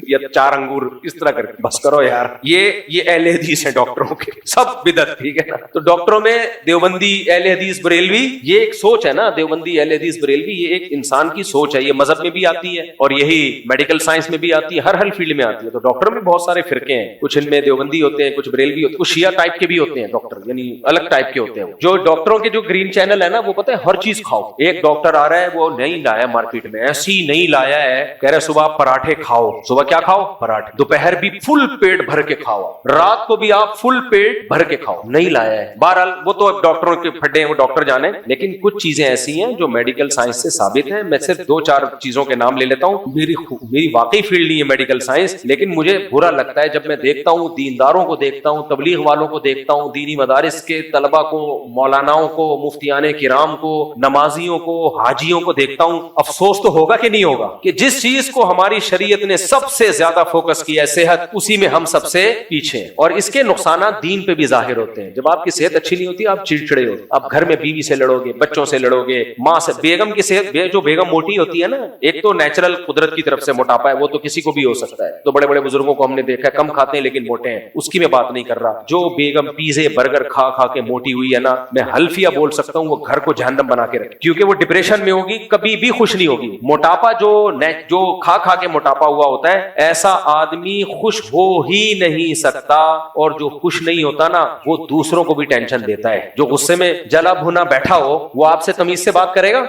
یا 4 انگور اس طرح کر کے, بس کرو یار. یہ اہل حدیث ہیں ڈاکٹروں کے, سب بدعت, ٹھیک ہے نا. تو ڈاکٹروں میں دیوبندی اہل حدیث بریلوی, یہ ایک سوچ ہے نا, دیوبندی اہل حدیث بریلوی یہ ایک انسان کی سوچ ہے, یہ مذہب میں بھی آتی ہے اور یہی میڈیکل سائنس میں بھی آتی ہے, ہر فیلڈ میں آتی ہے. تو ڈاکٹر میں بہت سارے فرقے ہیں, کچھ ان میں دیوبندی ہوتے ہیں, کچھ بریلوی ہوتے ہیں, کچھ شیعہ ٹائپ کے بھی ہوتے ہیں ڈاکٹر, یعنی الگ ٹائپ کے ہوتے ہیں. جو ڈاکٹروں کے جو گرین چینل ہے نا, وہ پتہ ہے ہر چیز کھاؤ. ایک ڈاکٹر آ رہا ہے وہ نہیں لایا مارکیٹ میں, ایسی نہیں لایا ہے, کہہ رہے صبح پراٹھے کھاؤ, صبح کیا کھاؤ پراٹھے, دوپہر بھی فل پیٹ بھر کے کھاؤ, رات کو بھی آپ فل پیٹ بھر کے کھاؤ, نہیں لایا ہے. بہرحال وہ تو ڈاکٹروں کے پھڈے ہیں, وہ ڈاکٹر جانے. لیکن کچھ چیزیں ایسی ہیں جو میڈیکل سائنس سے ثابت ہیں. میں صرف 2-4 چیزوں کے نام لے لیتا ہوں, میری واقعی فیلڈ نہیں ہے میڈیکل سائنس, لیکن مجھے برا لگتا ہے جب میں دیکھتا ہوں دینداروں کو دیکھتا ہوں, تبلیغ والوں کو دیکھتا ہوں, دینی مدارس کے طلبہ کو, مولاناؤں کو, مفتیان کرام کو, نمازیوں کو, حاجیوں کو دیکھتا ہوں. افسوس تو ہوگا کہ نہیں ہوگا کہ جس چیز کو ہماری شریعت نے سب سے زیادہ فوکس کیا ہے صحت, اسی میں ہم سب سے پیچھے ہیں. اور اس کے نقصانات دین پہ بھی ظاہر ہوتے ہیں. جب آپ کی صحت اچھی نہیں ہوتی آپ چڑچڑے ہوتے, آپ گھر میں بیوی سے لڑو گے, بچوں سے لڑو گے, ماں سے. بیگم کی صحت, جو بیگم موٹی ہوتی ہے نا, ایک تو نیچرل قدرت کی طرف سے موٹاپا ہے, وہ تو کسی کو بھی ہو سکتا ہے, تو بڑے بڑے بزرگوں کو ہم نے دیکھا ہے کم کھاتے ہیں لیکن موٹے ہیں, اس کی میں بات نہیں کر رہا. جو بیگم پیزے برگر کھا کھا کے موٹی ہوئی ہے نا, میں حلفیہ بول سکتا ہوں وہ گھر کو جہنم بنا کے رکھے, کیونکہ وہ ڈپریشن میں ہوگی, کبھی بھی خوش نہیں ہوگی. موٹاپا جو کھا کھا کے موٹاپا ہوا ہوتا ہے, ایسا آدمی خوش ہو ہی نہیں سکتا. اور جو خوش نہیں ہوتا نا, وہ دوسروں کو بھی ٹینشن دیتا ہے. جو غصے میں جلا بھونا بیٹھا ہو, وہ آپ سے تمیز سے بات کرے گا,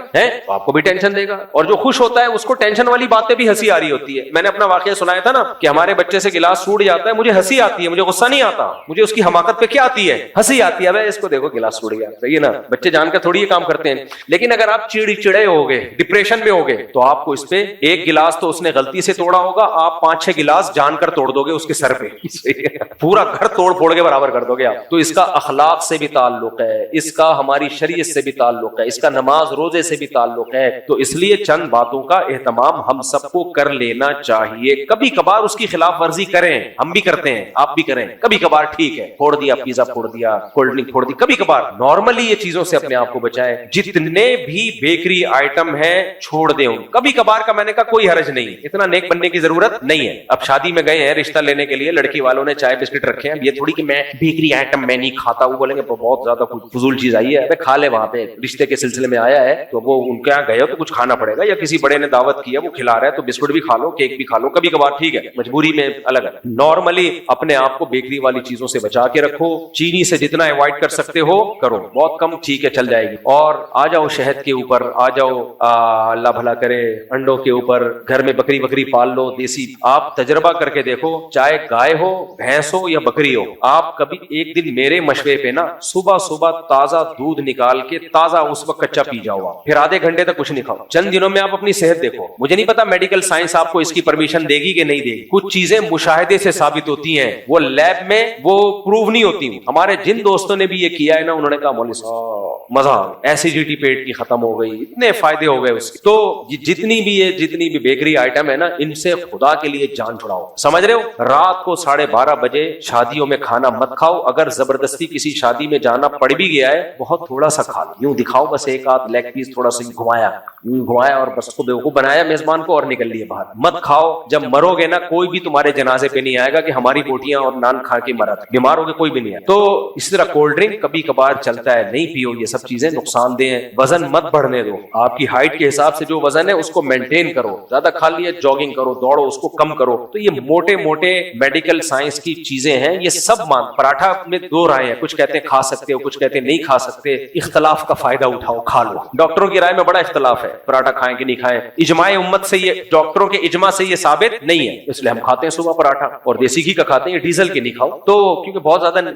آپ کو بھی ٹینشن دے گا. اور جو خوش ہوتا ہے اس کو ٹینشن والی باتیں بھی ہنسی آ رہی ہوتی ہے. میں نے اپنا واقعہ سنایا تھا نا کہ ہمارے بچے سے گلاس ٹوٹ جاتا ہے, مجھے ہنسی آتی ہے, مجھے غصہ نہیں آتا, مجھے اس کی حماقت پہ کیا آتی ہے, ہنسی آتی ہے. اس کو دیکھو گلاس ٹوٹ گیا, صحیح ہے نا, بچے جان کر تھوڑی یہ کام کرتے ہیں. لیکن اگر آپ چڑے ہوگے, ڈپریشن میں ہوگے, تو آپ کو اس پہ ایک گلاس تو اس نے غلطی سے توڑا ہوگا, آپ 5-6 گلاس جان کر توڑ دو گے اس کے سر پہ, پورا گھر توڑ پھوڑ کے برابر کر دو گے آپ. تو اس کا اخلاق سے بھی تعلق ہے, اس کا ہماری شریعت سے بھی تعلق ہے, اس کا نماز روزے سے بھی تعلق ہے. تو اس لیے چند باتوں کا اہتمام ہم سب کو کر لینا چاہیے. کبھی کبھار اس کی خلاف ورزی کریں, ہم بھی کرتے ہیں, آپ بھی کریں, کبھی کبھار ٹھیک ہے, پھوڑ دیا پیزا, پھوڑ دیا کولڈ ڈرنک, پھوڑ دی, کبھی کبھار. نارملی یہ چیزوں سے اپنے آپ کو بچائیں. جتنے بھی بیکری آئٹم ہیں چھوڑ دیں, کبھی کبھار کا میں نے کہا کوئی حرج نہیں, اتنا نیک بننے کی ضرورت نہیں ہے. اب شادی میں گئے ہیں رشتہ لینے کے لیے, لڑکی والوں نے چائے بسکٹ رکھے ہیں, یہ تھوڑی کہ میں بیکری آئٹم میں نہیں کھاتا, وہ بولیں گے بہت زیادہ فضول چیز آئی ہے, کھا لے, وہاں پہ رشتے کے سلسلے میں آیا ہے تو وہ ان کے یہاں گئے ہو تو کچھ کھانا پڑے گا, یا کسی بڑے نے دعوت کی ہے وہ کھلا رہا ہے تو بسکٹ بھی کھا لو, کیک بھی کھا لو, کبھی کبھار ٹھیک ہے, مجبوری میں الگ ہے. نارملی اپنے آپ کو بیکری والی چیزوں سے بچا کے رکھو, چینی سے جتنا اوائڈ کر سکتے ہو کرو, بہت کم ٹھیک ہے چل جائے گی. اور آ جاؤ شہد کے اوپر, آ جاؤ اللہ بھلا کرے انڈوں کے اوپر, گھر میں بکری پال لو دیسی. آپ تجربہ کر کے دیکھو, چاہے گائے ہو بھینس ہو یا بکری ہو, آپ کبھی ایک دن میرے مشورے پہ نا صبح تازہ دودھ نکال کے تازہ اس وقت کچا پی جاؤ, پھر آدھے گھنٹے تک کچھ نہیں کھاؤ, چند دنوں میں آپ اپنی صحت دیکھو. مجھے نہیں پتا میڈیکل سائنس آپ کو اس کی پرمیشن دے گی کہ نہیں دے گی. کچھ چیزیں مشاہدے سے ثابت ہوتی ہیں, وہ لیب میں وہ پروو نہیں ہوتی. ہمارے جن دوستوں نے بھی یہ کیا ہے نا, انہوں نے کہا مولوی صاحب مزہ, ایسیڈیٹی پیٹ کی ختم ہو گئی, اتنے فائدے ہو گئے اس کے. تو جتنی بھی بیکری آئٹم ہے نا, ان سے خدا کے لیے جان چھڑاؤ. سمجھ رہے ہو, رات کو 12:30 بجے شادیوں میں کھانا مت کھاؤ. اگر زبردستی کسی شادی میں جانا پڑ بھی گیا ہے, بہت تھوڑا سا کھا لو, یوں دکھاؤ بس ایک آدھ لیگ پیس تھوڑا سا گھمایا اور بس کو بیوقوف بنایا میزبان کو اور نکل لیے باہر. مت کھاؤ. جب مرو گے نا, کوئی بھی تمہارے جنازے پہ نہیں آئے گا کہ ہماری بوٹیاں اور نان کھا کے مرا تھا. بیمار ہو گے کوئی بھی نہیں ہے. تو اس طرح کولڈ ڈرنک کبھی کبھار چلتا ہے, نہیں پیو. یہ سب چیزیں نقصان دہ ہیں. وزن مت بڑھنے دو. آپ کی ہائٹ کے حساب سے جو وزن ہے اس کو مینٹین کرو. زیادہ کھا لیا, جاگنگ کرو, دوڑو, اس کو کم کرو. تو یہ موٹے میڈیکل سائنس کی چیزیں ہیں, یہ سب پراٹھا میں 2 رائے ہیں, کچھ کہتے ہیں کھا سکتے ہو, کچھ کہتے ہیں نہیں کھا سکتے. اختلاف کا فائدہ اٹھاؤ, کھا لو. ڈاکٹروں کی رائے میں بڑا اختلاف ہے, پراٹھا کھائیں کہ نہیں کھائیں. اجماع امت سے یہ, ڈاکٹروں کے اجماع سے یہ ثابت نہیں ہے, اس لیے ہم کھاتے ہیں صبح پراٹھا. اور دیسی گھی کا کھاتے ہیں, یہ ڈیزل کے نہیں کھاؤ. تو کیونکہ بہت زیادہ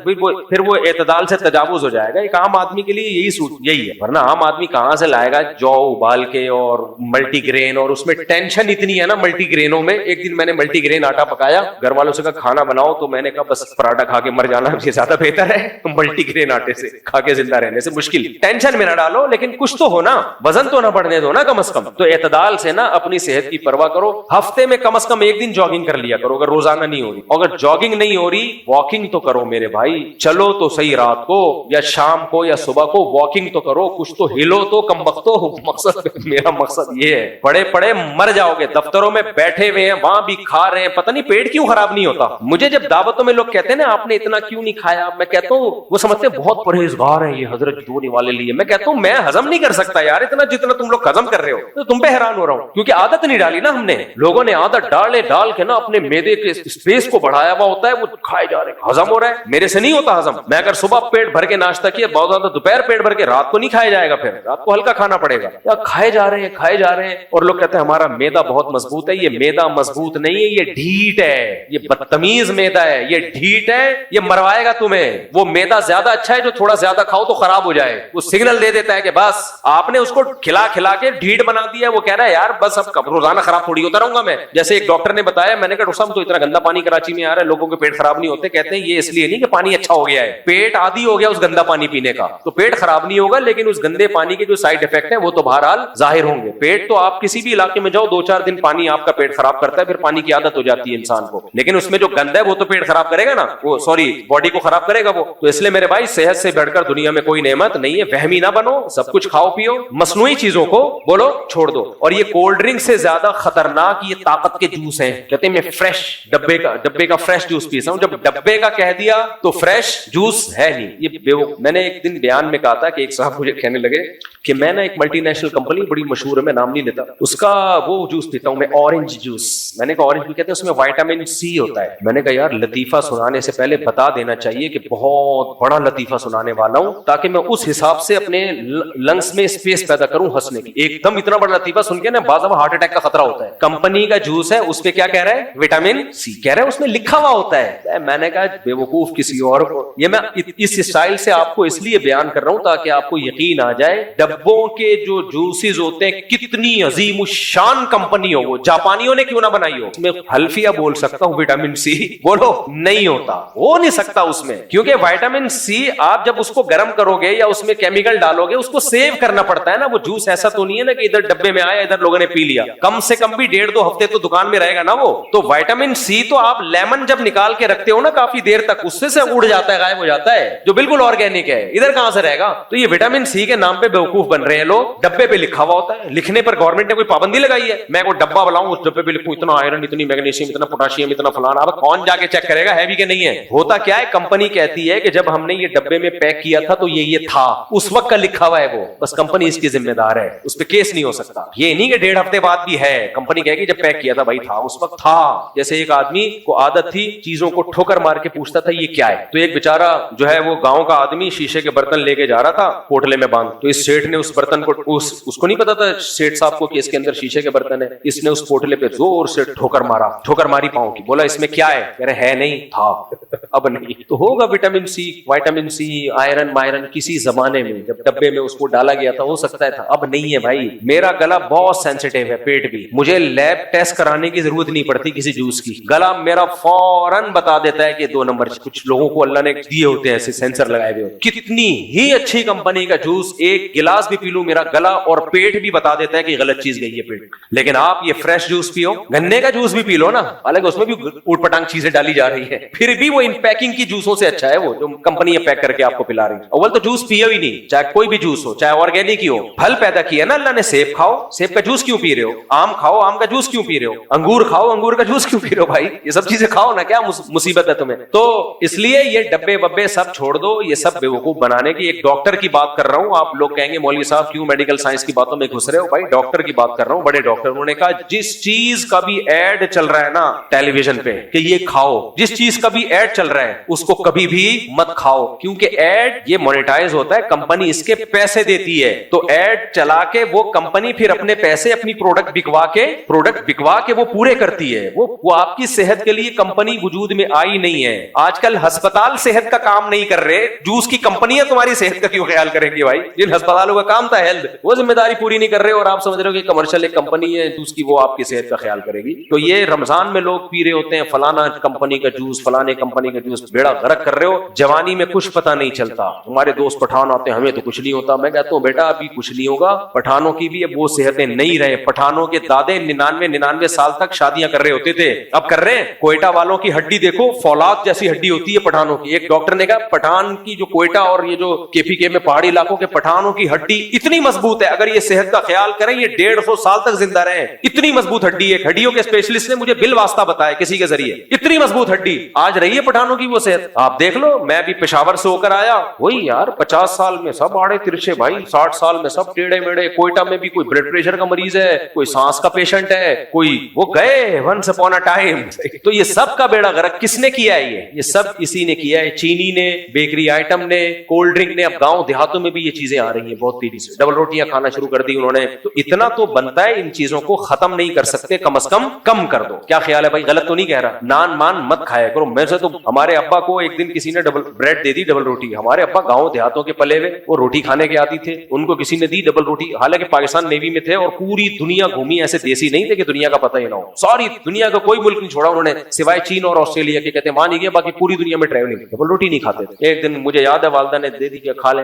پھر وہ اعتدال سے تجاوز ہو جائے گا. ایک عام آدمی کے لیے یہی ہے, ورنہ عام آدمی کہاں سے لائے گا جو ابال کے اور ملٹی گرین, اور اس میں ٹینشن اتنی ہے نا ملٹی گرینوں میں. ایک دن میں نے ملٹی گرین آٹا پکایا, گھر والوں سے کہا کھانا بناؤ, تو میں نے کہا بس پراٹھا کھا کے مر جانا یہ زیادہ بہتر ہے ملٹی گرین آٹے سے کھا کے زندہ رہنے سے. مشکل ٹینشن میں نہ ڈالو, لیکن کچھ تو ہو نا, وزن تو نہ بڑھنے دو نا کم از کم. تو اعتدال سے نا اپنی صحت کی پرواہ کرو. ہفتے میں کم از کم ایک دن جاگنگ کر لیا کرو, اگر روزانہ نہیں ہو رہی. اگر جاگنگ نہیں ہو رہی, واکنگ تو کرو میرے بھائی. چلو تو صحیح, رات کو یا شام کو یا صبح کو واکنگ تو کرو, کچھ تو ہلو تو کم وقتو. میرا مقصد یہ ہے, پڑے مر جاؤ گے. دفتروں میں بیٹھے ہوئے ہیں, وہاں بھی کھا رہے ہیں, پتہ نہیں پیٹ کیوں خراب نہیں ہوتا. مجھے جب دعوتوں میں لوگ کہتے ہیں نا آپ نے اتنا کیوں نہیں کھایا, میں کہتا ہوں وہ سمجھتے بہت پرہیزگار ہیں یہ حضرت دھونے والے لیے. میں کہتا ہوں میں ہضم نہیں کر سکتا یار اتنا جتنا تم لوگ ہضم کر رہے ہو. تو تم پہ حیران ہو رہا ہوں, کیونکہ عادت نہیں ڈالی نا ہم نے. لوگوں نے عادت ڈال کے نا اپنے معدے کے اسپیس کو بڑھایا ہوا ہوتا ہے, وہ کھائے جا رہے ہیں, ہضم ہو رہا ہے. میرے سے نہیں ہوتا ہضم. میں اگر صبح پیٹ بھر کے ناشتہ کیا, بہت زیادہ دوپہر پیٹ بھر کے, رات کو نہیں کھایا جائے گا, پھر رات کو ہلکا کھانا پڑے گا. یا کھائے جا رہے ہیں. اور لوگ کہتے ہیں ہمارا میدا بہت مضبوط ہے. یہ میدا مضبوط نہیں ہے, یہ ڈھیٹ ہے, یہ بدتمیز میدا ہے, یہ ڈھیٹ ہے, یہ مروائے گا تمہیں. وہ میدا زیادہ اچھا ہے جو تھوڑا زیادہ کھاؤ تو خراب ہو جائے. وہ سگنل دے دیتا ہے کہ بس آپ نے اس کو کھلا کے ڈھیٹ بنا دیا. وہ کہہ رہا ہے یار بس اب روزانہ خراب تھوڑی ہوتا رہوں گا میں. جیسے ایک ڈاکٹر نے بتایا, میں نے کہا ڈاکٹر صاحب تو اتنا گندا پانی کراچی میں آ رہا ہے, لوگوں کے پیٹ خراب نہیں ہوتے. کہتے ہیں یہ اس لیے نہیں کہ پانی اچھا ہو گیا ہے, پیٹ عادی ہو گیا اس گندا پانی پینے کا, تو پیٹ خراب نہیں ہوگا, لیکن اس گندے پانی کے جو سائڈ افیکٹ ہیں وہ تو بہرحال ظاہر ہوں گے. پیٹ تو آپ کسی بھی علاقے میں جاؤ, 2-4 دن پانی آپ کا پیٹ خراب کرتا ہے, پھر پانی کی عادت ہو جاتی ہے انسان کو, لیکن اس میں جو گند ہے وہ تو پیٹ خراب کرے گا نا, وہ باڈی کو خراب کرے گا وہ. تو اس لیے میرے بھائی صحت سے بڑھ کر دنیا میں کوئی نعمت نہیں ہے. وہمی نہ بنو, سب کچھ کھاؤ پیو, مصنوعی چیزوں کو بولو چھوڑ دو. اور یہ کولڈ ڈرنک سے زیادہ خطرناک یہ طاقت کے جوس ہیں. کہتے ہیں میں فریش ڈبے کا فریش جوس پیتا ہوں. جب ڈبے کا کہہ دیا تو فریش جوس ہے نہیں. یہ میں نے ایک دن بیان میں کہا تھا کہ ایک صاحب مجھے کہنے لگے کہ میں نا ایک ملٹی نیشنل کمپنی بڑی مشہور ہے, میں نام نہیں لیتا, اس کا وہ جوس پیتا ہوں میں, اورنج جوس. میں نے کہا اورنج بھی کہتے ہیں, اس میں وائٹامن سی ہوتا ہے. میں نے کہا یار لطیفہ سنانے سے پہلے بتا دینا چاہیے کہ بہت بڑا لطیفہ سنانے والا ہوں, تاکہ میں اس حساب سے اپنے لنگس میں اسپیس پیدا کروں ہنسنے کی. ایک دم اتنا بڑا لطیفہ سن کے نا بعض دفعہ ہارٹ اٹیک کا خطرہ ہوتا ہے. کمپنی کا جوس ہے, اس پہ کیا کہہ رہا ہے, وٹامن سی کہہ رہا ہے, اس میں لکھا ہوا ہوتا ہے. میں نے کہا بے وقوف کسی اور کو. یہ میں اس اسٹائل سے آپ کو اس لیے بیان کر رہا ہوں تاکہ آپ کو یقین آ جائے ڈبوں کے جو جوسز ہوتے ہیں کتنی عظیم الشان کمپنی ہو, وہ جاپانیوں نے کیوں نہ بنائی ہو. اس میں حلفیہ بول سکتا ہوں وٹامن سی, بولو نہیں ہوتا, ہو نہیں سکتا اس میں, کیونکہ وٹامن سی آپ جب اس کو گرم کرو گے یا اس میں کیمیکل ڈالو گے, اس کو سیو کرنا پڑتا ہے نا. وہ جوس ایسا تو نہیں ہے نا کہ ادھر ڈبے میں آیا ادھر لوگوں نے پی لیا, کم سے کم بھی 1.5-2 ہفتے تو دکان میں رہے گا نا وہ. تو وٹامن سی تو آپ لیمن جب نکال کے رکھتے ہو نا کافی دیر تک, اس سے اڑ جاتا ہے, غائب ہو جاتا ہے, جو بالکل آرگینک ہے. ادھر کہاں سے رہے گا. تو یہ وٹامن سی کے نام پہ بیوقوف بن رہے ہیں لوگ. ڈبے پہ لکھا ہوا ہوتا ہے, لکھنے پر گورنمنٹ نے کوئی پابندی لگائی ہے. میں کوئی ڈبا بلاؤں اس ڈبے پہ لکھوں اتنا آئرن, اتنی میگنیشیم, اتنا پوٹاشیم, اتنا فلانا, اب کون جا کے چیک کرے گا ہے بھی کہ نہیں ہے. ہوتا کیا ہے, کمپنی کہتی ہے کہ جب ہم نے یہ ڈبے میں پیک کیا تھا تو یہ تھا, اس وقت کا لکھا ہوا ہے وہ, بس کمپنی اس کی ذمہ دار ہے, اس پہ پہ کیس نہیں ہو سکتا. یہ نہیں کہ 1.5 ہفتے بعد بھی ہے, کمپنی کہے گی جب پیک کیا تھا بھائی تھا, اس وقت تھا. جیسے ایک آدمی کو عادت تھی چیزوں کو ٹھوکر مار کے پوچھتا تھا یہ کیا ہے, تو ایک بیچارہ جو ہے وہ گاؤں کا آدمی شیشے کے برتن لے کے جا رہا تھا پوٹلے میں باندھ, تو اس سیٹ نے اس برتن کو اس کو نہیں پتا تھا سیٹ صاحب کو کہ اس کے اندر شیشے کے برتن ہے, اس نے اس پوٹلے پہ زور سے ٹھوکر ماری پاؤں کی, بولا اس میں کیا ہے, کہہ رہے ہے نہیں تھا, اب نہیں تو ہوگا وٹامن سی آئرن مائرن کسی زمانے میں جب ڈبے میں اس کو ڈالا گیا تھا ہو سکتا تھا, اب نہیں ہے بھائی. میرا گلا بہت سینسیٹیو ہے, پیٹ بھی, مجھے لیب ٹیسٹ کرانے کی ضرورت نہیں پڑتی کسی جوس کی, گلا میرا فوراً بتا دیتا ہے کہ 2 نمبر. کچھ لوگوں کو اللہ نے دیے ہوتے ہیں ایسے سینسر لگائے ہوئے, کتنی ہی اچھی کمپنی کا جوس ایک گلاس بھی پی لوں میرا گلا اور پیٹ بھی بتا دیتا ہے کہ غلط چیز گئی ہے پیٹ. لیکن آپ یہ فریش جوس پیو, گنے کا جوس بھی پی لو نا, حالانکہ اس میں بھی اوٹ پٹانگ چیزیں ڈالی جا رہی ہے, پھر بھی وہ ان پیکنگ کی جوسوں سے اچھا ہے وہ جو کمپنی پیک کر کے آپ کو پلا رہی ہے. اول تو جوس پیو ہی نہیں, چاہے کوئی بھی جوس ہو, چاہے آرگینک ہی ہو. پھل پیدا کیا نا اللہ نے, سیب کھاؤ, سیب کا جوس کیوں پی رہے ہو, آم کھاؤ, آم کا جوس کیوں پی رہے ہو, انگور کھاؤ, انگور کا جوس کیوں پی رہے ہو بھائی, یہ سب چیزیں کھاؤ نا, کیا مصیبت ہے تمہیں. تو اس لیے یہ ڈبے ببے سب چھوڑ دو, یہ سب بیوقوف بنانے کی. ایک ڈاکٹر کی بات کر رہا ہوں, آپ لوگ کہیں گے مولوی صاحب کیوں میڈیکل سائنس کی باتوں میں گھس رہے ہو, بھائی ڈاکٹر کی بات کر رہا ہوں, بڑے ڈاکٹر, انہوں نے کہا جس چیز کا بھی ایڈ چل رہا ہے نا ٹیلی ویژن پہ کہ یہ کھاؤ, جس چیز کا بھی ایڈ چل رہا ہے اس کو کبھی بھی مت کھاؤ, کیونکہ ایڈ یہ مونیٹائز ہوتا ہے, کمپنی اس کے پیسے دیتی ہے, تو ایڈ چلا کے وہ کمپنی پھر اپنے پیسے اپنی پروڈکٹ بکوا کے وہ پورے کرتی ہے. وہ آپ کی صحت کے لیے کمپنی وجود میں آئی نہیں ہے. آج کل ہسپتال صحت کا کام نہیں کر رہے, جوس کی کمپنیاں تمہاری صحت کا کیوں خیال کریں گی بھائی, جن ہسپتالوں کا کام تھا ہیلتھ, وہ ذمہ داری پوری نہیں کر رہے, اور آپ سمجھ رہے ہو کہ کمرشل ایک کمپنی ہے جوس کی وہ آپ کی صحت کا خیال کرے گی. تو یہ رمضان میں لوگ پی رہے ہوتے ہیں فلانا کمپنی کا جوس, فلانے کمپنی کا جوس, بیڑا غرق کر رہے ہو. جوانی میں کچھ پتہ نہیں چلتا. ہمارے دوست پٹھان آتے ہیں, ہمیں تو کچھ نہیں ہوتا. میں کہتا ہوں بیٹا ابھی کچھ نہیں ہوگا, پٹھانوں کی بھی اب وہ صحتیں نہیں رہے. پٹھانوں کے دادے 99 سال تک شادیاں کر رہے ہوتے تھے, اب کر رہے ہیں. کوئٹہ والوں کی ہڈی دیکھو, فولاد جیسی ہڈی ہوتی ہے پٹھانوں کی. ایک ڈاکٹر نے کہا پٹھان کی جو کوئٹہ اور یہ جو KPK میں پہاڑی علاقوں کے پٹھانوں کی ہڈی اتنی مضبوط ہے, اگر یہ صحت کا خیال کریں یہ 150 سال تک زندہ رہے. اتنی مضبوط ہڈی ہے, ہڈیوں کے اسپیشلسٹ نے مجھے بل واسطہ بتایا کسی کے ذریعے, اتنی مضبوط ہڈی آج رہی ہے پٹھانوں کی وہ صحت. آپ دیکھ لو, میں بھی پشاور سے ہو کر آیا, وہی یار 50 سال میں سب آڑے ترچے بھائی, 60 سال میں سب ٹیڑے میڑے. کوئٹہ میں بھی کوئی بلڈ پریشر کا مریض ہے, کوئی سانس کا پیشنٹ ہے, کوئی وہ گئے ونس اپون اے ٹائم. تو یہ سب کا بیڑا غرق کس نے کیا ہے, یہ سب اسی نے کیا ہے, چینی نے, بیکری آئٹم نے, کولڈ ڈرنک نے. اب گاؤں دیہاتوں میں بھی یہ چیزیں آ رہی ہیں بہت تیزی سے, ڈبل روٹیاں کھانا شروع کر دی انہوں نے. تو اتنا تو بنتا ہے, ان چیزوں کو ختم نہیں کر سکتے, کم از کم کم کر دو. کیا خیال ہے بھائی, غلط تو نہیں کہہ رہا, نان مان مت کھایا کرو. میں سے تو ہمارے ابا کو ایک دن کسی نے ڈبل بریڈ دے دی, ڈبل روٹی. ہمارے ابا گاؤں دیہاتوں کے پلے ہوئے, وہ روٹی کھانے کے عادی تھے, ان کو کسی نے دی ڈبل روٹی. حالانکہ پاکستان نیوی میں تھے اور پوری دنیا گھومی, ایسے دیسی نہیں تھے کہ دنیا کا پتہ ہی نہ ہو. ساری دنیا کا کوئی ملک نہیں چھوڑا انہوں نے سوائے چین اور آسٹریلیا کے, کہتے ہیں وہاں نہیں گئے, باقی پوری دنیا میں ٹریولنگ, ڈبل روٹی نہیں کھاتے تھے. ایک دن مجھے یاد ہے والدہ نے دے دی کہ کھا لیں,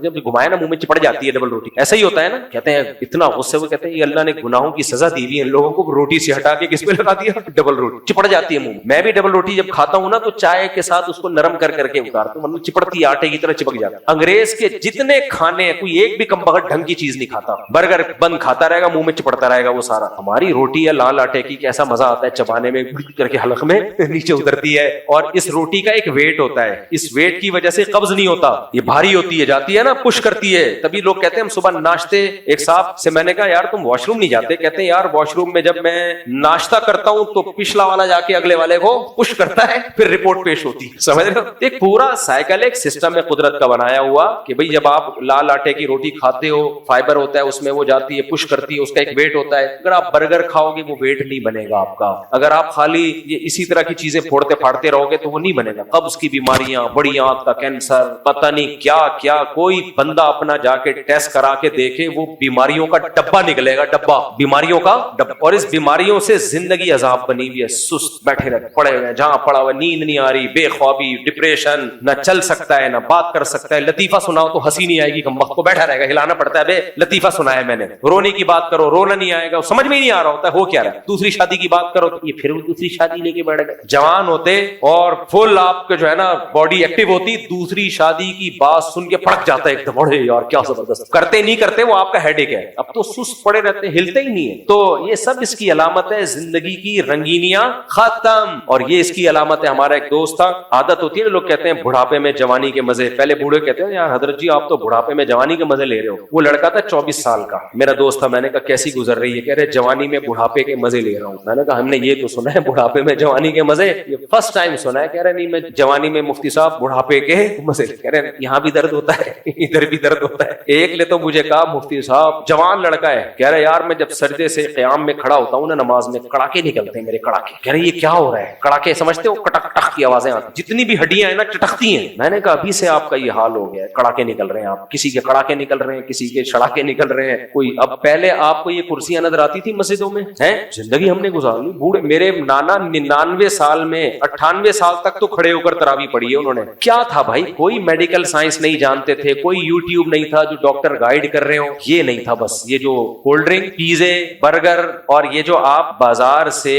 جب گھمایا نا منہ میں چپڑ جاتی ہے ڈبل روٹی, ایسا ہی ہوتا ہے نا. کہتے ہیں اتنا غصے ہوئے, کہتے ہیں یہ اللہ نے گناہوں کی سزا دی ہوئی ہے ان لوگوں کو, روٹی سے ہٹا کے کس پہ لگا دیا, ڈبل روٹی, چپڑ جاتی ہے منہ. میں بھی ڈبل روٹی جب کھاتا ہوں نا تو چائے کے ساتھ اس کو نرم کر کے اتارتا ہوں, مطلب چپڑتی آٹے کی طرح چپک جاتا. انگریز کے جتنے کھانے ہیں کوئی ایک بھی کم بخت ڈھنگ کی چیز نہیں کھاتا, برگر بند کھاتا رہے گا, منہ میں چپڑتا رہے گا وہ سارا. ہماری روٹی ہے لال آٹے کی, کیسا مزہ آتا ہے چبانے میں, کر کے حلق میں نیچے اترتی ہے. اور اس روٹی کا ایک ویٹ ہوتا ہے, اس ویٹ کی وجہ سے قبض نہیں ہوتا, یہ بھاری ہوتی ہے, جاتی ہے نا, پش کرتی ہے. تبھی لوگ کہتے ہیں ہم صبح ناشتے, ایک صاحب سے میں نے کہا یار تم واش روم نہیں جاتے, کہتے ہیں یار واش روم میں جب میں ناشتہ کرتا ہوں تو پچھلا والا جا کے اگلے والے کو پش کرتا ہے, پھر رپورٹ پیش ہوتی ہے. سمجھ رہے ہو, ایک پورا سائیکل, ایک سسٹم ہے قدرت کا بنایا ہوا کہ بھئی جب آپ لال آٹے کی روٹی کھاتے ہو, فائبر ہوتا ہے اس میں, وہ جاتی ہے پش کرتی ہے, اس کا ایک ویٹ ہوتا ہے. اگر آپ برگر کھاؤ گے وہ ویٹ نہیں بنے گا آپ کا. اگر آپ خالی یہ اسی طرح کی چیزیں پھوڑتے پھاڑتے رہو گے تو وہ نہیں بنے گا. قبض کی بیماریاں, بڑی آنت کا کینسر, پتہ نہیں کیا کیا, کوئی بندہ اپنا جا کے ٹیسٹ کرا کے دیکھے, وہ بیماریوں کا ڈبہ نکلے گا, ڈبہ, بیماریوں کا ڈبہ. اور اس بیماریوں سے زندگی عذاب بنی ہوئی ہے, سست بیٹھے رہے پڑے ہوئے, جہاں پڑا ہوا, نیند نہیں آ رہی, بے خوابی, ڈپریشن, نہ چل سکتا ہے نہ بات کر سکتا ہے. لطیفہ سناؤ تو ہنسی نہیں آئے گی, کم وقت کو بیٹھا رہے گا, ہلانا پڑتا ہے, بے لطیفہ سنایا میں نے. رونے کی بات کرو, رونا نہیں آئے گا, سمجھ میں نہیں آ رہا ہوتا ہے ہو کیا رہا ہے. دوسری شادی کی بات کرو تو یہ پھر دوسری شادی لے کے بیٹھ گئے. جوان ہوتے اور فل آپ کے جو ہے نا باڈی ایکٹیو ہوتی, دوسری شادی کی بات سن کے پڑک جاتا ہے ایک دم, اڑے یار کیا زبردست, کرتے نہیں کرتے وہ آپ کا ہیڈ ایک ہے. اب تو سست پڑے رہتے, ہلتے ہی نہیں ہے. تو یہ سب اس کی علامت ہے, زندگی کی رنگینیاں ختم. اور یہ اس کی علامت ہے. ہمارا ایک دوست تھا, عادت ہوتی ہے لوگ کہتے ہیں بڑھاپے میں جوانی کے مزے, پہلے بوڑھے کہتے ہیں یار حضرت جی آپ تو بڑھاپے میں جوانی کے مزے لے رہے ہو. وہ لڑکا تھا 24 سال کا, میرا دوست تھا, میں نے کہا کیسی گزر رہی ہے؟ کہہ رہے جوانی میں بڑھاپے کے مزے لے رہا ہوں. میں نے کہا ہم نے یہ تو سنا ہے بڑھاپے میں جوانی کے مزے, یہ فرسٹ ٹائم سنا ہے. کہہ رہے نہیں, میں جوانی میں مفتی صاحب بڑھاپے کے مزے. کہہ رہے یہاں بھی درد ہوتا ہے ادھر بھی درد ہوتا ہے. ایک نے تو مجھے کہا مفتی صاحب جوان لڑکا ہے, کہہ رہے یار میں جب سجدے سے قیام میں کھڑا ہوتا ہوں نا نماز میں, کڑاکے نکلتے ہیں میرے کڑاکے. کہہ رہے یہ کیا ہو رہا ہے؟ کڑاکے سمجھتے ہو, کٹک ٹک کی آوازیں آتی, جتنی بھی ہڈیاں ہیں نا چٹکتی ہیں. میں نے کہا ابھی سے آپ کا یہ حال ہو گیا ہے, کڑاکے نکل رہے ہیں آپ, کسی کے کڑاکے نکل رہے ہیں, کسی کے چھڑاکے نکل رہے ہیں. کوئی اب پہلے آپ کو یہ کرسیاں نظر آتی تھی مسجدوں میں ہیں, زندگی ہم نے گزار لی. بوڑھے میرے نانا 99 سال میں 98 سال تک تو کھڑے ہو کر تراویح پڑھی ہے انہوں نے. کیا تھا بھائی, کوئی میڈیکل سائنس نہیں جانتے تھے, کوئی یوٹیوب نہیں تھا جو ڈاکٹر گائیڈ کر رہے ہو, یہ نہیں تھا. بس یہ جو کولڈ ڈرنک, پیزے, برگر, اور یہ جو آپ بازار سے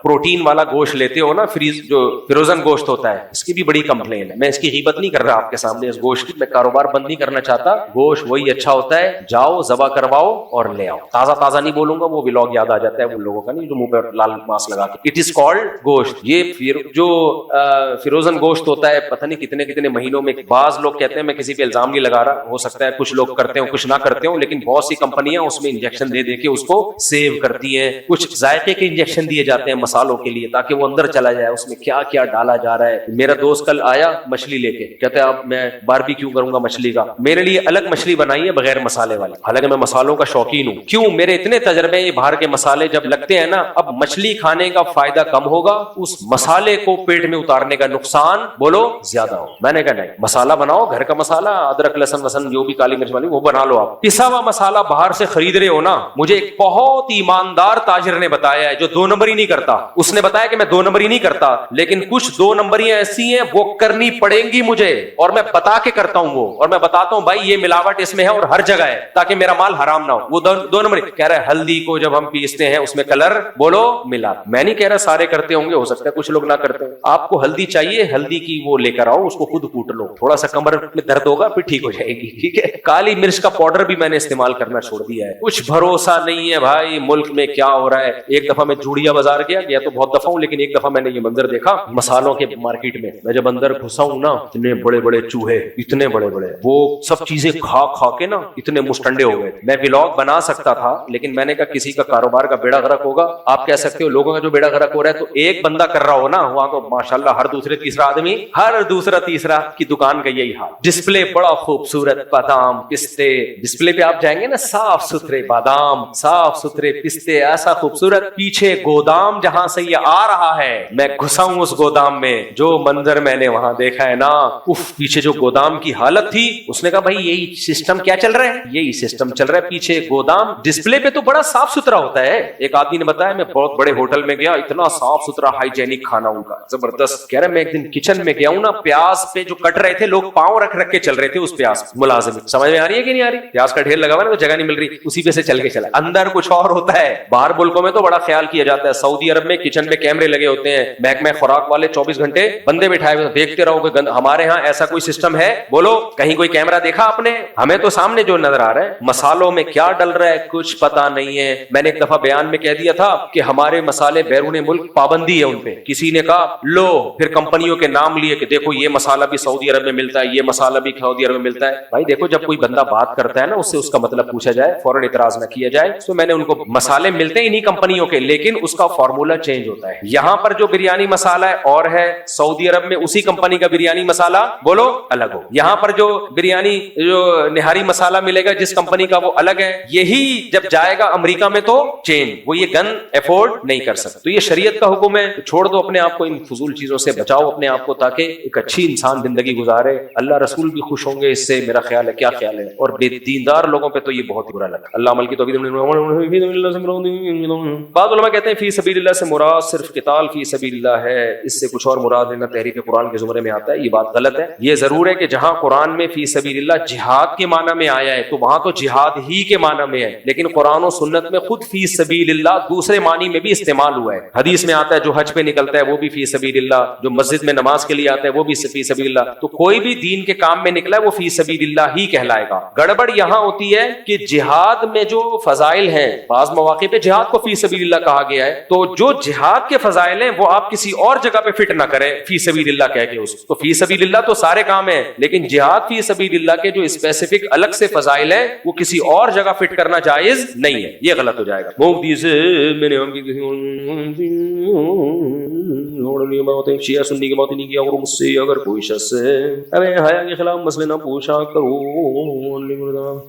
پروٹین والا گوشت لیتے ہو نا, جو فروزن گوشت ہوتا ہے, اس کی بھی بڑی کمپلین ہے. میں اس کی غیبت نہیں کر رہا آپ کے سامنے اس گوشت کی, میں کاروبار بند نہیں کرنا چاہتا. گوشت وہی اچھا ہوتا ہے, جاؤ ذبح کرواؤ اور لے آؤ. تازہ تازہ نہیں بولوں گا, وہ ولاگ یاد آ جاتا ہے ان لوگوں کا, نہیں جو منہ پہ لال ماسک لگا کے. اٹ از کالڈ گوشت. یہ جو فروزن گوشت ہوتا ہے پتہ نہیں کتنے کتنے مہینوں میں. بعض لوگ کہتے ہیں, میں کسی پہ الزام نہیں لگا رہا, ہو سکتا ہے کچھ لوگ کرتے ہوں کچھ نہ کرتے ہوں, لیکن بہت سی کمپنیاں اس میں انجیکشن دے دے کے اس کو سیو کرتی ہیں. کچھ ذائقے کے انجیکشن دیے جاتے ہیں مسالوں کے لیے تاکہ وہ اندر چلا جائے, اس میں کیا کیا ڈالا جا رہا ہے. میرا دوست کل آیا مچھلی لے کے, کہتے ہیں اب میں باربیکیو کروں گا مچھلی کا. میرے لیے الگ مچھلی بنائی ہے بغیر مسالے والی, حالانکہ میں مسالوں کا شوقین ہوں. کیوں؟ میرے اتنے تجربے, یہ باہر کے مسالے جب لگتے ہیں نا, اب مچھلی کھانے کا فائدہ کم ہوگا, اس مسالے کو پیٹ میں اتارنے کا نقصان بولو زیادہ ہو. میں نے کہا نہیں, مسالہ بناؤ گھر کا مسالہ, ادرک لہسن وسن جو بھی کالی مرچ والی وہ بنا لو. آپ پسا ہوا مسالہ باہر سے خرید رہے ہو نا, مجھے ایک بہت ایماندار تاجر نے بتایا ہے جو 2 نمبر ہی نہیں کرتا. اس نے بتایا کہ میں 2 نمبر ہی نہیں کرتا, لیکن کچھ 2 نمبریاں ایسی ہیں وہ کرنی پڑیں گی مجھے, اور میں بتا کے کرتا ہوں وہ, اور میں بتاتا ہوں بھائی یہ ملاوٹ اس میں ہے اور ہر جگہ ہے تاکہ میرا مال حرام نہ ہو. وہ 2 نمبر کہہ رہا ہے ہلدی کو جب ہم پیستے ہیں اس میں کلر بولو ملا. میں نہیں کہہ رہا سارے کرتے ہوں گے, ہو سکتا ہے کچھ لوگ نہ کرتے. آپ کو ہلدی چاہیے, ہلدی کی وہ لے کر آؤ, اس کو خود کوٹ لو, تھوڑا سا کمر میں درد ہوگا پھر ٹھیک ہو جائے گی. ٹھیک ہے, کالی مرچ کا پاؤڈر بھی میں نے استعمال کرنا چھوڑ دیا ہے. کچھ بھروسہ نہیں ہے بھائی ملک میں کیا ہو رہا ہے. ایک دفعہ میں جوڑیا بازار گیا تو بہت دفعہ ہوں, لیکن ایک دفعہ میں نے یہ منظر دیکھا مسالوں کے مارکیٹ میں. میں جب اندر گھسا ہوں نا, اتنے بڑے بڑے چوہے, اتنے بڑے بڑے, وہ سب چیزیں کھا کھا کے نا اتنے مشٹنڈے ہو گئے. میں ولاگ بنا سکتا تھا, لیکن میں نے کہا کسی کا کاروبار کا بیڑا غرق ہوگا. آپ کہہ سکتے ہو لوگوں کا جو بیڑا غرق ہو رہا ہے تو ایک بندہ کر رہا ہو نا, وہاں تو ماشاءاللہ ہر دوسرے تیسرا آدمی, ہر دوسرا تیسرا کی دکان کا یہی حال. ڈسپلے بڑا خوبصورت, بادام پستے, ڈسپلے پہ آپ جائیں گے نا, صاف ستھرے بادام, صاف ستھرے پستے, ایسا خوبصورت. پیچھے گودام جہاں سے یہ آ رہا ہے, میں گھسا ہوں اس گودام میں, جو منظر میں نے وہاں دیکھا ہے نا, اف, پیچھے جو گودام کی حالت تھی. اس نے کہا بھائی یہی سسٹم کیا چل رہا ہے, یہی سسٹم چل رہا ہے. پیچھے گودام, ڈسپلے پہ تو بڑا صاف ستھرا ہوتا ہے. ایک آدمی نے بتایا میں بہت بڑے ہوٹل میں گیا, اتنا صاف ستھرا ہائیجینک کھانا ان کا زبردست. کہہ رہا میں ایک دن کچن میں گیا ہوں نا, پیاز پہ جو کٹ رہے تھے لوگ پاؤں رکھ رکھ کے چل رہے تھے اس پیاز. ملازم سمجھ میں آ رہی ہے کہ نہیں آ رہی, پیاز کا ڈھیر لگا ہوا ہے تو جگہ نہیں مل رہی, اسی پہ سے چل کے چلا. اندر کچھ اور ہوتا ہے. باہر ملکوں میں تو بڑا خیال کیا جاتا ہے, سعودی عرب میں کچن میں کیمرے لگے ہوتے ہیں, محکمہ خوراک والے 24 گھنٹے بندے بٹھائے ہوئے, دیکھتے رہو کہ ہمارے ہاں ایسا کوئی سسٹم ہے بولو, کہیں کوئی کیمرہ دیکھا آپ نے؟ ہمیں تو سامنے جو نظر آ رہا ہے, مسالوں میں کیا ڈل رہا ہے کچھ پتا نہیں ہے. میں نے ایک دفعہ بیان میں کہہ دیا تھا کہ ہمارے مسالے بیرون ملک پابندی ہے ان پہ. کسی نے کہا لو, پھر کمپنیوں کے نام لیے کہ دیکھو یہ مسالہ بھی سعودی عرب میں ملتا ہے, یہ مسالہ بھی سعودی عرب میں ملتا ہے. بھائی دیکھو جب کوئی بندہ بات کرتا ہے نا, اس سے اس کا مطلب پوچھا جائے, فوراً اعتراض نہ کیا جائے. تو میں نے ان کو, مسالے ملتے ہیں انہی کمپنیوں کے, لیکن اس کا فارمولا چینج ہوتا ہے. یہاں پر جو بریانی مسالہ ہے اور ہے, سعودی عرب میں اسی کمپنی کا بریانی مسالہ بولو الگ ہو. یہاں پر جو بریانی جو نہاری مسالہ ملے گا جس کمپنی کا وہ الگ ہے. یہی جب جائے گا امریکہ میں تو چینج, وہ یہ گن افورڈ نہیں کر سکتے. تو یہ شریعت کا حکم ہے, چھوڑ دو اپنے آپ کو ان فضول چیزوں سے, بچاؤ اپنے آپ کو تاکہ ایک اچھی انسان زندگی گزارے. اللہ رسول بھی خوش ہوں گے اس سے, میرا خیال ہے. کیا خیال ہے؟ اور بے دیندار لوگوں پہ تو یہ بہت برا لگا. اللہ عمل کی توفیق. بعض علماء کہتے ہیں فی سبیل اللہ سے مراد صرف قتال فی سبیل اللہ ہے, اس سے کچھ اور مراد لینا تحریف قرآن کے زمرے میں آتا ہے. یہ بات غلط ہے. یہ ضرور ہے کہ جہاں قرآن میں فی سبیل اللہ جہاد کے معنی میں آیا ہے تو وہاں تو جہاد ہی کے معنی میں ہے, لیکن قرآن و سنت میں خود فی سبیل اللہ دوسرے معنی میں بھی استعمال ہوا ہے. حدیث میں آتا ہے جو حج پہ نکلتا ہے وہ بھی فی سبیل اللہ, جو مسجد میں نماز کے لیے آتا ہے وہ بھی فی سبیل اللہ. تو کوئی بھی دین کے کام میں نکلا ہے وہ فی سبیل اللہ ہی کہلائے گا. گڑبڑ یہاں ہوتی ہے کہ جہاد میں جو فضائل ہیں, بعض مواقع پہ جہاد کو فی سبیل اللہ کہا گیا ہے, تو جو جہاد کے فضائل ہیں وہ آپ کسی اور جگہ پہ فٹ نہ کریں فی سبیل اللہ کہہ کے. اس تو فی سبیل اللہ تو سارے کام ہیں, لیکن جہاد فی سبیل اللہ کے جو اسپیسیفک الگ سے فضائل ہیں وہ کسی اور جگہ فٹ کرنا جائز نہیں ہے، یہ غلط ہو جائے گا. مفتی سے میں نے شیعہ سنی کی بات نہیں کیا، اور مجھ سے اگر کوئی شخص ارے حیا کے خلاف مسئلے نہ پوچھا کرو.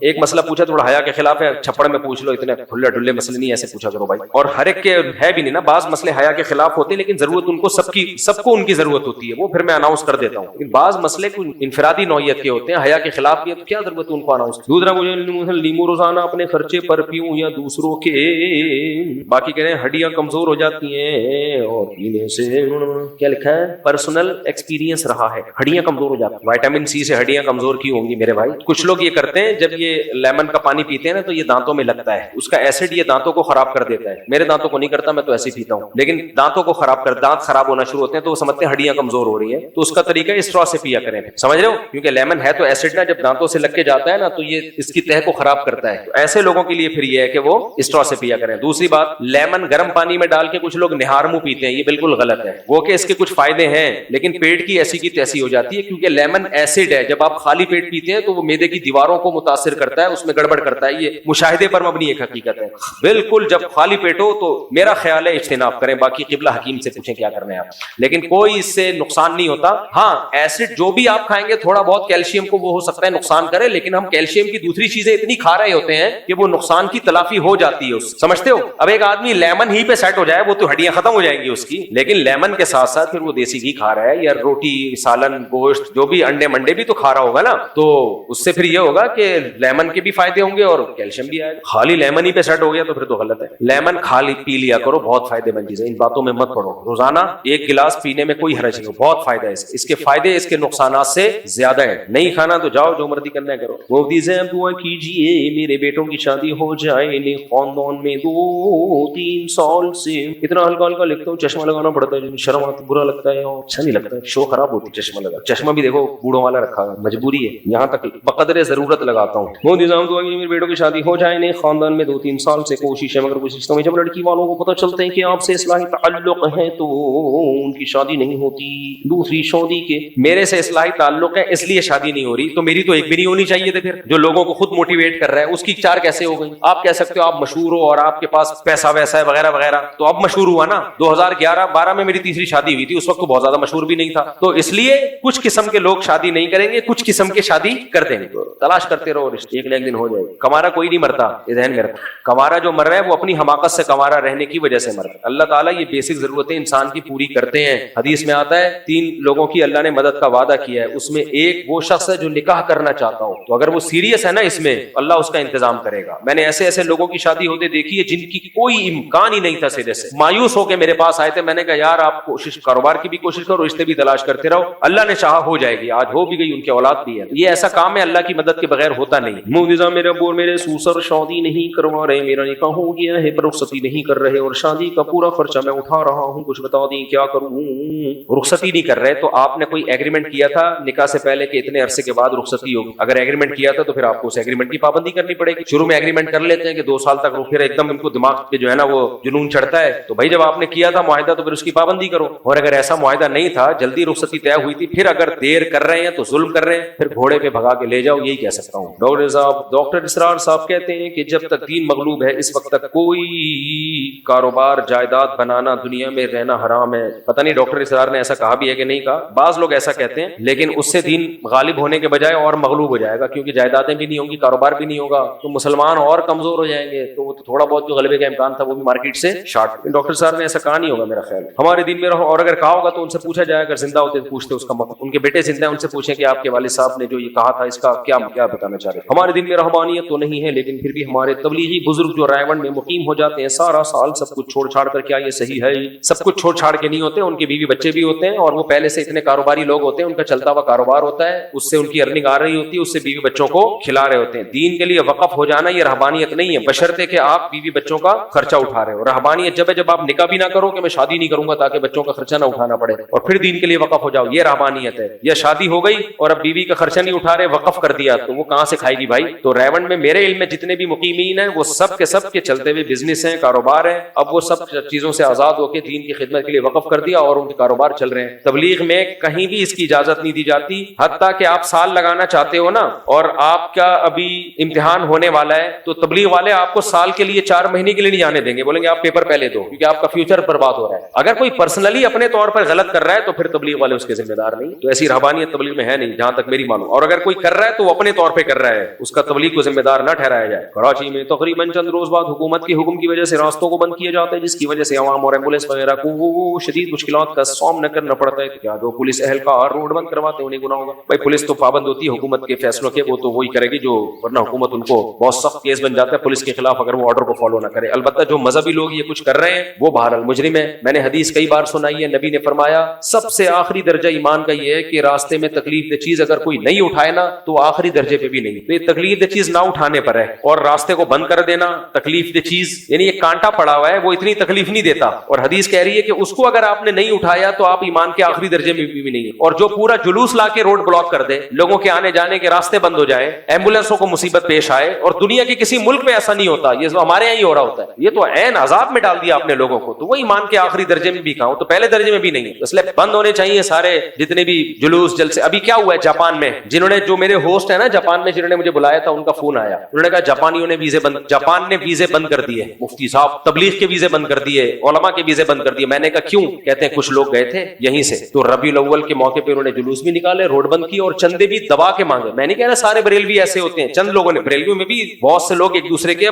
ایک مسئلہ پوچھا تھوڑا حیا کے خلاف ہے، چھپڑ میں پوچھ لو، اتنے کھلے ڈلے مسئلے نہیں ایسے پوچھا کرو بھائی. اور ہر ایک کے ہے بھی نہیں نا، بعض مسئلے حیا کے خلاف ہوتے ہیں لیکن ضرورت ان کو سب کو ان کی ضرورت ہوتی ہے، وہ پھر میں اناؤنس کر دیتا ہوں. لیکن بعض مسئلے کو انفرادی نوعیت کے ہوتے ہیں، حیا کے خلاف بھی ہے تو کیا ضرورت ہے ان کو اناؤنس. دوسرا مجھے لیمو روزانہ اپنے خرچے پر پیوں یا دوسروں کے. باقی کہہ رہے ہیں ہڈیاں کمزور ہو جاتی ہیں اور پینے سے کیا لکھا ہے پرسنل ایکسپیرینس رہا ہے، ہڈیاں کمزور ہو جاتی ہیں. وائٹامن سی سے ہڈیاں کمزور کی ہوں گی میرے بھائی. کچھ لوگ یہ کرتے ہیں جب یہ لیمن کا پانی پیتے ہیں نا تو یہ دانتوں میں لگتا ہے، اس کا ایسڈ یہ دانتوں کو خراب کر دیتا ہے. میرے دانتوں کو نہیں کرتا، میں تو ایسے ہی پیتا ہوں، لیکن دانتوں کو دانت خراب ہونا شروع ہوتے ہیں تو وہ سمجھتے ہیں ہڈیاں کمزور ہو رہی ہیں. تو اس کا طریقہ اسٹرا سے پیا کریں، سمجھ رہے ہو، کیونکہ لیمن ہے تو ایسڈ نا جب دانتوں سے لگ کے جاتا ہے نا تو یہ اس کی تہ کو خراب کرتا ہے. تو ایسے لوگوں کے لیے پھر یہ ہے کہ وہ اسٹرا سے پیا کریں. دوسری بات، لیمن گرم پانی میں ڈال کے کچھ لوگ نہار منہ پیتے ہیں، یہ بالکل غلط ہے. وہ کہ اس کے کچھ فائدے ہیں لیکن پیٹ کی ایسی کی تیسی ہو جاتی ہے، کیونکہ لیمن ایسڈ ہے. جب آپ خالی پیٹ پیتے ہیں تو وہ معدے کی دیواروں کو متاثر کرتا ہے، اس میں گڑبڑ کرتا ہے. یہ مشاہدے پر مبنی ایک حقیقت ہے. بالکل جب خالی پیٹ ہو تو میرا خیال ہے اجتناب کریں، باقی قبلہ حکیم سے پوچھیں کیا کرنا ہے آپ، لیکن کوئی اس سے نقصان نہیں ہوتا. ہاں ایسڈ جو بھی آپ کھائیں گے تھوڑا بہت کیلشیم کو وہ ہو سکتا ہے نقصان کرے، لیکن ہم کیلشیم کی دوسری چیزیں اتنی کھا رہے ہوتے ہیں کہ وہ نقصان کی تلافی ہو جاتی ہے. سمجھتے ہو، اب ایک آدمی لیمن ہی پہ سیٹ ہو جائے وہ تو ہڈیاں ختم ہو جائیں گی اس کی، لیکن لیمن کے ساتھ ساتھ پھر وہ دیسی گھی کھا رہا ہے یا روٹی سالن گوشت جو بھی انڈے منڈے بھی تو کھا رہا ہوگا نا، تو اس سے پھر یہ ہوگا کہ لیمن کے بھی فائدے ہوں گے اور کیلشیم بھی آئے گا. خالی لیمن ہی پہ سیٹ ہو گیا تو پھر تو غلط ہے. لیمن خالی پی لیا کرو، بہت فائدے مند چیز ہے، ان باتوں میں مت پڑو. روزانہ ایک گلاس پینے میں کوئی حرج نہیں، بہت فائدہ ہے اس کے فائدے اس کے نقصانات سے زیادہ ہیں. نہیں کھانا تو جاؤ جو مرضی کرنا ہے کرو. مفتی صاحب دعا کیجیے میرے بیٹوں کی شادی ہو جائے، خاندان میں 2-3 سال سے اتنا ہلکا ہلکا لکھتا ہوں، چشمہ لگانا پڑتا ہے، شرم آتی، برا لگتا ہے، اچھا نہیں لگتا ہے، شو خراب ہوتی چشمہ لگا. چشمہ بھی دیکھو بوڑھوں والا رکھا ہے، مجبوری ہے، یہاں تک بقدر ضرورت لگاتا ہوں. مفتی صاحب دعا کیجیے میرے بیٹوں کی شادی ہو جائے، نہیں خاندان میں 2-3 سال سے کوشش ہے، مگر کوشش میں جب لڑکی والوں کو پتہ چلتے ہیں کہ آپ سے اصلاحی تعلق ہے تو ان کی شادی نہیں ہوتی. دوسری شادی کے میرے سے اصلاحی تعلق ہے اس لیے شادی نہیں ہو رہی، تو میری تو ایک بھی نہیں ہونی چاہیے تھی. پھر جو لوگوں کو خود موٹیویٹ کر رہا ہے اس کی 4 کیسے ہو گئی؟ آپ کہہ سکتے ہو آپ مشہور ہو اور آپ کے پاس پیسہ ویسا ہے وغیرہ وغیرہ، تو اب مشہور ہوا نا. 2011-12 میں میری تیسری شادی ہوئی تھی، اس وقت تو بہت زیادہ مشہور بھی نہیں تھا. تو اس لیے کچھ قسم کے لوگ شادی نہیں کریں گے، کچھ قسم کے شادی کر دیں گے. تلاش کرتے رہو، ایک نہ ایک دن ہو جائے گا. کمارا کوئی نہیں مرتا، یہ ذہن میں رکھو. کمارا جو مر رہا ہے وہ اپنی حماقت سے کمارا رہنے کی وجہ سے مرتا ہے. اللہ تعالیٰ یہ بیسک ضرورتیں انسان کی پوری کرتے ہیں. حدیث میں آتا ہے 3 لوگوں کی اللہ نے مدد کا وعدہ کیا ہے، اس میں ایک وہ شخص ہے جو نکاح کرنا چاہتا ہو، تو اگر وہ سیریس ہے نا اس میں اللہ اس کا انتظام کرے گا. میں نے ایسے لوگوں کی شادی ہوتے دیکھی ہے جن کی کوئی امکان ہی نہیں تھا. سرے سے مایوس ہو کے میرے پاس آئے تھے، میں نے کہا یار آپ کوشش کاروبار کی بھی کوشش کرو، رشتے بھی تلاش کرتے رہو، اللہ نے چاہا ہو جائے گی. آج ہو بھی گئی، ان کی اولاد بھی ہے. یہ ایسا کام ہے اللہ کی مدد کے بغیر ہوتا نہیں. موجودہ میرے ابو اور میرے سوسر شادی نہیں کروا رہے، میرا نکاح ہو گیا ہے پر رخصتی نہیں کر رہے اور شادی کا پورا خرچہ میں اٹھا رہا ہوں، کچھ بتا دیں کیا کروں. رخصتی نہیں کر رہے تو آپ نے کوئی ایگریمنٹ کیا تھا نکاح سے پہلے کہ اتنے عرصے کے بعد رخصتی ہوگی. اگر ایگریمنٹ کیا تھا تو پھر آپ کو اس ایگریمنٹ کی پابندی کرنی پڑے گی. شروع میں ایگریمنٹ کر لیتے ہیں کہ 2 سال تک، پھر ایک دم ان کو دماغ پہ جو ہے نا وہ جنون چڑھتا ہے. تو بھائی جب آپ نے کیا تھا معاہدہ تو پھر اس کی پابندی کرو. اور اگر ایسا معاہدہ نہیں تھا، جلدی رخصتی طے ہوئی تھی، پھر اگر دیر کر رہے ہیں تو ظلم کر رہے ہیں، پھر گھوڑے پہ بھگا کے لے جاؤ، یہی کہہ سکتا ہوں. ڈاکٹر اسرار صاحب کہتے ہیں کہ جب تک دین مغلوب ہے اس وقت تک کوئی کاروبار جائیداد بنانا دنیا میں رہنا حرام ہے. پتہ نہیں ڈاکٹر اسرار نے ایسا کہا بھی ہے کہ نہیں کہا، بعض لوگ ایسا کہتے ہیں، لیکن اس سے دین غالب ہونے کے بجائے اور مغلوب ہو جائے گا، کیونکہ جائیدادیں بھی نہیں ہوں گی، کاروبار بھی نہیں ہوگا، تو مسلمان اور کمزور ہو جائیں گے. تو تھوڑا بہت جو غلبے کا امکان تھا وہ بھی مارکیٹ سے شارٹ. ڈاکٹر صاحب نے ایسا کہا نہیں ہوگا میرا خیال. ہمارے دین میں رہو، اور اگر کہا ہوگا تو ان سے پوچھا جائے، اگر زندہ ہوتے تو پوچھتے اس کا مطلب. ان کے بیٹے زندہ ہیں، ان سے پوچھیں کہ آپ کے والد صاحب نے جو یہ کہا تھا اس کا کیا بتانا چاہ رہے. ہمارے دین میں رہبانیت تو نہیں ہے، لیکن پھر بھی ہمارے تبلیغی بزرگ جو رائے میں مقیم ہو جاتے ہیں سارا سال سب کچھ چھوڑ چھاڑ کر، کیا یہ صحیح ہے؟ سب کچھ چھوڑ چھاڑ کے نہیں ہوتے، ان کے بیوی بچے بھی ہوتے ہیں اور وہ پہلے سے اتنے کاروباری لوگ ہوتے ہیں، ان کا چلتا ہوا کاروبار ہوتا ہے، اس سے ان کی ارننگ آ رہی ہوتی ہے، اس سے بیوی بچوں کو کھلا رہے ہوتے ہیں. دین کے لیے وقف ہو جانا یہ رہبانیت نہیں ہے، بشرطے کہ آپ بیوی بچوں کا خرچہ اٹھا رہے ہو. رہبانیت جب آپ نکاح بھی نہ کرو کہ میں شادی نہیں کروں گا تاکہ بچوں کا خرچہ نہ اٹھانا پڑے, اور پھر دین کے لیے وقف ہو جاؤ. یہ رہبانیت ہے. یا شادی ہو گئی اور اب بیوی کا خرچہ نہیں اٹھا رہے, وقف کر دیا, تو وہ کہاں سے کھائے گی بھائی؟ تو ریونڈ میں میرے علم میں جتنے بھی مقیمین ہیں وہ سب کے چلتے ہوئے بزنس ہیں, کاروبار ہیں. اب وہ سب چیزوں سے آزاد ہو کے دین کی خدمت کے لیے وقف کر دیا اور ان کے کاروبار چل رہے ہیں. تبلیغ میں کہیں بھی اس کی اجازت نہیں دی جاتی, حتیٰ کہ آپ سال لگانا چاہتے ہو نا اور آپ کا ابھی امتحان ہونے والا ہے تو تبلیغ والے آپ کو سال کے لیے 4 مہینے کے لیے نہیں جانے دیں گے, بولیں گے آپ پیپر پہلے دو, کیونکہ آپ کا فیوچر برباد ہو رہا ہے. اگر کوئی پرسنلی اپنے طور پر غلط کر رہا ہے تو پھر تبلیغ والے اس کے ذمہ دار نہیں. تو ایسی رہبانیت تبلیغ میں ہے نہیں جہاں تک میری معلوم. اور اگر کوئی کر رہا ہے تو وہ اپنے طور پہ کر رہا ہے, اس کا تبلیغ کو ذمہ دار نہ ٹھہرایا جائے. کراچی میں تقریباً چند روز بعد حکومت کے حکم کی وجہ سے راستوں کو بند کیے جاتے ہیں, جس کی وجہ سے عوام اور ایمبولینس وغیرہ کو وہ شدید مشکلات کا سامنا کرنا پڑتا ہے. کیا جو پولیس اہلکار روڈ بند کرواتے ہیں انہیں گناہ ہوگا؟ بھائی پولیس تو پابند ہوتی ہے حکومت کے فیصلوں کے, وہ تو وہی کرے گی جو, ورنہ حکومت ان کو بہت سخت کیس بن جاتا ہے پولیس کے خلاف اگر وہ آرڈر کو فالو نہ کرے. البتہ جو مذہبی لوگ یہ کچھ کر رہے ہیں وہ بہرحال مجرم ہے. میں نے حدیث کئی بار سنائی ہے, نبی نے فرمایا سب سے آخری درجہ ایمان کا یہ ہے کہ راستے میں تکلیف دہ چیز اگر کوئی نہیں اٹھائے نا تو آخری درجے پہ بھی نہیں. تو یہ تکلیف دہ چیز نہ اٹھانے پر ہے, اور راستے کو بند کر دینا تکلیف دہ چیز, یعنی یہ کانٹا پڑا ہوا ہے وہ اتنی تکلیف نہیں دیتا, اور حدیث کہہ رہی ہے کہ اس کو اگر آپ نے نہیں اٹھایا تو آپ ایمان کے آخری درجے میں بھی نہیں. اور جو پورا جلوس لا کے روڈ بلاک کر دے, لوگوں کے آنے جانے کے راستے بند ہو جائے, ایمبولینسوں کو مصیبت پیش آئے, اور دنیا کے کسی ملک میں ایسا نہیں ہوتا, یہ ہمارے یہاں ہی ہو رہا ہوتا ہے, یہ تو عین عذاب میں ڈال دیا آپ نے لوگوں کو, تو وہ ایمان کے آخری درجے میں بھی کہاں, تو پہلے درجے میں بھی نہیں. اس لیے بند ہونے چاہیے سارے جتنے بھی جلوس جلسے. ابھی کیا ہوا ہے جاپان میں, جنہوں نے, جو میرے ہوسٹ ہے نا جاپان میں, جنہوں نے مجھے بلایا تھا, ان کا فون آیا, انہوں نے کہا جاپانیوں نے ویزے بند, جاپان نے ویزے بند کر دیے, مفتی صاحب تبلیغ کے ویزے بند کر دیے, علماء کے ویزے بند کر دیے. میں نے کہا کیوں؟ کہتے ہیں کچھ لوگ گئے تھے یہیں سے, تو ربیع الاول کے موقع پہ انہوں نے جلوس بھی نکالے, روڈ بند کی, اور چندے بھی دبا کے مانگے. میں نہیں کہہ رہا سارے بریلوی ایسے ہوتے ہیں, چند لوگوں نے, بریلویوں میں بھی بہت سے لوگ ایک دوسرے کے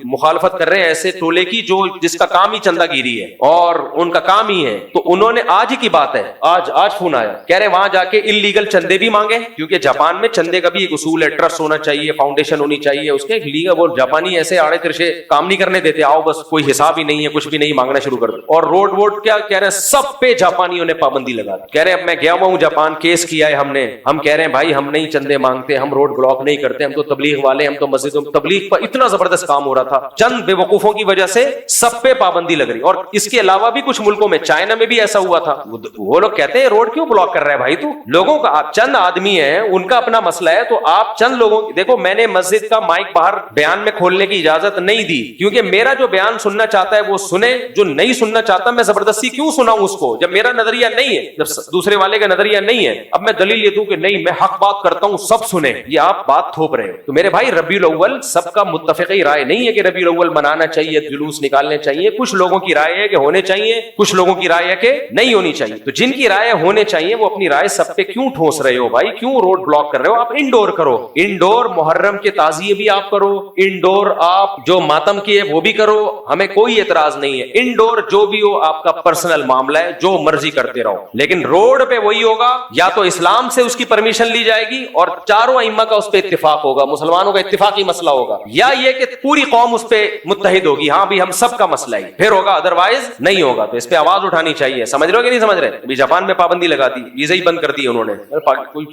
مخالفت کر رہے ہیں, ایسے ٹولے کی جو جس کا کام ہی چندہ گیری ہے اور ان کا کام ہی ہے. تو انہوں نے, آج ہی کی بات ہے, آج فون آیا, کہہ رہے وہاں جا کے انلیگل چندے بھی مانگے, کیونکہ جاپان میں چندے کا بھی ایک اصول ہے, ٹرسٹ ہونا چاہیے, فاؤنڈیشن ہونی چاہیے, اس کے لیگل. وہ جاپانی ایسے آڑے ترشے کام نہیں کرنے دیتے, آؤ بس کوئی حساب ہی نہیں ہے, کچھ بھی نہیں, مانگنا شروع کر دو. اور روڈ ووڈ کیا کہہ رہے ہیں, سب پہ جاپانیوں نے پابندی لگا دی. کہہ رہے ہیں اب میں گیا ہوا ہوں جاپان, کیس کیا ہے ہم کہہ رہے ہیں بھائی ہم نہیں چندے مانگتے, ہم روڈ بلاک نہیں کرتے, ہم تو تبلیغ والے, ہم تو مسجدوں تبلیغ پر اتنا زبردست کام ہو رہا تھا, چند بے وقوفوں کی وجہ سے سب پہ پابندی لگ رہی. اور اس کے علاوہ بھی کچھ ملکوں میں, چائنا میں بھی ایسا ہوا تھا, وہ لوگ کہتے ہیں روڈ کیوں بلاک کر رہا ہے بھائی, تو لوگوں کا, آپ چند آدمی ہیں, ان کا اپنا مسئلہ ہے, تو آپ چند لوگوں, دیکھو میں نے مسجد کا مائک باہر بیان میں کھولنے کی اجازت نہیں دی, کیونکہ میرا جو بیان سننا چاہتا ہے وہ سنے, جو نہیں سننا چاہتا میں زبردستی کیوں سناؤں اس کو, جب میرا نظریہ نہیں ہے, جب دوسرے والے کا نظریہ نہیں ہے. اب میں دلیل یہ دوں کہ نہیں میں حق بات کرتا ہوں, سب سنیں, یہ آپ بات تھوپ رہے ہو. تو میرے بھائی ربیع الاول سب کا متفقی رائے نہیں ہے کہ ربیع الاول منانا چاہیے, جلوس نکالنے چاہیے. کچھ لوگوں کی رائے ہے کہ ہونے چاہیے, کچھ لوگوں کی رائے ہے کہ نہیں ہونی چاہیے. تو جن کی رائے ہونے چاہیے وہ اپنی رائے سب پہ کیوں ٹھوس رہے ہو بھائی, کیوں روڈ بلاک کر رہے ہو؟ آپ انڈور کرو, انڈور محرم کے تعزیے بھی آپ کرو, انڈور آپ جو ماتم کیے وہ بھی کرو, ہمیں کوئی اعتراض نہیں ہے. انڈور جو بھی ہو آپ کا پرسنل معاملہ ہے, جو مرضی کرتے رہو, لیکن روڈ پہ وہی ہوگا یا تو اسلام سے اس کی پرمیشن لی جائے گی اور چاروں ائمہ کا اس پہ اتفاق ہوگا, مسلمانوں کا اتفاقی مسئلہ ہوگا, یا یہ کہ پوری قوم اس پہ متحد ہوگی, ہاں بھی ہم سب کا مسئلہ ہی, پھر ہوگا, ادروائز نہیں ہوگا. تو اس پہ آواز اٹھانی چاہیے. سمجھ رہے ہو کہ نہیں سمجھ رہے؟ ابھی جاپان میں پابندی لگا دی, ویزا ہی بند کر دی انہوں نے,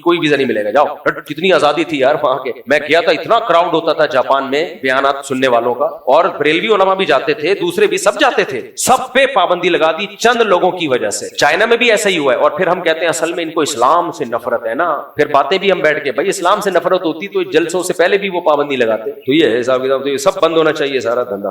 کوئی ویزا نہیں ملے گا, جاؤ. کتنی آزادی تھی یار وہاں کے, میں گیا تھا, اتنا کراؤڈ ہوتا تھا جاپان میں بیانات سننے والوں کا, اور بریلوی علماء بھی جاتے تھے, دوسرے بھی سب جاتے تھے, سب پہ پابندی لگا دی چند لوگوں کی وجہ سے. چائنا میں بھی ایسا ہی ہوا ہے. اور پھر ہم کہتے ہیں اصل میں ان کو اسلام سے نفرت ہے نا, پھر باتیں بھی ہم بیٹھ کے, بھائی اسلام سے نفرت ہوتی تو جلسوں سے پہلے بھی وہ پابندی لگاتے. تو یہ ہے حساب کتاب, تو یہ سب بند ہونا چاہیے سارا دھندا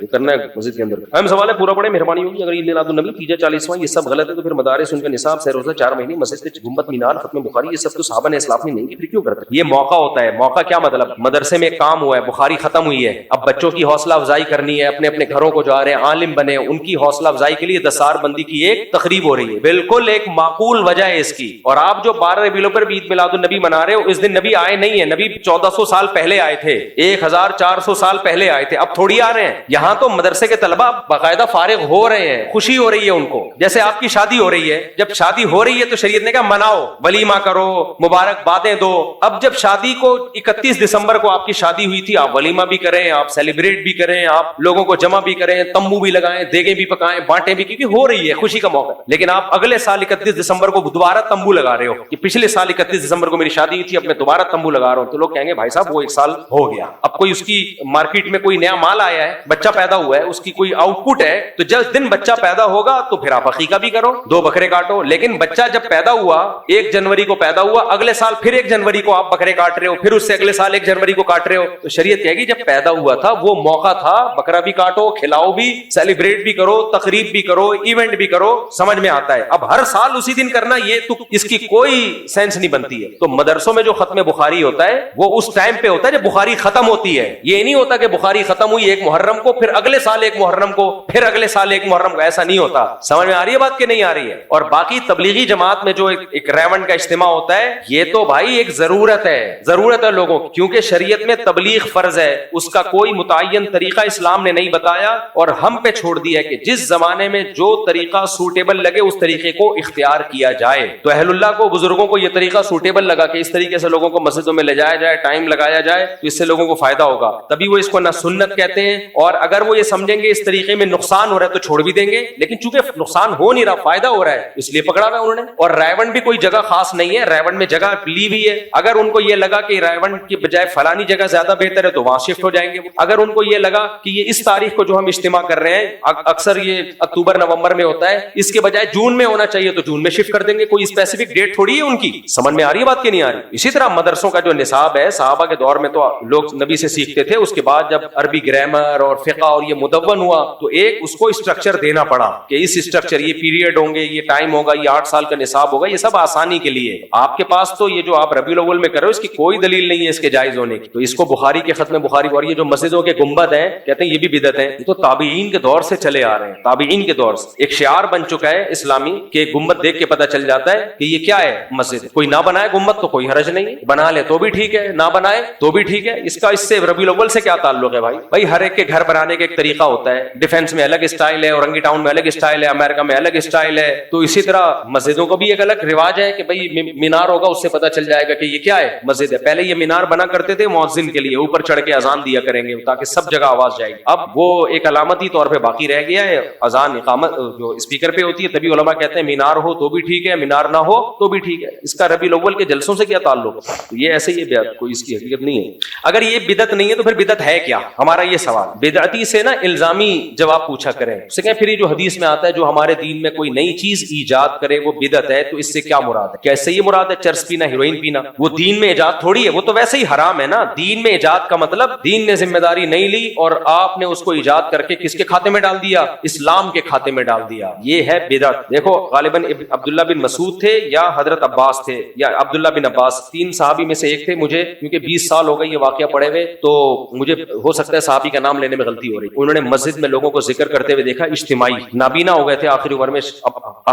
کرنا ہے مسجد کے اندر. ہم سوال ہے پورا پڑے, مہربانی ہوگی. اگر عید میلاد النبی تیجا 40واں یہ سب غلط ہے تو پھر مدارس ان کا نصاب سے روزہ 4 مہینے, مسجد کے گنبد مینار, ختم بخاری, یہ سب تو صحابہ نے اسلاف نہیں کی, پھر کیوں کرتے؟ یہ موقع ہوتا ہے. موقع کیا مطلب, مدرسے میں کام ہوا ہے, بخاری ختم ہوئی ہے, اب بچوں کی حوصلہ افزائی کرنی ہے, اپنے اپنے گھروں کو جا رہے ہیں, عالم بنے, ان کی حوصلہ افزائی کے لیے دستار بندی کی ایک تقریب ہو رہی ہے, بالکل ایک معقول وجہ ہے اس کی. اور آپ جو 12 ربیع الاول پر عید میلاد النبی منا رہے ہو, اس دن نبی آئے نہیں ہیں, نبی 1400 سال پہلے آئے تھے, 1400 سال پہلے آئے تھے, اب تھوڑی آ رہے ہیں. یہاں تو مدرسے کے طلبہ باقاعدہ فارغ ہو رہے ہیں, خوشی ہو رہی ہے ان کو, جیسے آپ کی شادی ہو رہی ہے. جب شادی ہو رہی ہے تو شریعت نے کہا مناؤ, ولیمہ کرو, مبارک باتیں دو. اب جب شادی کو 31 دسمبر کو آپ کی شادی ہوئی تھی, آپ ولیمہ بھی کریں, آپ سیلیبریٹ بھی کریں, آپ لوگوں کو جمع بھی کریں, تمبو بھی لگائیں, دیگیں بھی پکائیں, بانٹیں بھی, کیونکہ ہو رہی ہے, خوشی کا موقع. لیکن آپ اگلے سال 31 دسمبر کو دوبارہ تمبو لگا رہے ہو کہ پچھلے سال 31 دسمبر کو میری شادی ہوئی تھی, اب میں دوبارہ تمبو لگا رہا ہوں. تو لوگ کہیں گے بھائی صاحب وہ 1 سال ہو گیا, اب کوئی اس کی مارکیٹ میں کوئی نیا مال آیا ہے, بچہ پیدا ہوا ہے, اس کی کوئی آؤٹ پٹ ہے, تو جس دن بچہ پیدا پیدا ہوگا تو پھر آپ عقیقہ بھی کرو, 2 بکرے کاٹو. لیکن بچہ جب پیدا ہوا 1 جنوری کو پیدا ہوا, اگلے سال پھر 1 جنوری کو آپ بکرے کاٹ رہے ہو, پھر اس سے اگلے سال 1 جنوری کو کاٹ رہے ہو, تو شریعت کہے گی جب پیدا ہوا تھا وہ موقع تھا, بکرا بھی کاٹو, کھلاؤ بھی, سیلیبریٹ بھی کرو, تقریب بھی کرو, ایونٹ بھی کرو. سمجھ میں آتا ہے. اب ہر سال اسی دن کرنا یہ تو اس کی کوئی سینس نہیں بنتی ہے. تو مدرسوں میں جو ختم بخاری ہوتا ہے وہ اس ٹائم پہ ہوتا ہے جب بخاری ختم ہوتی ہے. یہ نہیں ہوتا کہ بخاری ختم ہوئی 1 محرم کو, پھر اگلے سال 1 محرم کو, پھر اگلے سال 1 محرم کو. ایسا نہیں ہوتا. سمجھ میں آ رہی ہے بات کہ نہیں آ رہی ہے؟ اور باقی تبلیغی جماعت میں جو ایک ریونڈ کا اجتماع ہوتا ہے, یہ تو بھائی ایک ضرورت ہے لوگوں کی, کیونکہ شریعت میں تبلیغ فرض ہے. اس کا کوئی متعین طریقہ اسلام نے نہیں بتایا اور ہم پہ چھوڑ دیا کہ جس زمانے میں جو طریقہ سوٹیبل لگے اس طریقے کو اختیار کیا جائے. تو اہل اللہ کو, بزرگوں کو یہ طریقہ سوٹیبل لگا کہ اس طریقے سے لوگوں کو مسجدوں میں لے جایا جائے, ٹائم لگایا جائے, تو اس سے لوگوں کو فائدہ ہوگا. تبھی وہ اس کو نہ سنت کہتے ہیں, اور اگر وہ یہ سمجھیں گے اس طریقے میں نقصان ہو رہا ہے تو چھوڑ بھی دیں گے. لیکن چونکہ نقصان ہو نہیں رہا, فائدہ ہو رہا ہے, اس لیے پکڑا ہوا انہوں نے. اور رائیونڈ بھی کوئی جگہ خاص نہیں ہے, رائیونڈ میں جگہ لی ہوئی ہے. اگر ان کو یہ لگا کہ رائیونڈ کی بجائے فلانی جگہ زیادہ بہتر ہے تو وہاں شفٹ ہو جائیں گے. اگر ان کو یہ لگا کہ یہ اس تاریخ کو جو ہم اجتماع کر رہے ہیں اکثر یہ اکتوبر نومبر میں ہوتا ہے, اس کے بجائے جون میں ہونا چاہیے تو جون میں شفٹ کر دیں گے. کوئی اسپیسیفک ڈیٹ تھوڑی ہے ان کی. سمجھ میں آ رہی ہے بات کہ نہیں آ رہی؟ اسی طرح مدرسوں کا جو نصاب ہے, صحابہ کے دور میں تو لوگ نبی سے سیکھتے تھے, اس کے بعد جب عربی گرامر اور فقہ اور یہ مدون ہوا تو ایک اس کو اسٹرکچر دینا پڑا کہ اس اسٹرکچر, یہ پیریڈ ہوں گے, یہ ٹائم ہوگا, یہ 8 سال کا نصاب ہوگا. یہ سب آسانی کے لیے. آپ کے پاس تو یہ جو آپ ربیع الاول میں کر رہے ہو اس کی کوئی دلیل نہیں ہے اس کے جائز ہونے کی. تو اس کو بخاری کے ختم بخاری, اور یہ جو مسجدوں کے گنبد ہیں کہتے ہیں یہ بھی بدعت ہیں. یہ تو تابعین کے دور سے چلے آ رہے ہیں. تابعین کے دور سے ایک شعار بن چکا ہے اسلامی کہ گنبد دیکھ کے پتہ چل جاتا ہے کہ یہ کیا ہے مسجد. کوئی نہ بنائے گنبد تو کوئی حرج نہیں, بنا لے تو بھی ٹھیک ہے, نہ بنائے تو بھی ٹھیک ہے. اس سے ربیع الاول سے کیا تعلق ہے بھائی؟ ہر ایک کے گھر بنانے کا ایک طریقہ ہوتا ہے. ڈیفینس میں الگ اسٹائل ہے, اورنگی ٹاؤن میں الگ اسٹائل ہے, امریکہ میں الگ اسٹائل ہے. تو اسی طرح مسجدوں کو بھی ایک الگ رواج ہے کہ بھائی مینار ہوگا, اس سے پتہ چل جائے گا کہ یہ کیا ہے, مسجد ہے. پہلے یہ مینار بنا کرتے تھے مؤذن کے لیے, اوپر چڑھ کے اذان دیا کریں گے تاکہ سب جگہ آواز جائے گی. اب وہ ایک علامتی طور پہ باقی رہ گیا ہے. اذان اقامت جو اسپیکر پہ ہوتی ہے, تبھی علماء کہتے ہیں مینار ہو تو بھی ٹھیک ہے, مینار نہ ہو تو بھی ٹھیک ہے. اس کا ربیع الاول کے جلسوں سے کیا تعلق؟ یہ ایسے ہی ہے, کوئی اس کی حقیقت نہیں ہے. اگر یہ بدعت نہیں ہے تو پھر بدعت ہے کیا؟ ہمارا یہ سوال. بدعتی سے نا الزامی جواب پوچھا کریں, اسے کہیں پھر یہ جو حدیث میں آتا ہے جو ہمارے دین میں کوئی نئی چیز ایجاد کرے وہ بدعت ہے, تو اس سے کیا مراد ہے؟ کیا اس سے یہ مراد ہے چرس پینا, ہیروئن پینا؟ وہ دین میں ایجاد تھوڑی ہے, وہ تو ویسے ہی حرام ہے نا. دین میں ایجاد کا مطلب دین نے ذمہ داری نہیں لی اور آپ نے اس کو ایجاد کر کے کس کے کھاتے میں ڈال دیا؟ اسلام کے کھاتے میں ڈال دیا. یہ ہے بدعت. دیکھو غالباً عبداللہ بن مسعود تھے یا حضرت عباس تھے یا عبداللہ بن عباس, 3 صحابی میں سے ایک تھے. مجھے کیونکہ 20 سال ہو گئے یہ واقعہ پڑے ہوئے تو مجھے ہو سکتا ہے صحابی کا نام لینے میں غلطی ہو رہی. انہوں نے مسجد میں لوگوں کو ذکر کرتے ہوئے دیکھا, اجتماعی, نابینا ہو گئے تھے آخری عمر میں.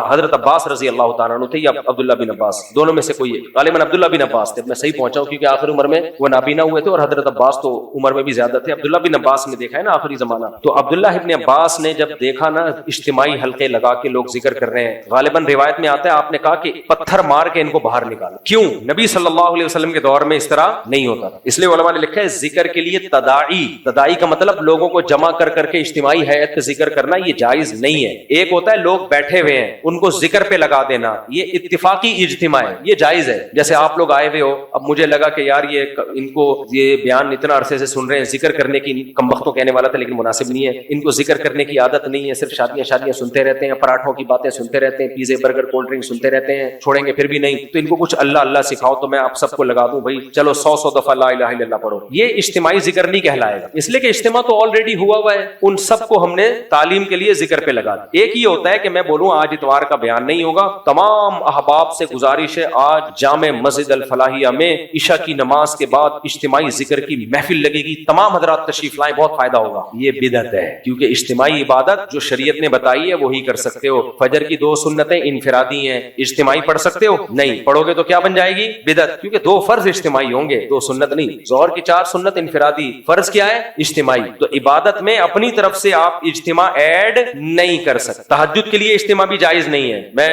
حضرت عباس رضی اللہ تعالیٰ عنہ تھے یا عبداللہ بن عباس, دونوں میں سے کوئی ہے. غالباً عبداللہ بن عباس تھے, میں صحیح پہنچا ہوں کیونکہ آخری عمر میں وہ نابینا ہوئے تھے اور حضرت عباس تو عمر میں بھی زیادہ تھے. عبداللہ بن عباس نے دیکھا ہے نا آخری زمانہ. تو عبداللہ ابن عباس نے جب دیکھا نا اجتماعی حلقے لگا کے لوگ ذکر کر رہے ہیں, غالباً روایت میں آتا ہے آپ نے کہا کہ پتھر مار کے ان کو باہر نکالا. کیوں؟ نبی صلی اللہ علیہ وسلم کے دور میں اس طرح نہیں ہوتا. اس لیے علماء نے لکھا ہے ذکر کے لیے تداعی کا مطلب لوگوں کو جمع کر کے اجتماعی ہیئت پہ ذکر کرنا, یہ جائز نہیں ہے. ایک ہوتا ہے لوگ بیٹھے ہوئے ہیں ان کو ذکر پہ لگا دینا, یہ اتفاقی اجتماع ہے, یہ جائز ہے. جیسے آپ لوگ آئے ہوئے ہو, اب مجھے لگا کہ یار ان کو یہ بیان اتنا عرصے سے سن رہے ہیں, ذکر کرنے کی, کمبختوں کہنے والا تھا لیکن مناسب نہیں ہے, ان کو ذکر کرنے کی عادت نہیں ہے, صرف شادیاں سنتے رہتے ہیں, پراٹھوں کی باتیں سنتے رہتے ہیں, پیزے برگر کولڈ ڈرنک سنتے رہتے ہیں, چھوڑیں گے پھر بھی نہیں. تو ان کو کچھ اللہ اللہ سکھاؤ تو میں آپ سب کو لگا دوں بھائی چلو 100 دفعہ لا الہ الا اللہ پڑھو. یہ اجتماعی ذکر نہیں کہلائے گا, اس لیے کہ اجتماع تو آلریڈی ہوا ہے. ان سب کو ہم نے تعلیم کے لیے ذکر پہ لگا دیا. ایک یہ ہوتا ہے کہ میں بولوں آج اتوار کا بیان نہیں ہوگا, تمام احباب سے گزارش ہے آج جامع مسجد الفلاحیہ میں عشاء کی نماز کے بعد اجتماعی ذکر کی محفل لگے گی, تمام حضرات تشریف لائیں, بہت فائدہ ہوگا. یہ بدعت ہے کیونکہ اجتماعی عبادت جو شریعت نے بتائی ہے وہی کر سکتے ہو. فجر کی 2 سنتیں انفرادی ہیں, اجتماعی پڑھ سکتے ہو نہیں, پڑھو گے تو کیا بن جائے گی؟ بدعت. کیونکہ 2 فرض اجتماعی ہوں گے, 2 سنت نہیں. ظہر کی 4 سنت انفرادی, فرض کیا ہے؟ اجتماعی. تو عبادت میں اپنی طرف سے آپ اجتماع ایڈ نہیں کر سکتے. تہجد کے لیے اجتماع بھی جائز نہیں ہے. میں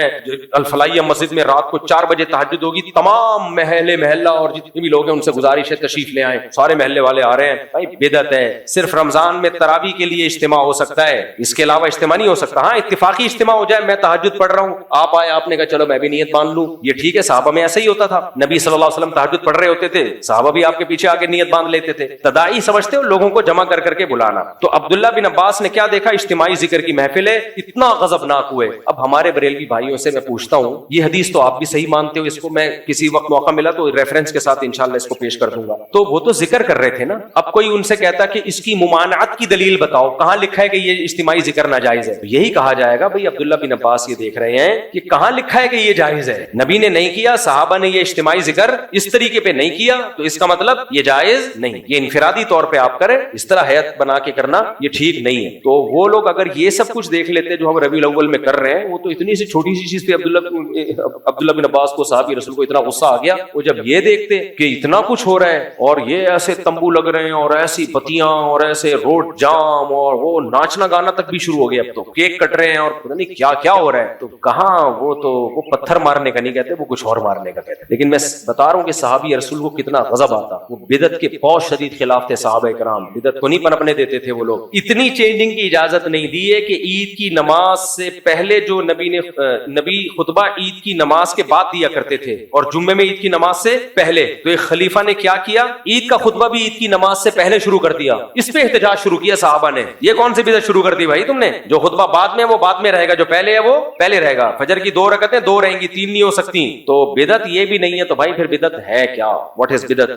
الفلاحیہ مسجد میں رات کو 4 بجے تہجد ہوگی, تمام محلہ اور جتنے بھی لوگ ہیں ان سے گزارش ہے تشریف لے آئیں, سارے محلے والے آ رہے ہیں. بھائی بدعت ہے. صرف رمضان میں تراویح کے لیے اجتماع ہو سکتا ہے, اس کے علاوہ اجتماع نہیں ہو سکتا. ہاں اتفاقی اجتماع ہو جائے, میں تہجد پڑھ رہا ہوں, آپ آئے, آپ نے کہا چلو میں بھی نیت باندھ لوں, یہ ٹھیک ہے. صحابہ میں ایسا ہی ہوتا تھا, نبی صلی اللہ علیہ وسلم تہجد پڑھ رہے ہوتے تھے, صحابہ بھی آپ کے پیچھے آ کے نیت باندھ لیتے تھے. تداعی سمجھتے ہو لوگوں کو جمع کر کے بلانا. تو عبداللہ بن عباس نے کیا دیکھا, اجتماعی ذکر کی محفل ملے اتنا غضبناک ہوئے. اب ہمارے بریلوی بھائیوں سے میں پوچھتا ہوں, یہ حدیث تو آپ بھی صحیح مانتے ہو, اس کو میں کسی وقت موقع ملا تو ریفرنس کے ساتھ انشاءاللہ اس کو پیش کر دوں گا. تو وہ تو ذکر کر رہے تھے نا. اب کوئی ان سے کہتا کہ اس کی ممانعت کی دلیل بتاؤ, کہاں لکھا ہے کہ یہ اجتماعی ذکر ناجائز ہے؟ یہی کہا جائے گا بھائی عبداللہ بن عباس یہ دیکھ رہے ہیں کہ کہاں لکھا ہے کہ یہ جائز ہے. نبی نے نہیں کیا, صحابہ نے یہ اجتماعی ذکر اس طریقے پہ نہیں کیا, تو اس کا مطلب یہ جائز نہیں. یہ انفرادی طور پہ آپ کریں, اس طرح ہیئت بنا کے کرنا یہ ٹھیک نہیں ہے. تو وہ لوگ اگر یہ سب کچھ دیکھ لیتے جو ہم ربیع الاول میں کر رہے ہیں, وہ تو اتنی سی چھوٹی سی چیز پہ عبداللہ بن عباس کو, صحابی رسول کو اتنا غصہ آ گیا. وہ جب یہ دیکھتے کہ اتنا کچھ ہو رہا ہے اور یہ ایسے تمبو لگ رہے ہیں اور ایسی بتیاں اور ایسے روڈ جام اور وہ ناچنا گانا تک بھی شروع ہو گیا, اب تو کیک کٹ رہے ہیں اور پتہ نہیں کیا کیا ہو رہا ہے, تو کہاں وہ پتھر مارنے کا نہیں کہتے, وہ کچھ اور مارنے کا کہتے. لیکن میں بتا رہا ہوں کہ صحابی رسول کو کتنا غضب آتا. وہ بدعت کے بہت شدید خلاف تھے صحابہ کرام, بدعت کو نہیں پنپنے دیتے تھے وہ لوگ. اتنی چینجنگ کی اجازت نہیں دی ہے کہ عید کی نماز سے پہلے جو نبی خطبہ عید کی نماز کے بعد دیا کرتے تھے اور جمعے میں عید کی نماز سے پہلے, تو ایک خلیفہ نے کیا کیا, عید کا خطبہ بھی عید کی نماز سے پہلے شروع کر دیا. اس پہ احتجاج شروع کیا صحابہ نے. یہ کون سی بدعت شروع کر دی بھائی تم نے؟ جو خطبہ بعد میں وہ بعد میں رہے گا, جو پہلے ہے وہ پہلے رہے گا. فجر کی 2 رکعتیں 2 رہیں گی, 3 نہیں ہو سکتی. تو بدعت یہ بھی نہیں ہے. تو بھائی پھر بدعت ہے کیا؟ واٹ از بدعت؟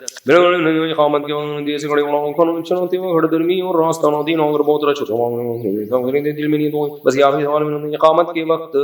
بس اقامت کے وقت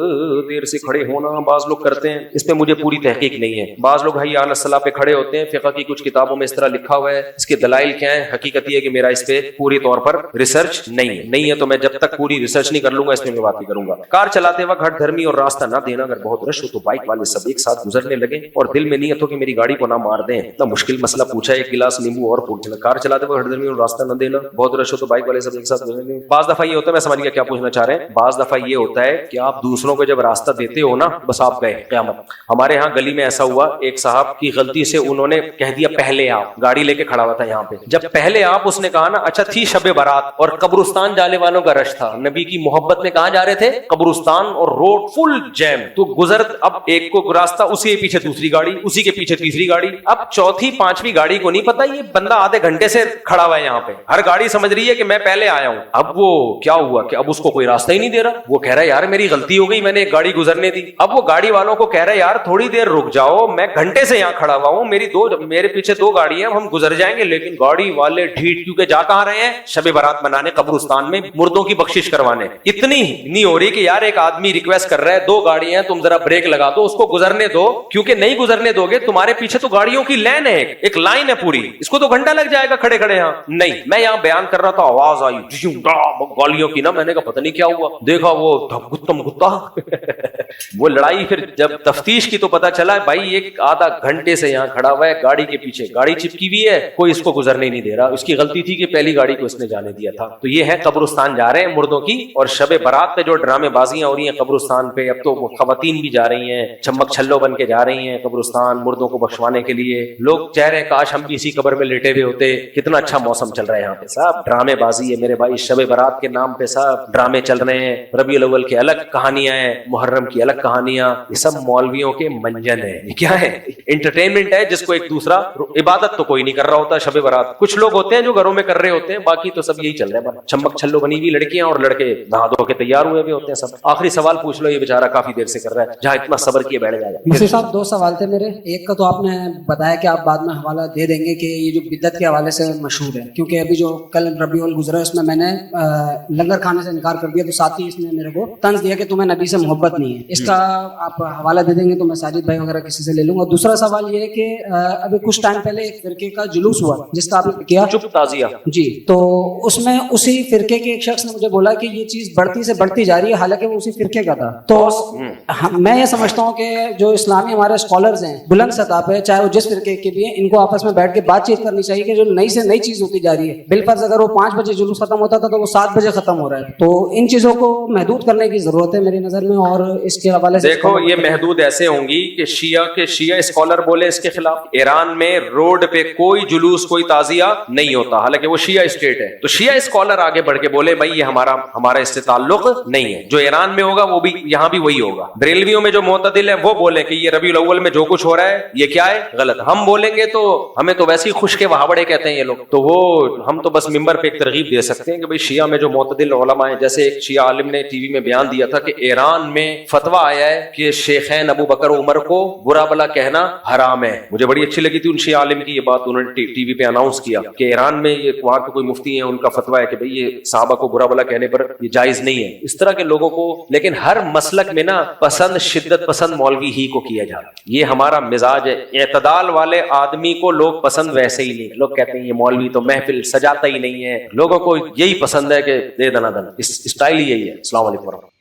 دیر سے کھڑے ہونا بعض لوگ کرتے ہیں, اس پہ مجھے پوری تحقیق نہیں ہے. بعض لوگ حی علی الصلاۃ پہ کھڑے ہوتے ہیں, فقہ کی کچھ کتابوں میں اس طرح لکھا ہوا ہے, اس کے دلائل کیا ہیں؟ حقیقت یہ ہے کہ میرا اس پہ پوری طور پر ریسرچ نہیں ہے. تو میں جب تک پوری ریسرچ نہیں کر لوں گا اس میں بات نہیں کروں گا. کار چلاتے وقت ہر دھرمی اور راستہ نہ دینا. اگر بہت رش ہو تو بائک والے سب ایک ساتھ گزرنے لگے اور دل میں نیت ہو کہ میری گاڑی کو نہ مار دیں. اتنا مشکل مسئلہ پوچھا ہے, ایک گلاس نیمبو اور پھول دینا. کار چلاتے وقت ہر دھرمی اور راستہ نہ دینا, بہت رش ہو تو بائک والے سب ایک ساتھ گزرنے. بعض دفعہ یہ ہوتا ہے, میں سمجھ گیا کیا پوچھنا چاہ رہے ہیں, بعض دفعہ یہ ہوتا ہے کہ آپ دوسروں کو جب راستہ دیتے ہو نا, بس آپ گئے قیامت. ہمارے ہاں گلی میں ایسا ہوا, ایک صاحب کی غلطی سے انہوں نے کہہ دیا پہلے آپ, گاڑی لے کے کھڑا ہوا تھا یہاں پہ, جب پہلے آپ اس نے کہا نا, اچھا تھی شب برات اور قبرستان جانے والوں کا رش تھا, نبی کی محبت میں کہاں جا رہے تھے؟ قبرستان, اور روڈ فل جیم. تو گزر, اب ایک کو راستہ, اسی کے پیچھے دوسری گاڑی, اسی کے پیچھے تیسری گاڑی. اب چوتھی پانچویں گاڑی کو نہیں پتا یہ بندہ آدھے گھنٹے سے کھڑا ہوا ہے یہاں پہ, ہر گاڑی سمجھ رہی ہے کہ میں پہلے آیا ہوں. اب وہ کیا ہوا کہ اب اس کو کوئی راستہ ہی نہیں دے رہا. وہ کہہ رہا ہے یار میری غلطی ہو گئی, میں نے ایک گاڑی گزرنے دی. اب وہ گاڑی والوں کو کہہ رہا ہے یار تھوڑی دیر رک جاؤ, میں گھنٹے سے یہاں کھڑا ہوا ہوں, میرے پیچھے 2 گاڑی ہیں, ہم گزر جائیں گے. لیکن گاڑی والے ڈھیٹ, کیونکہ جا کہاں رہے ہیں؟ شب برات منانے, قبرستان میں مردوں کی بخشش کروانے. اتنی نہیں ہو رہی کہ یار ایک آدمی ریکویسٹ کر رہا ہے 2 گاڑی ہیں, تم ذرا بریک لگا دو, اس کو گزرنے دو, کیونکہ نہیں گزرنے دو گے تمہارے پیچھے تو گاڑیوں کی لین ہے, ایک لائن ہے پوری, اس کو تو گھنٹہ لگ جائے گا کھڑے کھڑے. یہاں نہیں, میں یہاں بیان کر رہا تھا, آواز آئی گاڑیوں کی نا, میں نے کہا پتہ نہیں کیا ہوا, دیکھا وہ گتم گتا وہ لڑائی. پھر جب تفتیش کی تو پتا چلا بھائی ایک آدھا گھنٹے سے یہاں کھڑا ہوا ہے, گاڑی کے پیچھے گاڑی چپکی ہوئی ہے, کوئی اس کو گزرنے نہیں دے رہا. اس کی غلطی تھی کہ پہلی گاڑی کو اس نے جانے دیا تھا. تو یہ ہے قبرستان جا رہے ہیں مردوں کی, اور شب برات پہ جو ڈرامے بازیاں ہو رہی ہیں قبرستان پہ, اب تو خواتین بھی جا رہی ہیں, چمک چھلو بن کے جا رہی ہیں قبرستان مردوں کو بخشوانے کے لیے. لوگ چاہ رہے ہیں کاش ہم بھی اسی قبر میں لیٹے ہوئے ہوتے, کتنا اچھا موسم چل رہا ہے یہاں پہ. صاحب ڈرامے بازی ہے میرے بھائی, شب برات کے نام پہ صاحب ڈرامے چل رہے ہیں. ربیع الاول کے الگ کہانیاں ہیں, محرم کی الگ کہانیاں, یہ سب مولویوں کے منجن ہے. یہ کیا ہے؟ انٹرٹینمنٹ ہے جس کو ایک دوسرا. عبادت تو کوئی نہیں کر رہا ہوتا شب برات, کچھ لوگ ہوتے ہیں جو گھروں میں کر رہے ہوتے ہیں, باقی تو سب یہی چل رہا ہے. چمک چھلو بنی ہوئی لڑکیاں اور لڑکے نہا دھو کے تیار ہوئے بھی ہوتے ہیں سب. آخری سوال پوچھ لو, یہ بیچارہ کافی دیر سے کر رہا ہے, جہاں اتنا صبر کیے بیٹھ جائے. مفتی صاحب 2 سوال تھے میرے. ایک کا تو آپ نے بتایا کہ آپ بعد میں حوالہ دے دیں گے کہ یہ جو بدعت کے حوالے سے مشہور ہے, کیونکہ ابھی جو کل ربیع الاول گزرا ہے اس میں نے لنگر کھانے سے انکار کر دیا, تو ساتھ ہی اس نے میرے کو طنز دیا کہ تمہیں نبی سے محبت نہیں ہے. اس کا آپ حوالہ دے دیں گے تو میں ساجد بھائی وغیرہ کسی سے لے لوں گا. دوسرا سوال یہ ہے کہ ابھی کچھ ٹائم پہلے ایک فرقے کا جلوس ہوا جس کا آپ نے کیا چپ تازیہ جی, تو اس میں اسی فرقے کے ایک شخص نے مجھے بولا کہ یہ چیز بڑھتی سے بڑھتی جا رہی ہے, حالانکہ وہ اسی فرقے کا تھا. تو میں یہ سمجھتا ہوں کہ جو اسلامی ہمارے اسکالرز ہیں بلند سطح پہ, چاہے وہ جس فرقے کے بھی ہیں, ان کو آپس میں بیٹھ کے بات چیت کرنی چاہیے کہ جو نئی سے نئی چیز ہوتی جا رہی ہے, بالفرض اگر وہ 5 بجے جلوس ختم ہوتا تھا تو وہ 7 بجے ختم ہو رہا ہے, تو ان چیزوں کو محدود کرنے کی ضرورت ہے میری نظر میں. اور اس کے حوالے سے دیکھو یہ محدود ایسے ہوں گی کہ شیعہ اسکالر بولے اس کے خلاف. ایران میں روڈ پہ کوئی جلوس کوئی تعزیہ نہیں ہوتا, حالانکہ وہ شیعہ اسٹیٹ ہے. تو شیعہ اسکالر آگے بڑھ کے بولے بھائی یہ ہمارا اس سے تعلق نہیں ہے, جو ایران میں ہوگا وہ بھی یہاں بھی وہی ہوگا. بریلویوں میں جو معتدل ہیں وہ بولیں کہ یہ ربیع الاول میں جو کچھ ہو رہا ہے یہ کیا ہے, غلط. ہم بولیں گے تو ہمیں تو ویسے ہی خوش کے وہابڑے کہتے ہیں یہ لوگ, تو وہ ہم تو بس ممبر پہ ایک ترغیب دے سکتے ہیں کہ بھائی شیعہ میں جو معتدل علماء ہیں, جیسے جیسے ایک شیعہ عالم نے ٹی وی میں بیان دیا تھا کہ ایران میں فتویٰ آیا ہے کہ شیخین ابو بکر و عمر کو برا بلا کہنا حرام ہے. مجھے بڑی اچھی لگی تھی ان شیعہ عالم کی یہ بات, انہوں نے ٹی وی پہ اناؤنس کیا کہ ایران میں یہ وہاں کے کوئی مفتی ہیں, ان کا فتویٰ ہے کہ بھئی یہ صحابہ کو برا بلا کہنے پر یہ جائز نہیں ہے. اس طرح کے لوگوں کو, لیکن ہر مسلک میں نا پسند شدت پسند مولوی ہی کو کیا جاتا ہے. یہ ہمارا مزاج ہے. اعتدال والے آدمی کو لوگ پسند ویسے ہی نہیں. لوگ کہتے ہیں یہ مولوی تو محفل سجاتا ہی نہیں ہے, لوگوں کو یہی پسند ہے کہ دے دنا دنا, اس اسٹائل ہی یہی ہے. السلام علیکم ورحمۃ اللہ.